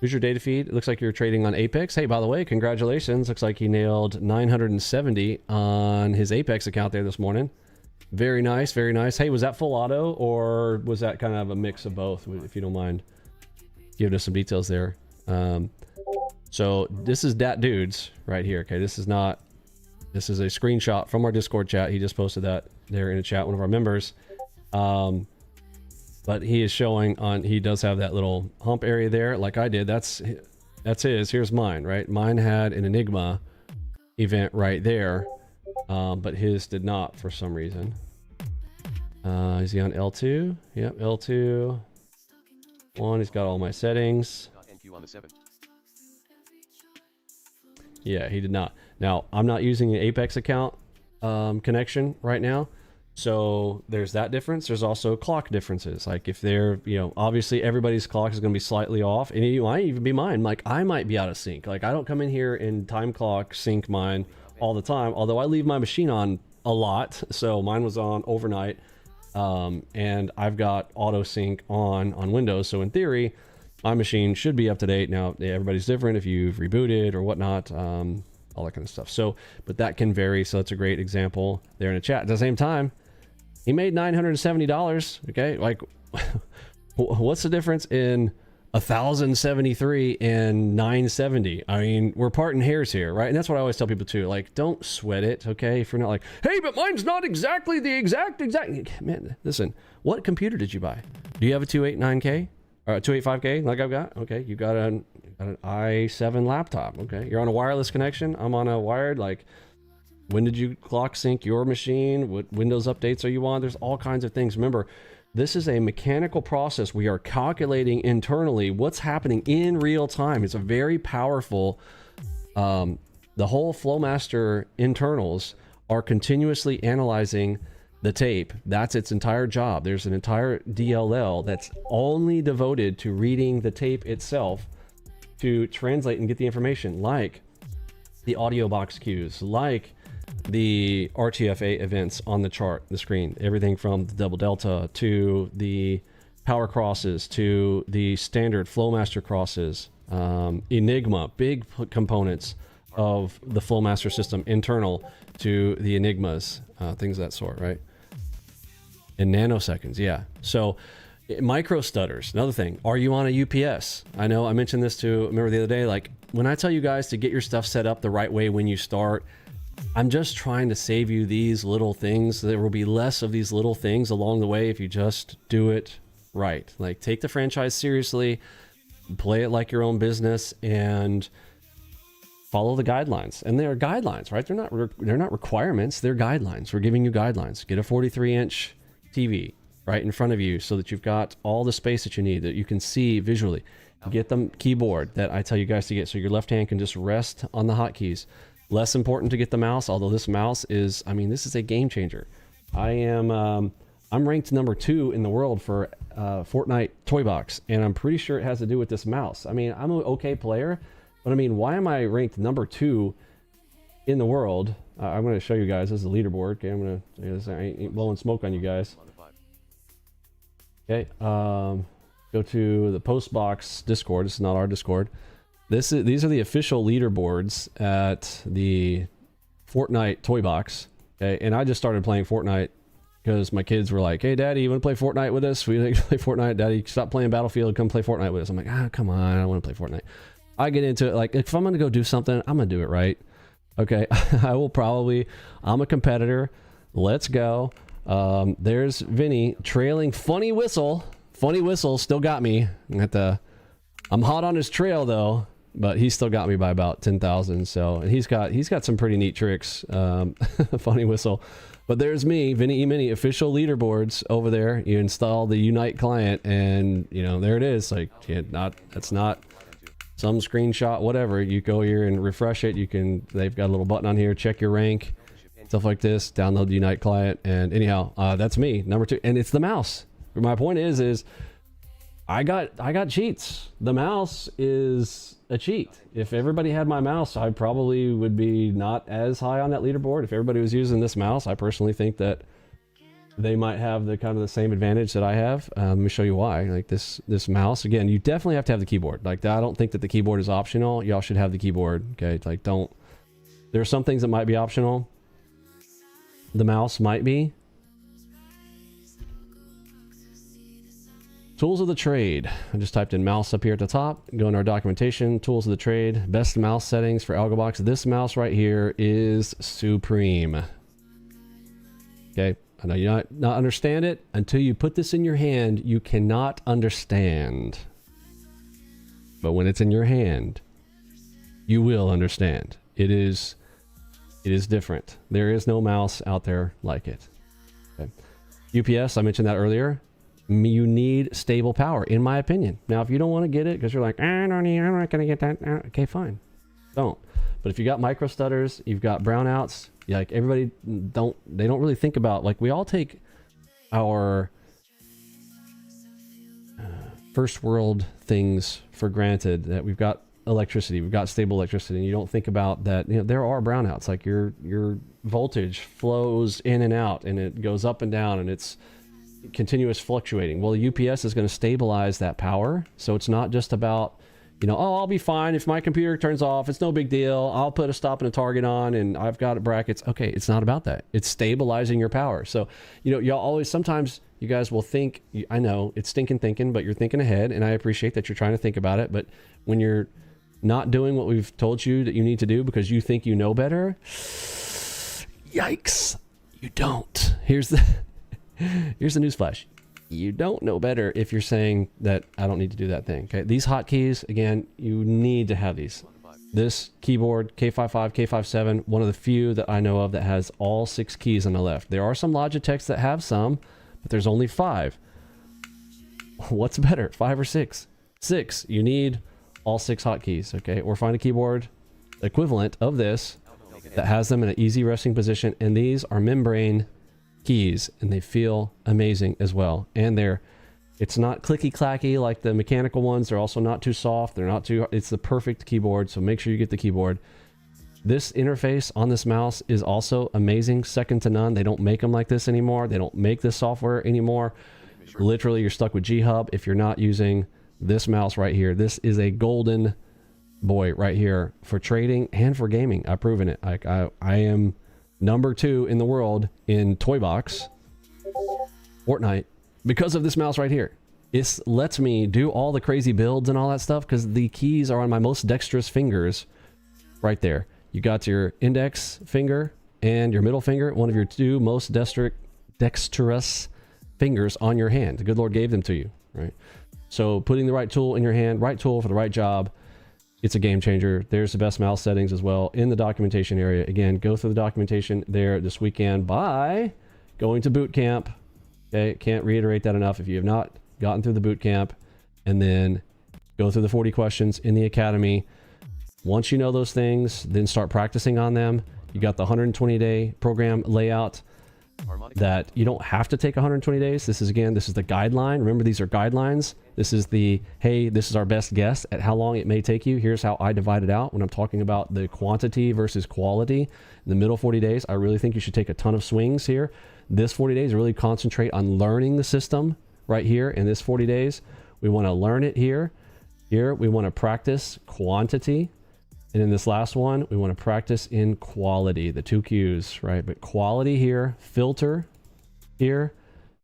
Who's your data feed? It looks like you're trading on Apex. Hey, by the way, congratulations. Looks like he nailed 970 on his Apex account there this morning. Very nice, very nice. Hey, was that full auto or was that kind of a mix of both? If you don't mind giving us some details there. So this is Dat Dudes right here. Okay, this is a screenshot from our Discord chat. He just posted that there in a chat, one of our members. But he is showing on, he does have that little hump area there like I did. That's his. Here's mine, right? Mine had an Enigma event right there. But his did not for some reason. Is he on L2? Yep, L2. One, he's got all my settings. NQ on the 7. Yeah, he did not. Now, I'm not using an Apex account connection right now. So there's that difference. There's also clock differences. Like if they're, you know, obviously everybody's clock is going to be slightly off, and it might even be mine. Like I might be out of sync. Like I don't come in here and time clock sync mine all the time, although I leave my machine on a lot. So mine was on overnight, and I've got auto sync on Windows. So in theory, my machine should be up to date. Now everybody's different if you've rebooted or whatnot, all that kind of stuff. So, but that can vary. So that's a great example there in the chat. At the same time, he made $970. Okay, like what's the difference in 1,073 and 970? I mean, we're parting hairs here, right? And that's what I always tell people too. Like, don't sweat it, okay? If you're not like, hey, but mine's not exactly the exact. Man, listen, what computer did you buy? Do you have a 289K or a 285K like I've got? Okay, you got an i7 laptop. Okay, you're on a wireless connection. I'm on a wired. Like, when did you clock sync your machine? What Windows updates are you on? There's all kinds of things. Remember, this is a mechanical process. We are calculating internally what's happening in real time. It's a very powerful, the whole Flowmaster internals are continuously analyzing the tape. That's its entire job. There's an entire DLL that's only devoted to reading the tape itself to translate and get the information, like the audio box cues, like the RTFA events on the chart, the screen, everything from the double delta to the power crosses to the standard Flowmaster crosses, Enigma, big components of the Flowmaster system internal to the Enigmas, things of that sort, right? In nanoseconds, yeah. So micro stutters, another thing. Are you on a UPS? I know I mentioned this to a member the other day. Like when I tell you guys to get your stuff set up the right way when you start, I'm just trying to save you these little things. There will be less of these little things along the way if you just do it right. Like take the franchise seriously, play it like your own business, and follow the guidelines. And they're guidelines, right? They're not requirements. They're guidelines. We're giving you guidelines. Get a 43-inch TV right in front of you so that you've got all the space that you need, that you can see visually. Get the keyboard that I tell you guys to get so your left hand can just rest on the hotkeys. Less important to get the mouse, although this mouse is, I mean, this is a game changer. I'm ranked number 2 in the world for Fortnite Toy Box, and I'm pretty sure it has to do with this mouse. I mean, I'm an okay player, but I mean, why am I ranked number 2 in the world? I'm going to show you guys. This is the leaderboard. Okay, I'm going to, I ain't blowing smoke on you guys. Okay, go to the Postbox Discord. This is not our Discord. These are the official leaderboards at the Fortnite Toy Box. Okay, and I just started playing Fortnite because my kids were like, "Hey, Daddy, you want to play Fortnite with us? We play Fortnite. Daddy, stop playing Battlefield. Come play Fortnite with us." I'm like, come on, I don't want to play Fortnite. I get into it like if I'm gonna go do something, I'm gonna do it right. Okay, I will probably. I'm a competitor. Let's go. There's Vinny trailing Funny Whistle. Funny Whistle still got me. I'm hot on his trail though. But he still got me by about 10,000. So, and he's got some pretty neat tricks. Funny Whistle. But there's me, Vinny Emini, official leaderboards over there. You install the Unite client, and you know there it is. Like, that's not some screenshot, whatever. You go here and refresh it. They've got a little button on here. Check your rank, stuff like this. Download the Unite client, and anyhow, that's me, number 2, and it's the mouse. My point is I got cheats. The mouse is a cheat. If everybody had my mouse, I probably would be not as high on that leaderboard. If everybody was using this mouse, I personally think that they might have the kind of the same advantage that I have. Let me show you why. Like this mouse, again, you definitely have to have the keyboard. Like I don't think that the keyboard is optional. Y'all should have the keyboard. Okay, like there are some things that might be optional. The mouse might be. Tools of the trade. I just typed in mouse up here at the top. Go into our documentation. Tools of the trade. Best mouse settings for ALGO Box. This mouse right here is supreme. Okay. I know you not understand it. Until you put this in your hand, you cannot understand. But when it's in your hand, you will understand. It is different. There is no mouse out there like it. Okay. UPS, I mentioned that earlier. You need stable power, in my opinion. Now, if you don't want to get it because you're like, I'm not going to get that. Okay, fine. Don't. But if you got micro stutters, you've got brownouts, like everybody they don't really think about, like we all take our first world things for granted, that we've got electricity, we've got stable electricity, and you don't think about that, you know, there are brownouts, like your voltage flows in and out and it goes up and down and it's continuous fluctuating. Well, the UPS is going to stabilize that power. So it's not just about, you know, oh, I'll be fine if my computer turns off, it's no big deal, I'll put a stop and a target on and I've got brackets. Okay, it's not about that. It's stabilizing your power. So, you know, y'all always, sometimes you guys will think, I know it's stinking thinking, but you're thinking ahead, and I appreciate that you're trying to think about it. But when you're not doing what we've told you that you need to do because you think you know better, yikes, you don't. Here's the newsflash. You don't know better if you're saying that I don't need to do that thing. Okay, these hotkeys, again, you need to have these. This keyboard, K55, K57, one of the few that I know of that has all 6 keys on the left. There are some Logitechs that have some, but there's only 5. What's better, 5 or 6? 6. You need all 6 hotkeys, okay? Or find a keyboard equivalent of this that has them in an easy resting position, and these are membrane keys, and they feel amazing as well. And it's not clicky clacky like the mechanical ones. They're also not too soft. They're not too, it's the perfect keyboard. So make sure you get the keyboard. This interface on this mouse is also amazing, second to none. They don't make them like this anymore. They don't make this software anymore. Literally, you're stuck with G-Hub if you're not using this mouse right here. This is a golden boy right here for trading and for gaming. I've proven it. Like I am number 2 in the world in Toy Box Fortnite because of this mouse right here. It lets me do all the crazy builds and all that stuff because the keys are on my most dexterous fingers right there. You got your index finger and your middle finger, one of your 2 most dexterous fingers on your hand. The good Lord gave them to you, right? So putting the right tool in your hand, right tool for the right job, it's a game changer. There's the best mouse settings as well in the documentation area. Again, go through the documentation there this weekend by going to boot camp. Okay, can't reiterate that enough. If you have not gotten through the boot camp, and then go through the 40 questions in the academy. Once you know those things, then start practicing on them. You got the 120-day program layout that you don't have to take 120 days. This is the guideline. Remember, these are guidelines. This is hey, this is our best guess at how long it may take you. Here's how I divide it out when I'm talking about the quantity versus quality. In the middle 40 days, I really think you should take a ton of swings here. This 40 days, really concentrate on learning the system right here. In this 40 days, we want to learn it here. Here, we want to practice quantity. And in this last one, we want to practice in quality, the 2 Qs, right? But quality here, filter here,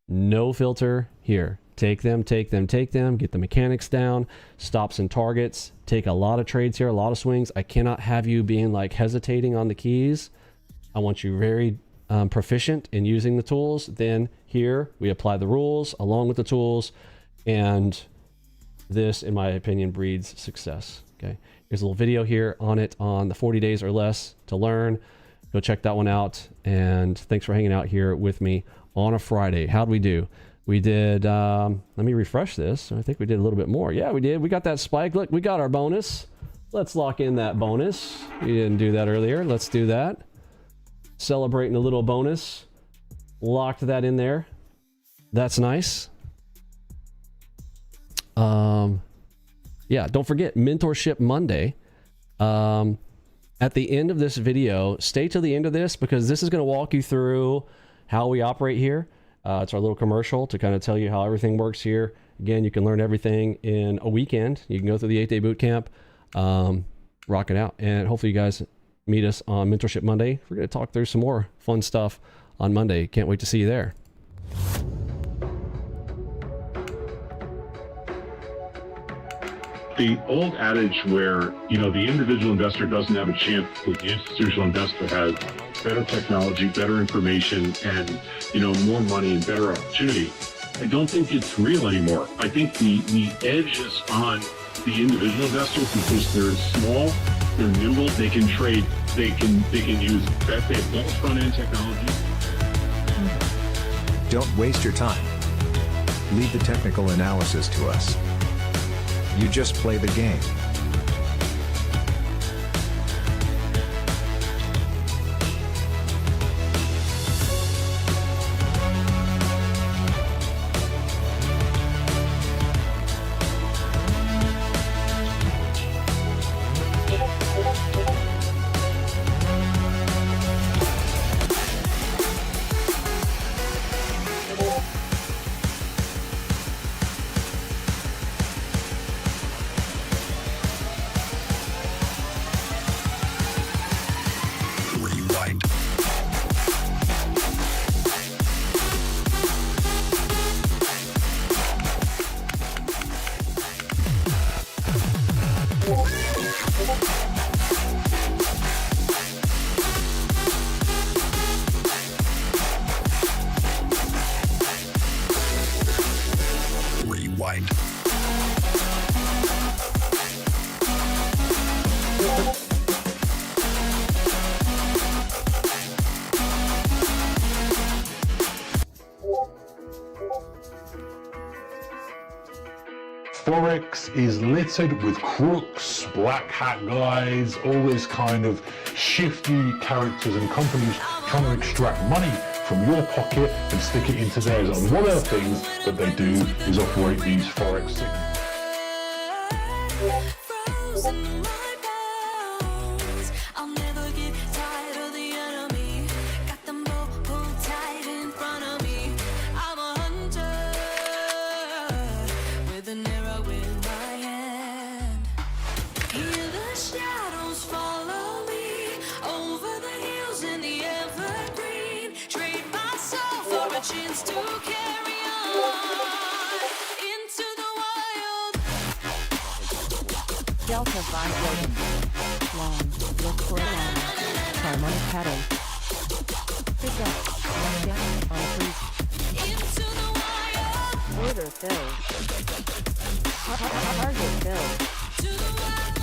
no filter here. Take them, get the mechanics down, stops and targets, take a lot of trades here, a lot of swings. I cannot have you being like hesitating on the keys. I want you very proficient in using the tools. Then here, we apply the rules along with the tools. And this, in my opinion, breeds success, okay? Here's a little video here on it on the 40 days or less to learn. Go check that one out. And thanks for hanging out here with me on a Friday. How'd we do? We did, let me refresh this. I think we did a little bit more. Yeah, we did. We got that spike. Look, we got our bonus. Let's lock in that bonus. We didn't do that earlier. Let's do that. Celebrating a little bonus. Locked that in there. That's nice. Yeah, don't forget Mentorship Monday. At the end of this video, stay till the end of this because this is going to walk you through how we operate here. It's our little commercial to kind of tell you how everything works here. Again, you can learn everything in a weekend. You can go through the 8-day boot camp, rock it out. And hopefully you guys meet us on Mentorship Monday. We're going to talk through some more fun stuff on Monday. Can't wait to see you there. The old adage where, you know, the individual investor doesn't have a chance, but the institutional investor has better technology, better information, and, you know, more money and better opportunity. I don't think it's real anymore. I think the edge is on the individual investor because they're small, they're nimble, they can trade, they can use, they have better front-end technology. Don't waste your time. Leave the technical analysis to us. You just play the game. Rewind. Forex is littered with crooks, black hat guys, all this kind of shifty characters and companies trying to extract money from your pocket and stick it into theirs. And one of the things that they do is operate these Forex signals. To carry on into the wild. Delta Weiland, long, look for long, harmonic pattern. Pick up, down, on freeze. Into the wild. Order filled. Target filled. To the wild.